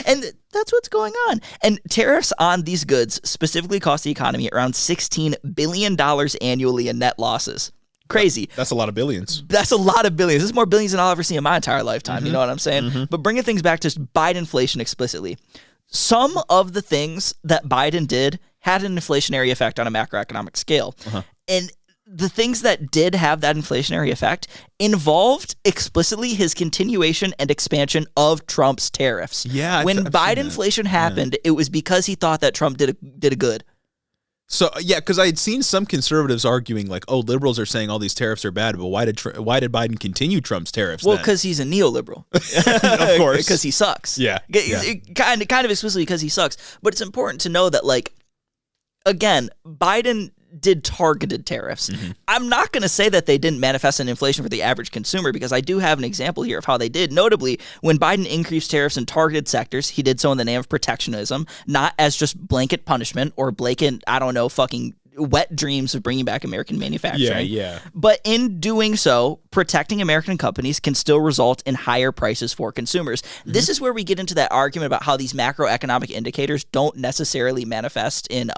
[SPEAKER 1] And that's what's going on. And tariffs on these goods specifically cost the economy around $16 billion annually in net losses. Crazy.
[SPEAKER 2] That's a lot of billions.
[SPEAKER 1] That's a lot of billions. This is more billions than I'll ever see in my entire lifetime. You know what I'm saying? But bringing things back to Bidenflation explicitly, some of the things that Biden did had an inflationary effect on a macroeconomic scale. And the things that did have that inflationary effect involved explicitly his continuation and expansion of Trump's tariffs.
[SPEAKER 2] Yeah.
[SPEAKER 1] When Bidenflation happened, it was because he thought that Trump did a good.
[SPEAKER 2] So, yeah, because I had seen some conservatives arguing like, oh, liberals are saying all these tariffs are bad, but why did Biden continue Trump's tariffs
[SPEAKER 1] Well,
[SPEAKER 2] then?
[SPEAKER 1] because he's a neoliberal.
[SPEAKER 2] Of course.
[SPEAKER 1] Because he sucks.
[SPEAKER 2] Yeah.
[SPEAKER 1] Kind of explicitly because he sucks. But it's important to know that, like, again, Biden did targeted tariffs. I'm not going to say that they didn't manifest an inflation for the average consumer because I do have an example here of how they did. Notably, when Biden increased tariffs in targeted sectors, he did so in the name of protectionism, not as just blanket punishment or blanket, fucking wet dreams of bringing back American manufacturing.
[SPEAKER 2] Yeah.
[SPEAKER 1] But in doing so, protecting American companies can still result in higher prices for consumers. This is where we get into that argument about how these macroeconomic indicators don't necessarily manifest in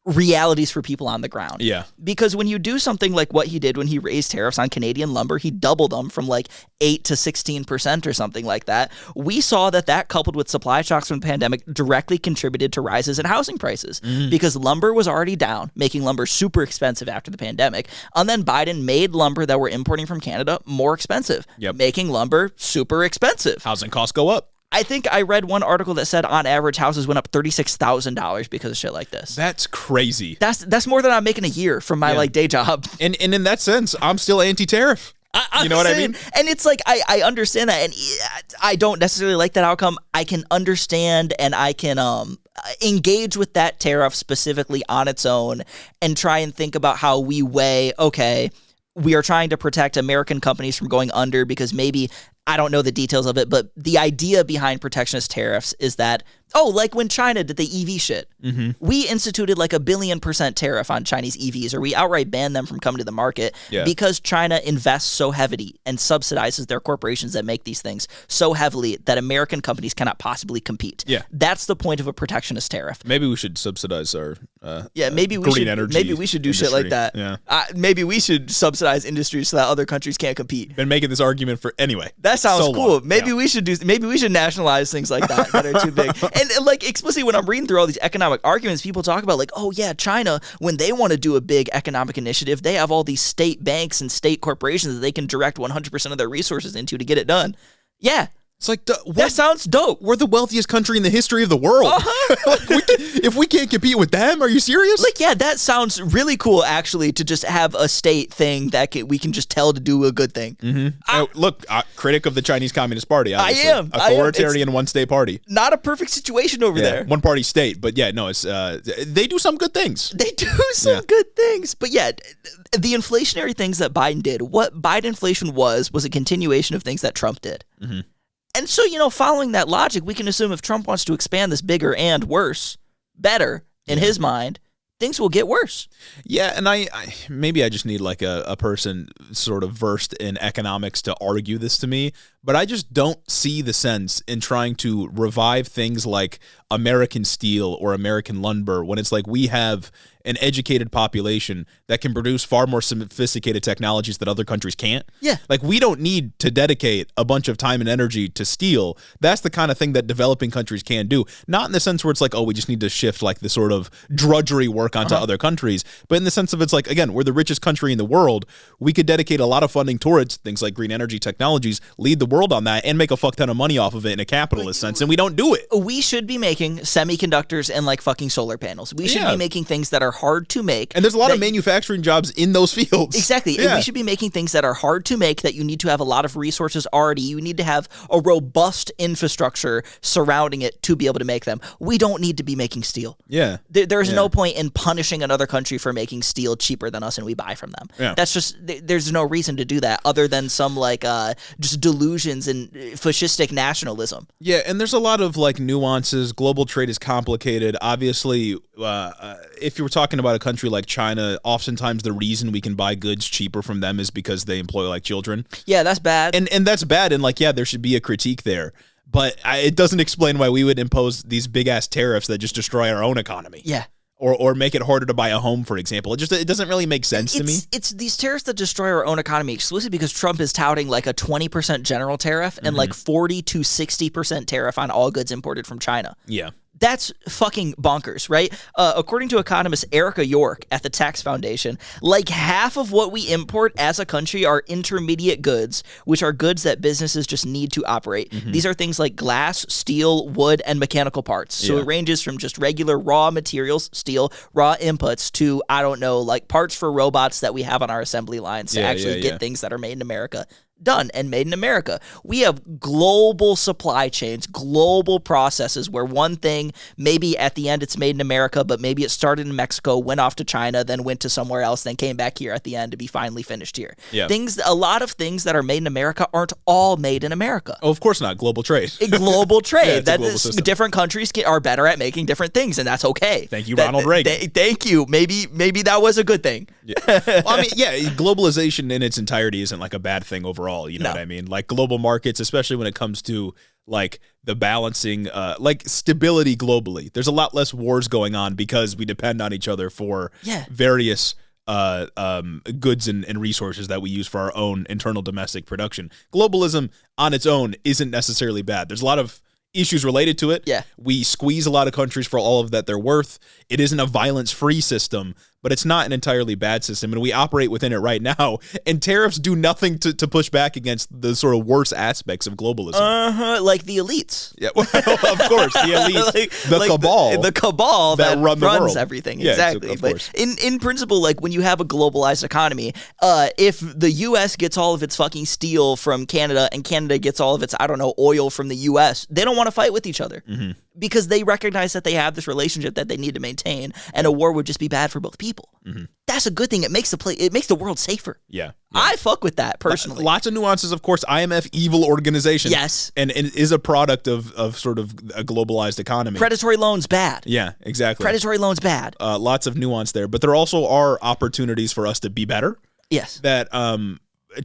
[SPEAKER 1] realities for people on the ground.
[SPEAKER 2] Yeah.
[SPEAKER 1] Because when you do something like what he did when he raised tariffs on Canadian lumber, he doubled them from like 8 to 16% or something like that. We saw that coupled with supply shocks from the pandemic directly contributed to rises in housing prices because lumber was already down, making lumber super expensive after the pandemic. And then Biden made lumber that we're importing from Canada more expensive, making lumber super expensive.
[SPEAKER 2] Housing costs go up.
[SPEAKER 1] I think I read one article that said on average houses went up $36,000 because of shit like this.
[SPEAKER 2] That's crazy.
[SPEAKER 1] That's more than I'm making a year from my day job.
[SPEAKER 2] And in that sense, I'm still anti-tariff. You know what I mean?
[SPEAKER 1] And it's like I understand that, and I don't necessarily like that outcome. I can understand and I can engage with that tariff specifically on its own and try and think about how we weigh, okay, we are trying to protect American companies from going under because maybe I don't know the details of it, but the idea behind protectionist tariffs is that, like when China did the EV shit, we instituted like $1 billion % tariff on Chinese EVs, or we outright banned them from coming to the market because China invests so heavily and subsidizes their corporations that make these things so heavily that American companies cannot possibly compete.
[SPEAKER 2] Yeah.
[SPEAKER 1] That's the point of a protectionist tariff.
[SPEAKER 2] Maybe we should subsidize our
[SPEAKER 1] maybe we
[SPEAKER 2] green
[SPEAKER 1] should
[SPEAKER 2] energy
[SPEAKER 1] maybe we should do
[SPEAKER 2] industry.
[SPEAKER 1] shit like that.
[SPEAKER 2] Yeah.
[SPEAKER 1] Maybe we should subsidize industries so that other countries can't compete.
[SPEAKER 2] Been making this argument for anyway.
[SPEAKER 1] That sounds
[SPEAKER 2] so
[SPEAKER 1] cool.
[SPEAKER 2] long.
[SPEAKER 1] Maybe we should nationalize things like that that are too big. And like explicitly when I'm reading through all these economic arguments, people talk about like, oh yeah, China, when they want to do a big economic initiative, they have all these state banks and state corporations that they can direct 100% of their resources into to get it done. Yeah.
[SPEAKER 2] It's like,
[SPEAKER 1] that sounds dope.
[SPEAKER 2] We're the wealthiest country in the history of the world. If we can't compete with them, are you serious?
[SPEAKER 1] Like, yeah, that sounds really cool, actually, to just have a state thing that we can just tell to do a good thing.
[SPEAKER 2] Look, critic of the Chinese Communist Party, obviously.
[SPEAKER 1] I am.
[SPEAKER 2] Authoritarian one-state party.
[SPEAKER 1] Not a perfect situation over there.
[SPEAKER 2] One-party state, but yeah, no, it's they do some good things.
[SPEAKER 1] They do some good things. But yeah, the inflationary things that Biden did, what Bidenflation was a continuation of things that Trump did. And so, following that logic, we can assume if Trump wants to expand this bigger and worse, better, in his mind, things will get worse.
[SPEAKER 2] Yeah, and I maybe I just need like a person sort of versed in economics to argue this to me, but I just don't see the sense in trying to revive things like American steel or American lumber when it's like we have an educated population that can produce far more sophisticated technologies that other countries can't.
[SPEAKER 1] Yeah.
[SPEAKER 2] Like, we don't need to dedicate a bunch of time and energy to steel. That's the kind of thing that developing countries can do. Not in the sense where it's like, oh, we just need to shift like the sort of drudgery work onto other countries, but in the sense of it's like, again, we're the richest country in the world. We could dedicate a lot of funding towards things like green energy technologies, lead the world on that, and make a fuck ton of money off of it in a capitalist sense, and we don't do it.
[SPEAKER 1] We should be making semiconductors and like fucking solar panels. We should be making things that are hard to make.
[SPEAKER 2] And there's a lot of manufacturing jobs in those fields.
[SPEAKER 1] Exactly.
[SPEAKER 2] Yeah.
[SPEAKER 1] And we should be making things that are hard to make, that you need to have a lot of resources already. You need to have a robust infrastructure surrounding it to be able to make them. We don't need to be making steel.
[SPEAKER 2] Yeah.
[SPEAKER 1] There's no point in punishing another country for making steel cheaper than us and we buy from them.
[SPEAKER 2] Yeah.
[SPEAKER 1] That's just, there's no reason to do that other than some like just delusions and fascistic nationalism.
[SPEAKER 2] Yeah, and there's a lot of like nuances. Global trade is complicated. Obviously, if you were talking about a country like China, oftentimes the reason we can buy goods cheaper from them is because they employ like children.
[SPEAKER 1] Yeah, that's bad.
[SPEAKER 2] And that's bad. And like, yeah, there should be a critique there. But it doesn't explain why we would impose these big ass tariffs that just destroy our own economy.
[SPEAKER 1] Yeah.
[SPEAKER 2] Or make it harder to buy a home, for example. It doesn't really make sense to me.
[SPEAKER 1] It's these tariffs that destroy our own economy exclusively because Trump is touting like a 20% general tariff and like 40 to 60% tariff on all goods imported from China.
[SPEAKER 2] Yeah.
[SPEAKER 1] That's fucking bonkers, right? According to economist Erica York at the Tax Foundation, like half of what we import as a country are intermediate goods, which are goods that businesses just need to operate. These are things like glass, steel, wood, and mechanical parts. So it ranges from just regular raw materials, steel, raw inputs, to, I don't know, like parts for robots that we have on our assembly lines to actually get things that are made in America done and made in America. We have global supply chains, global processes where one thing, maybe at the end it's made in America, but maybe it started in Mexico, went off to China, then went to somewhere else, then came back here at the end to be finally finished here.
[SPEAKER 2] Yeah.
[SPEAKER 1] A lot of things that are made in America aren't all made in America.
[SPEAKER 2] Oh, of course not. Global trade.
[SPEAKER 1] Global trade.
[SPEAKER 2] Yeah, global system.
[SPEAKER 1] Different countries are better at making different things, and that's okay.
[SPEAKER 2] Thank you, Ronald Reagan.
[SPEAKER 1] Thank you. Maybe that was a good thing.
[SPEAKER 2] Yeah. Well, I mean, yeah, globalization in its entirety isn't like a bad thing overall. You know what I mean? Like global markets, especially when it comes to like the balancing, like stability globally. There's a lot less wars going on because we depend on each other for various goods and resources that we use for our own internal domestic production. Globalism on its own isn't necessarily bad. There's a lot of issues related to it.
[SPEAKER 1] Yeah.
[SPEAKER 2] We squeeze a lot of countries for all of that they're worth. It isn't a violence-free system, but it's not an entirely bad system, and we operate within it right now, and tariffs do nothing to push back against the sort of worst aspects of globalism.
[SPEAKER 1] Like the elites.
[SPEAKER 2] Yeah, well, of course, the elites, the cabal.
[SPEAKER 1] The cabal that
[SPEAKER 2] run the
[SPEAKER 1] runs
[SPEAKER 2] world.
[SPEAKER 1] everything.
[SPEAKER 2] Yeah,
[SPEAKER 1] exactly.
[SPEAKER 2] of
[SPEAKER 1] But
[SPEAKER 2] course.
[SPEAKER 1] in principle, like when you have a globalized economy, if the U.S. gets all of its fucking steel from Canada and Canada gets all of its, I don't know, oil from the U.S., they don't want to fight with each other. Because they recognize that they have this relationship that they need to maintain, and a war would just be bad for both people. That's a good thing. It makes the world safer.
[SPEAKER 2] Yeah.
[SPEAKER 1] I fuck with that personally.
[SPEAKER 2] Lots of nuances, of course. IMF, evil organization.
[SPEAKER 1] Yes.
[SPEAKER 2] And is a product of sort of a globalized economy.
[SPEAKER 1] Predatory loans bad.
[SPEAKER 2] Yeah, exactly.
[SPEAKER 1] Predatory loans bad.
[SPEAKER 2] Lots of nuance there. But there also are opportunities for us to be better.
[SPEAKER 1] Yes.
[SPEAKER 2] That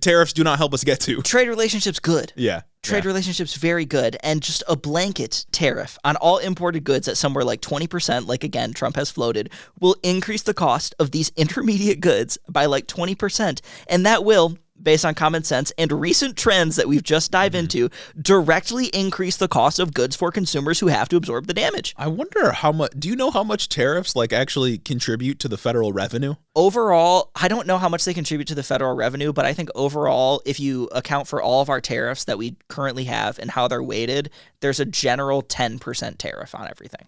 [SPEAKER 2] tariffs do not help us get to.
[SPEAKER 1] Trade relationships good.
[SPEAKER 2] Yeah.
[SPEAKER 1] Trade relationships very good, and just a blanket tariff on all imported goods at somewhere like 20%, like again Trump has floated, will increase the cost of these intermediate goods by like 20%, and that will, based on common sense and recent trends that we've just dived into, directly increase the cost of goods for consumers who have to absorb the damage.
[SPEAKER 2] I wonder how much. Do you know how much tariffs like actually contribute to the federal revenue?
[SPEAKER 1] Overall, I don't know how much they contribute to the federal revenue, but I think overall, if you account for all of our tariffs that we currently have and how they're weighted, there's a general 10% tariff on everything.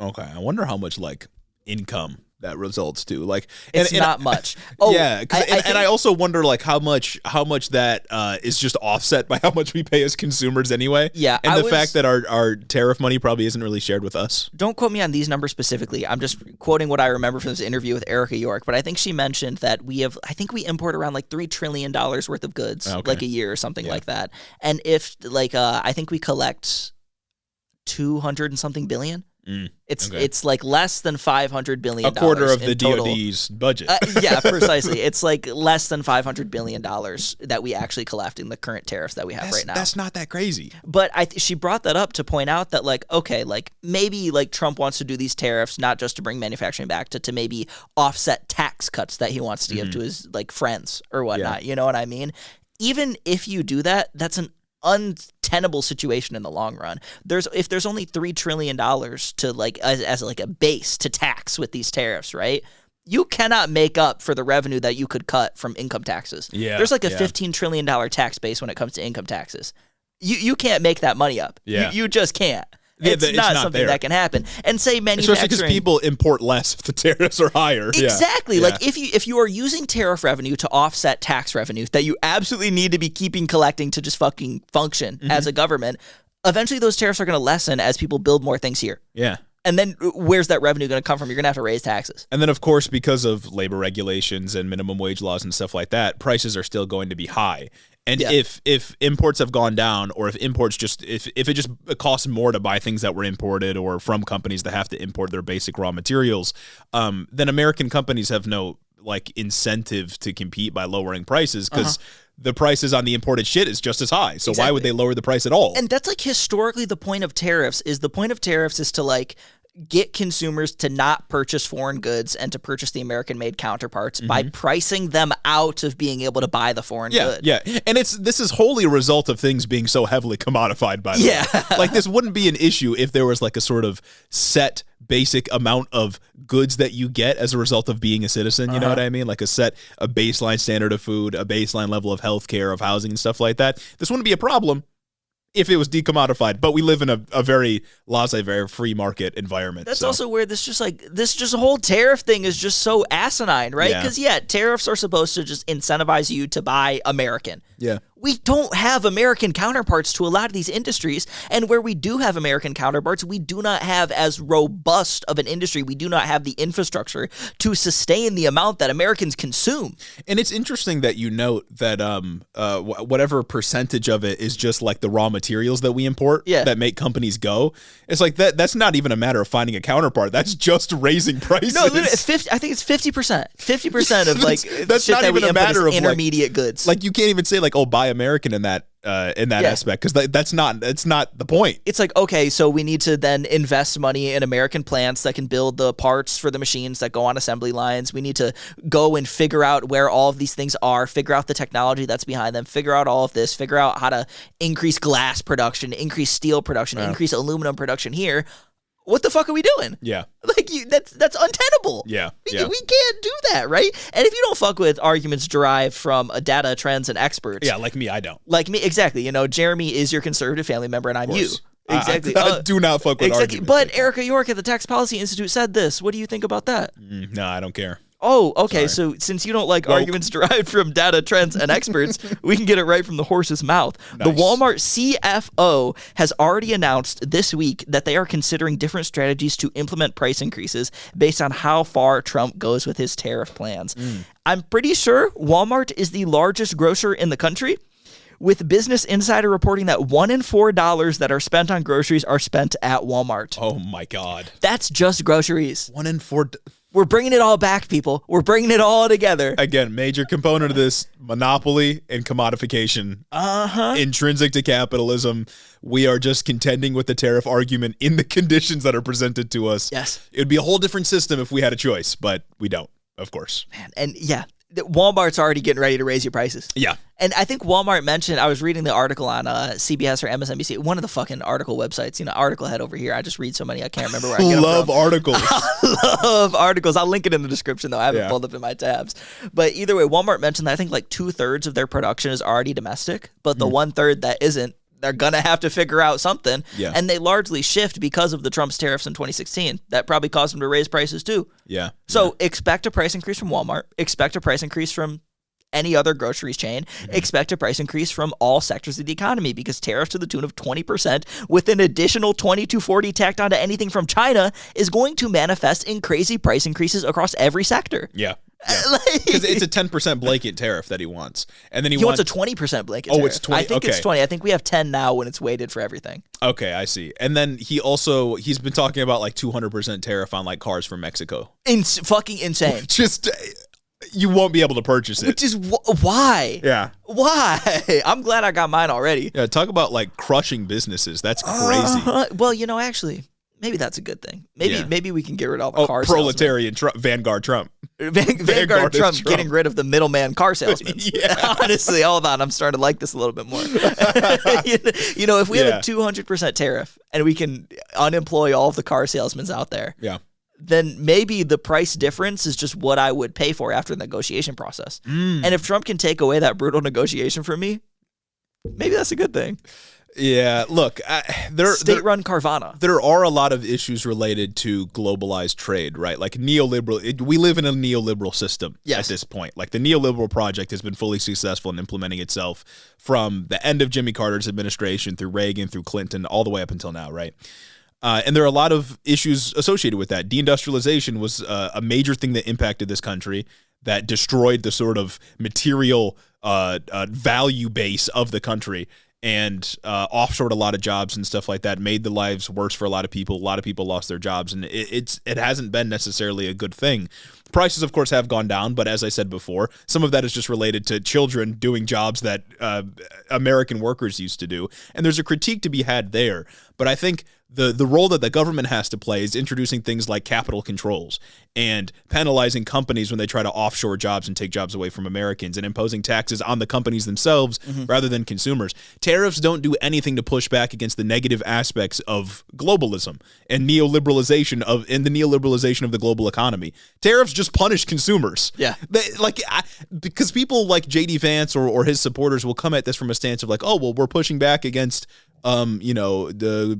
[SPEAKER 2] Okay, I wonder how much like income that results to. Like,
[SPEAKER 1] it's not much. Oh,
[SPEAKER 2] yeah, and I also wonder like how much that is just offset by how much we pay as consumers anyway.
[SPEAKER 1] Yeah,
[SPEAKER 2] and the fact that our tariff money probably isn't really shared with us.
[SPEAKER 1] Don't quote me on these numbers specifically. I'm just quoting what I remember from this interview with Erica York. But I think she mentioned that we import around like $3 trillion worth of goods like a year or something like that. And if like I think we collect 200 and something billion. It's like less than $500 billion.
[SPEAKER 2] A quarter of the
[SPEAKER 1] total.
[SPEAKER 2] DoD's budget.
[SPEAKER 1] Yeah, precisely. It's like less than $500 billion that we actually collect in the current tariffs that we have right now.
[SPEAKER 2] That's not that crazy.
[SPEAKER 1] But she brought that up to point out that like, okay, like maybe like Trump wants to do these tariffs not just to bring manufacturing back, to maybe offset tax cuts that he wants to give to his like friends or whatnot. You know what I mean? Even if you do that, that's an untenable situation in the long run. If there's only $3 trillion to like as like a base to tax with these tariffs, right? You cannot make up for the revenue that you could cut from income taxes. Yeah, there's like a $15 trillion tax base when it comes to income taxes. You can't make that money up. Yeah. You just can't. It's not something that can happen. And say manufacturing,
[SPEAKER 2] especially because people import less if the tariffs are higher.
[SPEAKER 1] Exactly. Yeah. Like if you are using tariff revenue to offset tax revenue that you absolutely need to be collecting to just fucking function as a government, eventually those tariffs are going to lessen as people build more things here.
[SPEAKER 2] Yeah.
[SPEAKER 1] And then where's that revenue going to come from? You're going to have to raise taxes.
[SPEAKER 2] And then, of course, because of labor regulations and minimum wage laws and stuff like that, prices are still going to be high. And if imports have gone down, or if imports if it just costs more to buy things that were imported or from companies that have to import their basic raw materials, then American companies have no like incentive to compete by lowering prices because the prices on the imported shit is just as high. So why would they lower the price at all?
[SPEAKER 1] And that's like historically the point of tariffs is to like get consumers to not purchase foreign goods and to purchase the American-made counterparts by pricing them out of being able to buy the foreign good.
[SPEAKER 2] Yeah, and this is wholly a result of things being so heavily commodified by the way. Like this wouldn't be an issue if there was like a sort of set basic amount of goods that you get as a result of being a citizen, you know what I mean? Like a baseline standard of food, a baseline level of healthcare, of housing and stuff like that. This wouldn't be a problem if it was decommodified, but we live in a very laissez-faire free market environment.
[SPEAKER 1] That's also where this whole tariff thing is just so asinine, right? Because tariffs are supposed to just incentivize you to buy American.
[SPEAKER 2] Yeah.
[SPEAKER 1] We don't have American counterparts to a lot of these industries, and where we do have American counterparts, we do not have as robust of an industry. We do not have the infrastructure to sustain the amount that Americans consume.
[SPEAKER 2] And it's interesting that you note that whatever percentage of it is just like the raw materials that we import that make companies go. It's like that's not even a matter of finding a counterpart. That's just raising prices.
[SPEAKER 1] No, I think it's 50%. 50% of like
[SPEAKER 2] that's
[SPEAKER 1] shit
[SPEAKER 2] not
[SPEAKER 1] that
[SPEAKER 2] even
[SPEAKER 1] we
[SPEAKER 2] a matter of
[SPEAKER 1] intermediate goods.
[SPEAKER 2] Like you can't even say like, oh, buy American in that aspect, because that's not the point.
[SPEAKER 1] It's like, okay, so we need to then invest money in American plants that can build the parts for the machines that go on assembly lines. We need to go and figure out where all of these things are, figure out the technology that's behind them, figure out all of this, figure out how to increase glass production, increase steel production, increase aluminum production here. What the fuck are we doing?
[SPEAKER 2] Yeah.
[SPEAKER 1] Like, that's untenable.
[SPEAKER 2] Yeah.
[SPEAKER 1] We can't do that, right? And if you don't fuck with arguments derived from data, trends, and experts.
[SPEAKER 2] Yeah, like me, I don't.
[SPEAKER 1] Like me, exactly. You know, Jeremy is your conservative family member, and I'm you. Exactly.
[SPEAKER 2] I do not fuck with arguments.
[SPEAKER 1] But Erica York at the Tax Policy Institute said this. What do you think about that?
[SPEAKER 2] No, I don't care.
[SPEAKER 1] Oh, okay. Sorry. So since you don't like arguments derived from data, trends, and experts, we can get it right from the horse's mouth. Nice. The Walmart CFO has already announced this week that they are considering different strategies to implement price increases based on how far Trump goes with his tariff plans. I'm pretty sure Walmart is the largest grocer in the country, with Business Insider reporting that $1 in $4 that are spent on groceries are spent at Walmart.
[SPEAKER 2] Oh, my God.
[SPEAKER 1] That's just groceries.
[SPEAKER 2] 1 in 4...
[SPEAKER 1] We're bringing it all back, people. We're bringing it all together.
[SPEAKER 2] Again, major component of this, monopoly and commodification. Intrinsic to capitalism. We are just contending with the tariff argument in the conditions that are presented to us.
[SPEAKER 1] Yes.
[SPEAKER 2] It would be a whole different system if we had a choice, but we don't, of course.
[SPEAKER 1] Man, and Walmart's already getting ready to raise your prices.
[SPEAKER 2] Yeah.
[SPEAKER 1] And I think Walmart mentioned, I was reading the article on CBS or MSNBC, one of the fucking article websites, article head over here. I just read so many, I can't remember where I get them
[SPEAKER 2] Love
[SPEAKER 1] from.
[SPEAKER 2] articles.
[SPEAKER 1] I love articles. I'll link it in the description, though. I haven't pulled up in my tabs. But either way, Walmart mentioned that I think like 2/3 of their production is already domestic, but the 1/3 that isn't, they're going to have to figure out something.
[SPEAKER 2] Yeah.
[SPEAKER 1] And they largely shift because of the Trump's tariffs in 2016. That probably caused them to raise prices too.
[SPEAKER 2] Yeah.
[SPEAKER 1] So expect a price increase from Walmart. Expect a price increase from any other groceries chain. Expect a price increase from all sectors of the economy, because tariffs to the tune of 20% with an additional 20 to 40 tacked onto anything from China is going to manifest in crazy price increases across every sector.
[SPEAKER 2] Yeah. Because it's a 10% blanket tariff that he wants. And then he
[SPEAKER 1] wants a 20% blanket
[SPEAKER 2] Oh,
[SPEAKER 1] tariff.
[SPEAKER 2] it's 20.
[SPEAKER 1] I think it's 20. I think we have 10 now when it's weighted for everything.
[SPEAKER 2] Okay, I see. And then he's been talking about like 200% tariff on like cars from Mexico.
[SPEAKER 1] Fucking insane.
[SPEAKER 2] Just you won't be able to purchase it.
[SPEAKER 1] Which is why?
[SPEAKER 2] Yeah.
[SPEAKER 1] Why? I'm glad I got mine already.
[SPEAKER 2] Yeah, talk about like crushing businesses. That's crazy.
[SPEAKER 1] Well, actually, maybe that's a good thing. Maybe we can get rid of all the car
[SPEAKER 2] proletarian Vanguard Trump.
[SPEAKER 1] Vanguard Trump getting rid of the middleman car salesman.
[SPEAKER 2] Yeah.
[SPEAKER 1] Honestly, hold on. I'm starting to like this a little bit more. If we have a 200% tariff and we can unemploy all of the car salesmen out there, then maybe the price difference is just what I would pay for after the negotiation process. And if Trump can take away that brutal negotiation from me, maybe that's a good thing.
[SPEAKER 2] Yeah, look,
[SPEAKER 1] state-run Carvana.
[SPEAKER 2] There are a lot of issues related to globalized trade, right? Like neoliberal. We live in a neoliberal system at this point. Like the neoliberal project has been fully successful in implementing itself from the end of Jimmy Carter's administration through Reagan, through Clinton, all the way up until now, right? And there are a lot of issues associated with that. Deindustrialization was a major thing that impacted this country, that destroyed the sort of material value base of the country, and offshored a lot of jobs and stuff like that, made the lives worse for a lot of people. A lot of people lost their jobs, and it hasn't been necessarily a good thing. Prices, of course, have gone down, but as I said before, some of that is just related to children doing jobs that American workers used to do, and there's a critique to be had there. But I think the role that the government has to play is introducing things like capital controls and penalizing companies when they try to offshore jobs and take jobs away from Americans, and imposing taxes on the companies themselves rather than consumers. Tariffs don't do anything to push back against the negative aspects of globalism and the neoliberalization of the global economy. Tariffs just punish consumers.
[SPEAKER 1] Yeah.
[SPEAKER 2] Because people like J.D. Vance or his supporters will come at this from a stance of like, oh, well, we're pushing back against the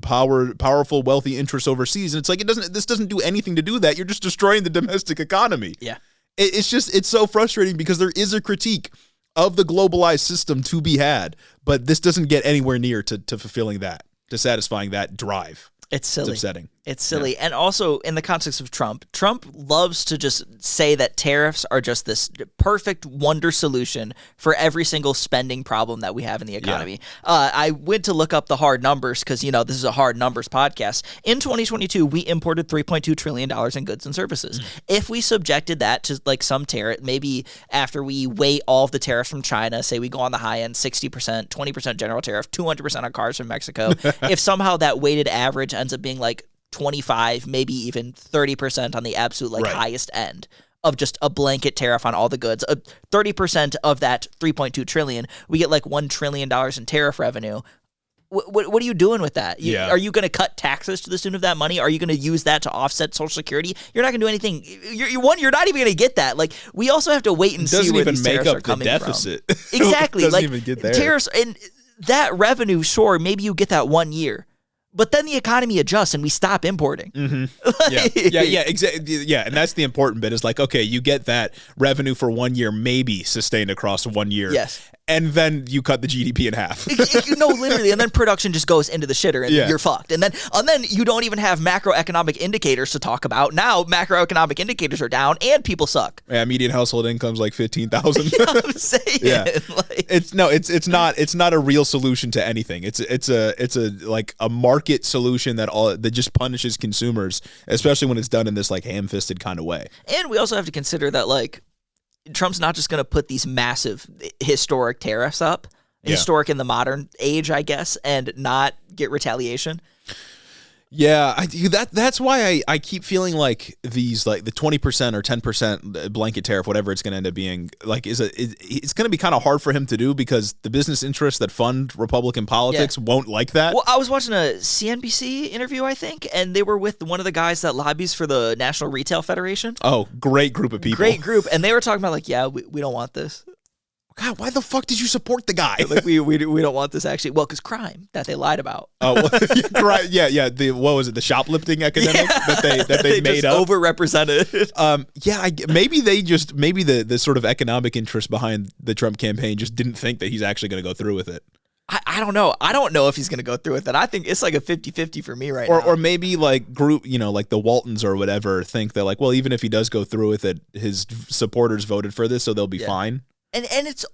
[SPEAKER 2] powerful, wealthy interests overseas. And it's like, this doesn't do anything to do that. You're just destroying the domestic economy.
[SPEAKER 1] Yeah.
[SPEAKER 2] It's so frustrating because there is a critique of the globalized system to be had, but this doesn't get anywhere near to fulfilling that, to satisfying that drive.
[SPEAKER 1] It's silly.
[SPEAKER 2] It's upsetting.
[SPEAKER 1] It's silly. Yeah. And also, in the context of Trump loves to just say that tariffs are just this perfect wonder solution for every single spending problem that we have in the economy. Yeah. I went to look up the hard numbers because, this is a hard numbers podcast. In 2022, we imported $3.2 trillion in goods and services. If we subjected that to like some tariff, maybe after we weigh all of the tariffs from China, say we go on the high end, 60%, 20% general tariff, 200% on cars from Mexico, if somehow that weighted average ends up being like 25, maybe even 30% on the absolute highest end of just a blanket tariff on all the goods, 30% of that 3.2 trillion, we get like $1 trillion in tariff revenue. What are you doing with that? Are you going to cut taxes to the tune of that money? Are you going to use that to offset Social Security? You're not going to do anything. You're not even going to get that. Like, we also have to wait and see where these tariffs are coming from. It doesn't even make up the deficit.
[SPEAKER 2] Exactly. It doesn't even get there.
[SPEAKER 1] Tariffs and that revenue, sure, maybe you get that 1 year. But then the economy adjusts and we stop importing.
[SPEAKER 2] Exactly. Yeah, and that's the important bit is like, okay, you get that revenue for 1 year, maybe sustained across 1 year.
[SPEAKER 1] Yes.
[SPEAKER 2] And then you cut the GDP in half.
[SPEAKER 1] Literally. And then production just goes into the shitter and you're fucked. And then you don't even have macroeconomic indicators to talk about. Now macroeconomic indicators are down and people suck.
[SPEAKER 2] Yeah, median household income's like $15,000.
[SPEAKER 1] You know what I'm saying?
[SPEAKER 2] Yeah. It's not a real solution to anything. It's a market solution that just punishes consumers, especially when it's done in this like ham-fisted kind of way.
[SPEAKER 1] And we also have to consider that like Trump's not just going to put these massive historic tariffs up, historic in the modern age, I guess, and not get retaliation.
[SPEAKER 2] Yeah, that's why I keep feeling like these, like the 20% or 10% blanket tariff, whatever it's going to end up being, like it's going to be kind of hard for him to do because the business interests that fund Republican politics won't like that.
[SPEAKER 1] Well, I was watching a CNBC interview, I think, and they were with one of the guys that lobbies for the National Retail Federation.
[SPEAKER 2] Oh, great group of people.
[SPEAKER 1] Great group, and they were talking about like, we don't want this.
[SPEAKER 2] God, why the fuck did you support the guy?
[SPEAKER 1] Like we don't want this actually. Well, because crime that they lied about.
[SPEAKER 2] Oh, well, right. Yeah. What was it? The shoplifting epidemic that they made
[SPEAKER 1] just
[SPEAKER 2] up.
[SPEAKER 1] overrepresented.
[SPEAKER 2] Maybe the sort of economic interest behind the Trump campaign just didn't think that he's actually going to go through with it.
[SPEAKER 1] I don't know. I don't know if he's going to go through with it. I think it's like a 50-50 for me now.
[SPEAKER 2] Or maybe like group, like the Waltons or whatever think that like, well, even if he does go through with it, his supporters voted for this, so they'll be fine.
[SPEAKER 1] And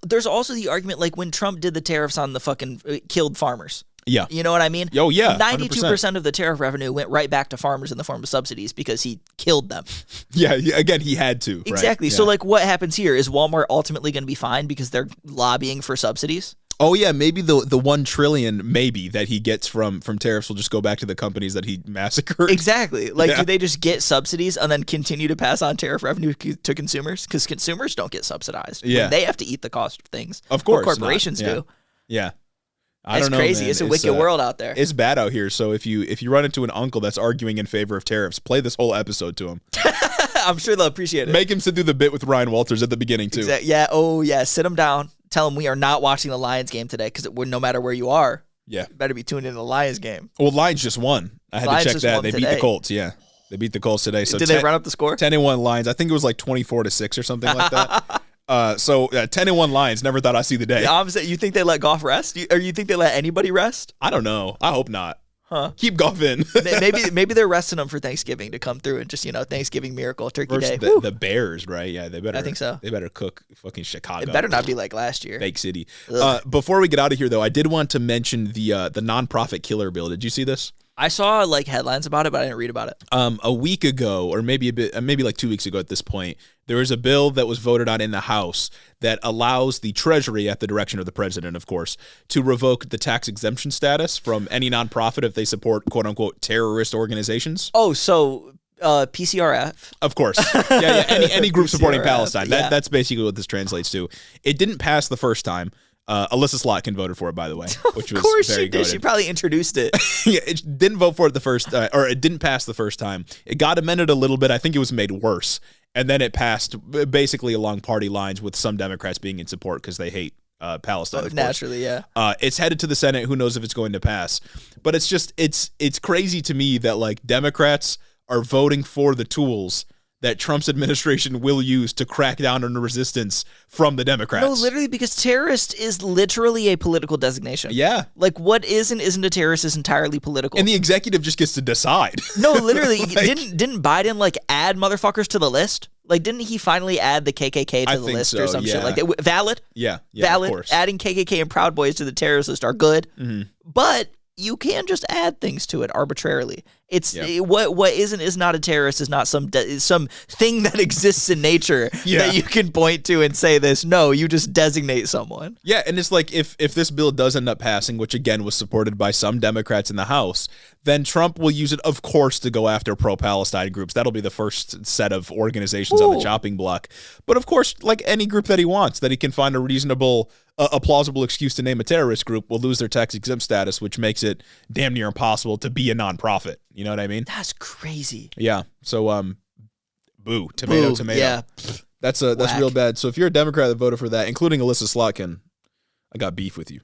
[SPEAKER 1] there's also the argument like when Trump did the tariffs on the fucking killed farmers.
[SPEAKER 2] Yeah.
[SPEAKER 1] You know what I mean?
[SPEAKER 2] Oh, yeah.
[SPEAKER 1] 92% of the tariff revenue went right back to farmers in the form of subsidies because he killed them.
[SPEAKER 2] Yeah. Again, he had to.
[SPEAKER 1] Exactly.
[SPEAKER 2] Right?
[SPEAKER 1] So
[SPEAKER 2] yeah.
[SPEAKER 1] like what happens here? Is Walmart ultimately going to be fine because they're lobbying for subsidies?
[SPEAKER 2] Oh, yeah. Maybe the $1 trillion maybe that he gets from tariffs will just go back to the companies that he massacred.
[SPEAKER 1] Exactly. Like, do they just get subsidies and then continue to pass on tariff revenue to consumers? Because consumers don't get subsidized.
[SPEAKER 2] Yeah.
[SPEAKER 1] They have to eat the cost of things.
[SPEAKER 2] Of course.
[SPEAKER 1] Well, corporations do.
[SPEAKER 2] Yeah.
[SPEAKER 1] I don't know, crazy. Man. It's a wicked world out there.
[SPEAKER 2] It's bad out here. So if you run into an uncle that's arguing in favor of tariffs, play this whole episode to him.
[SPEAKER 1] I'm sure they'll appreciate it.
[SPEAKER 2] Make him sit through the bit with Ryan Walters at the beginning too.
[SPEAKER 1] Exactly. Yeah. Oh yeah. Sit him down. Tell him we are not watching the Lions game today because no matter where you are, you better be tuned into the Lions game.
[SPEAKER 2] Well, Lions just won. I had to check that. They beat the Colts. Yeah. They beat the Colts today. So
[SPEAKER 1] did they run up the score?
[SPEAKER 2] 10-1 Lions. I think it was like 24-6 or something like that. 10-1 Lions. Never thought I'd see the day.
[SPEAKER 1] The opposite. You think they let Goff rest? Or you think they let anybody rest?
[SPEAKER 2] I don't know. I hope not.
[SPEAKER 1] Huh?
[SPEAKER 2] Keep Goff in.
[SPEAKER 1] maybe they're resting them for Thanksgiving to come through and just Thanksgiving miracle turkey
[SPEAKER 2] versus
[SPEAKER 1] day.
[SPEAKER 2] The Bears, right? Yeah, they better.
[SPEAKER 1] I think so.
[SPEAKER 2] They better cook fucking Chicago.
[SPEAKER 1] It better not be like last year.
[SPEAKER 2] Fake city. Before we get out of here, though, I did want to mention the nonprofit killer bill. Did you see this?
[SPEAKER 1] I saw like headlines about it, but I didn't read about it.
[SPEAKER 2] A week ago, or maybe like 2 weeks ago at this point, there was a bill that was voted on in the House that allows the Treasury, at the direction of the president, of course, to revoke the tax exemption status from any nonprofit if they support quote unquote terrorist organizations.
[SPEAKER 1] Oh, so PCRF,
[SPEAKER 2] of course, yeah. Any group supporting Palestine. That's basically what this translates to. It didn't pass the first time. Alyssa Slotkin voted for it, by the way, which was
[SPEAKER 1] of course
[SPEAKER 2] very
[SPEAKER 1] she did.
[SPEAKER 2] goated.
[SPEAKER 1] She probably introduced it.
[SPEAKER 2] Yeah, it didn't vote for it the first, or it didn't pass the first time. It got amended a little bit. I think it was made worse, and then it passed basically along party lines, with some Democrats being in support because they hate Palestine.
[SPEAKER 1] Naturally, yeah.
[SPEAKER 2] It's headed to the Senate. Who knows if it's going to pass? But it's just it's crazy to me that like Democrats are voting for the tools that Trump's administration will use to crack down on the resistance from the Democrats.
[SPEAKER 1] No, literally, because terrorist is literally a political designation.
[SPEAKER 2] Yeah.
[SPEAKER 1] Like, what is and isn't a terrorist is entirely political.
[SPEAKER 2] And the executive just gets to decide.
[SPEAKER 1] No, literally, didn't Biden, like, add motherfuckers to the list? Like, didn't he finally add the KKK to the list or some shit like that? Valid?
[SPEAKER 2] Yeah,
[SPEAKER 1] valid.
[SPEAKER 2] Of course.
[SPEAKER 1] Adding KKK and Proud Boys to the terrorist list are good.
[SPEAKER 2] Mm-hmm.
[SPEAKER 1] But you can just add things to it arbitrarily. It's what is not a terrorist is not some thing that exists in nature that you can point to and say this. No, you just designate someone.
[SPEAKER 2] Yeah, and it's like if this bill does end up passing, which again was supported by some Democrats in the House, then Trump will use it, of course, to go after pro-Palestine groups. That'll be the first set of organizations on the chopping block. But of course, like any group that he wants, that he can find a plausible excuse to name a terrorist group, will lose their tax exempt status, which makes it damn near impossible to be a nonprofit. You know what I mean?
[SPEAKER 1] That's crazy.
[SPEAKER 2] Yeah. So, boo, tomato.
[SPEAKER 1] Yeah.
[SPEAKER 2] That's real bad. So if you're a Democrat that voted for that, including Alyssa Slotkin, I got beef with you.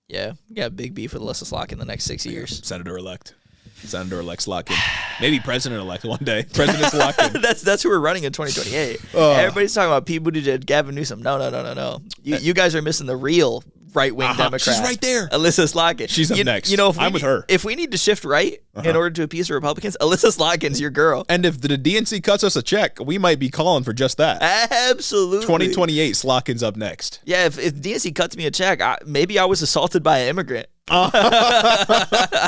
[SPEAKER 1] Yeah, you got big beef with Alyssa Slotkin the next 6 years.
[SPEAKER 2] Senator-elect Slotkin. Maybe president-elect one day. President Slotkin.
[SPEAKER 1] That's who we're running in 2028. Everybody's talking about Pete Buttigieg, Gavin Newsom. No. You guys are missing the real right-wing Democrat.
[SPEAKER 2] She's right there.
[SPEAKER 1] Alyssa Slotkin.
[SPEAKER 2] She's up next. I'm with her.
[SPEAKER 1] If we need to shift right in order to appease the Republicans, Alyssa Slotkin's your girl.
[SPEAKER 2] And if the DNC cuts us a check, we might be calling for just that.
[SPEAKER 1] Absolutely.
[SPEAKER 2] 2028, Slotkin's up next.
[SPEAKER 1] Yeah, if DNC cuts me a check, maybe I was assaulted by an immigrant.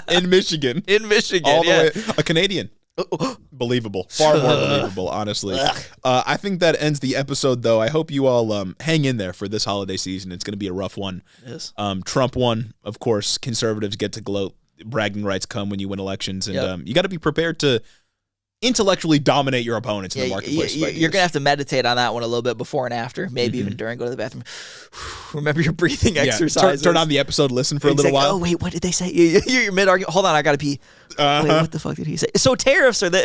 [SPEAKER 2] In Michigan.
[SPEAKER 1] All
[SPEAKER 2] the way. A Canadian. Believable. Far more believable, honestly. I think that ends the episode, though. I hope you all hang in there for this holiday season. It's going to be a rough one.
[SPEAKER 1] Yes.
[SPEAKER 2] Trump won. Of course, conservatives get to gloat. Bragging rights come when you win elections. And you got to be prepared to intellectually dominate your opponents in the marketplace.
[SPEAKER 1] You're going to have to meditate on that one a little bit before and after, maybe even during. Go to the bathroom. Remember your breathing exercises.
[SPEAKER 2] Turn on the episode, listen for a little while.
[SPEAKER 1] Oh, wait, what did they say? You're mid-argument. Hold on, I got to pee. Wait, what the fuck did he say? So tariffs are the...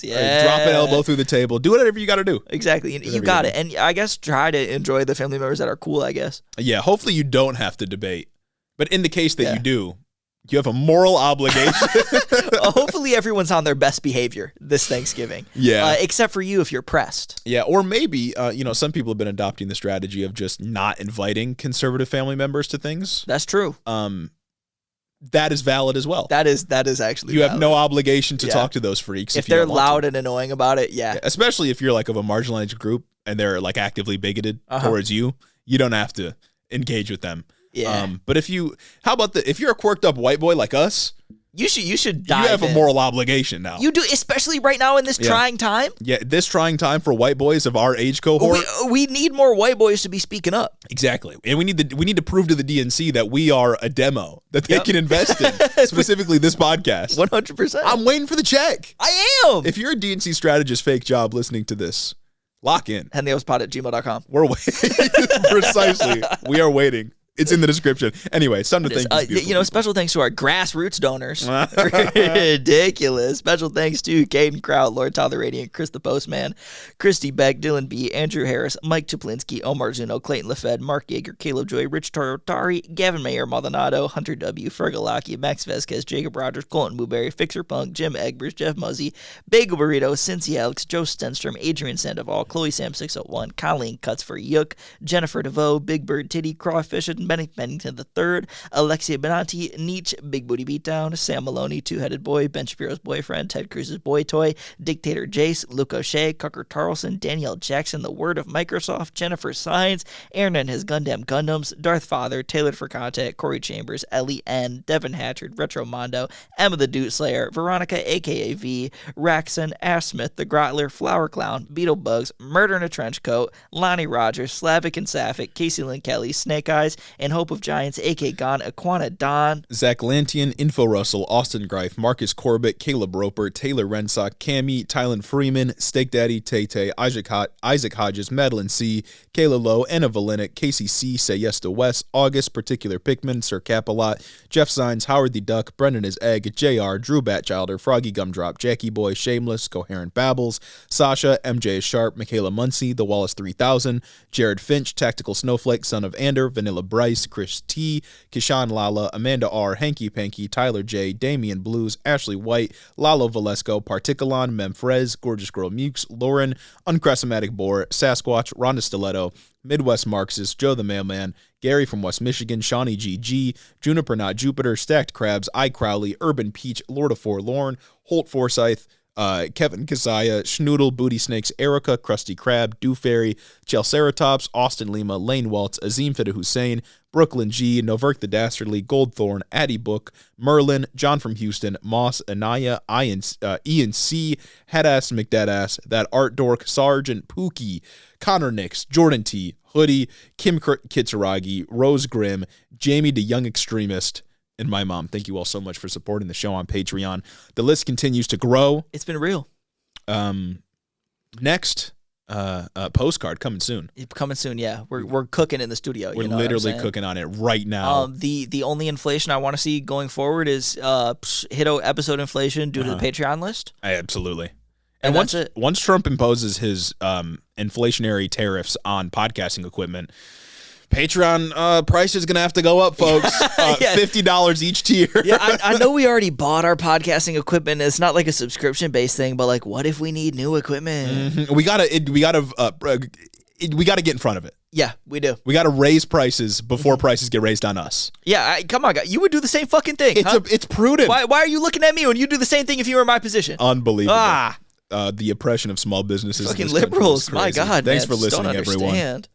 [SPEAKER 2] Yeah. Drop an elbow through the table. Do whatever you got to do.
[SPEAKER 1] Exactly. You got it. And I guess try to enjoy the family members that are cool, I guess.
[SPEAKER 2] Yeah, hopefully you don't have to debate. But in the case that you do, you have a moral obligation.
[SPEAKER 1] Hopefully everyone's on their best behavior this Thanksgiving.
[SPEAKER 2] Yeah.
[SPEAKER 1] Except for you if you're pressed.
[SPEAKER 2] Yeah, or maybe, some people have been adopting the strategy of just not inviting conservative family members to things.
[SPEAKER 1] That's true.
[SPEAKER 2] That is valid as well.
[SPEAKER 1] That is actually
[SPEAKER 2] You
[SPEAKER 1] valid.
[SPEAKER 2] have no obligation to talk to those freaks.
[SPEAKER 1] If they're loud and annoying about it, yeah.
[SPEAKER 2] Especially if you're like of a marginalized group and they're like actively bigoted towards you, you don't have to engage with them.
[SPEAKER 1] Yeah.
[SPEAKER 2] But if you're a quirked up white boy like us,
[SPEAKER 1] you should dive
[SPEAKER 2] You have
[SPEAKER 1] in.
[SPEAKER 2] a moral obligation now.
[SPEAKER 1] You do, especially right now in this trying time.
[SPEAKER 2] Yeah, this trying time for white boys of our age cohort.
[SPEAKER 1] We need more white boys to be speaking up.
[SPEAKER 2] Exactly. And we need to prove to the DNC that we are a demo that they can invest in, specifically this podcast.
[SPEAKER 1] 100%.
[SPEAKER 2] I'm waiting for the check.
[SPEAKER 1] I am.
[SPEAKER 2] If you're a DNC strategist fake job listening to this, lock in.
[SPEAKER 1] HenryOspod@gmail.com.
[SPEAKER 2] We're waiting. Precisely. We are waiting. It's in the description. Anyway, something to thank you.
[SPEAKER 1] Special thanks to our grassroots donors. Ridiculous. Special thanks to Caden Kraut, Lord Tyler Radiant, Chris the Postman, Christy Beck, Dylan B, Andrew Harris, Mike Chaplinsky, Omar Zuno, Clayton LaFed, Mark Yeager, Caleb Joy, Rich Tarotari, Gavin Mayer, Maldonado, Hunter W, Fergalaki, Max Vasquez, Jacob Rogers, Colton Blueberry, Fixer Punk, Jim Egbers, Jeff Muzzy, Bagel Burrito, Cincy Alex, Joe Stenstrom, Adrian Sandoval, Chloe Sam 601, Colleen Cuts for Yook, Jennifer DeVoe, Big Bird Titty, Crawfish, and Bennington III, Alexia Benanti, Nietzsche, Big Booty Beatdown, Sam Maloney, Two-Headed Boy, Ben Shapiro's Boyfriend, Ted Cruz's Boy Toy, Dictator Jace, Luke O'Shea, Cucker Tarleson, Danielle Jackson, The Word of Microsoft, Jennifer Sines, Aaron and his Gundam Gundams, Darth Father, Tailored for Content, Corey Chambers, Ellie N, Devin Hatchard, Retro Mondo, Emma the Doot Slayer, Veronica aka V, Raxon, Ash Smith, The Grotler, Flower Clown, Beetlebugs, Murder in a Trench Coat, Lonnie Rogers, Slavic and Sapphic, Casey Lynn Kelly, Snake Eyes, and Hope of Giants, A.K. Gon, Aquana Don,
[SPEAKER 2] Zach Lantian, Info Russell, Austin Greif, Marcus Corbett, Caleb Roper, Taylor Rensock, Cammy, Tylen Freeman, Steak Daddy, Tay Isaac Hodges, Madeline C, Kayla Lowe, Anna Valenic, Casey C, Say Yes to Wes, August, Particular Pickman, Sir Capalot, Jeff Sines, Howard the Duck, Brendan is Egg, JR, Drew Batchilder, Froggy Gumdrop, Jackie Boy, Shameless, Coherent Babbles, Sasha, MJ is Sharp, Michaela Muncie, The Wallace 3000, Jared Finch, Tactical Snowflake, Son of Ander, Vanilla Bryce, Chris T, Kishan Lala, Amanda R, Hanky Panky, Tyler J, Damian Blues, Ashley White, Lalo Valesco, Particulon, Memfrez, Gorgeous Girl Mukes, Lauren, Uncrestomatic Boar, Sasquatch, Rhonda Stiletto, Midwest Marxist, Joe the Mailman, Gary from West Michigan, Shawnee GG, Juniper Not Jupiter, Stacked Crabs, I Crowley, Urban Peach, Lord of Forlorn, Holt Forsyth, Kevin Kazaya, Schnoodle, Booty Snakes, Erica, Krusty Krab, Dew Fairy, Chelceratops, Austin Lima, Lane Waltz, Azim Fida Hussein, Brooklyn G, Noverk the Dastardly, Goldthorn, Addie Book, Merlin, John from Houston, Moss, Anaya, Ian C, Headass McDeadass, That Art Dork, Sergeant Pookie, Connor Nix, Jordan T, Hoodie, Kim Kitsuragi, Rose Grimm, Jamie the Young Extremist, and my mom. Thank you all so much for supporting the show on Patreon. The list continues to grow.
[SPEAKER 1] It's been real.
[SPEAKER 2] Next, postcard coming soon.
[SPEAKER 1] Coming soon, yeah. We're cooking in the studio.
[SPEAKER 2] We're literally cooking on it right now.
[SPEAKER 1] The only inflation I want to see going forward is HITO episode inflation due to the Patreon list.
[SPEAKER 2] Absolutely.
[SPEAKER 1] And
[SPEAKER 2] once Trump imposes his inflationary tariffs on podcasting equipment, Patreon price is going to have to go up, folks. $50 each tier.
[SPEAKER 1] Yeah, I know we already bought our podcasting equipment. It's not like a subscription-based thing, but like, what if we need new equipment?
[SPEAKER 2] Mm-hmm. We gotta get in front of it.
[SPEAKER 1] Yeah, we do.
[SPEAKER 2] We gotta raise prices before prices get raised on us.
[SPEAKER 1] Yeah, come on, guys. You would do the same fucking thing.
[SPEAKER 2] It's prudent.
[SPEAKER 1] Why are you looking at me when you do the same thing if you were in my position?
[SPEAKER 2] Unbelievable. The oppression of small businesses.
[SPEAKER 1] Fucking liberals. My God,
[SPEAKER 2] Thanks for listening,
[SPEAKER 1] don't
[SPEAKER 2] everyone.
[SPEAKER 1] Understand.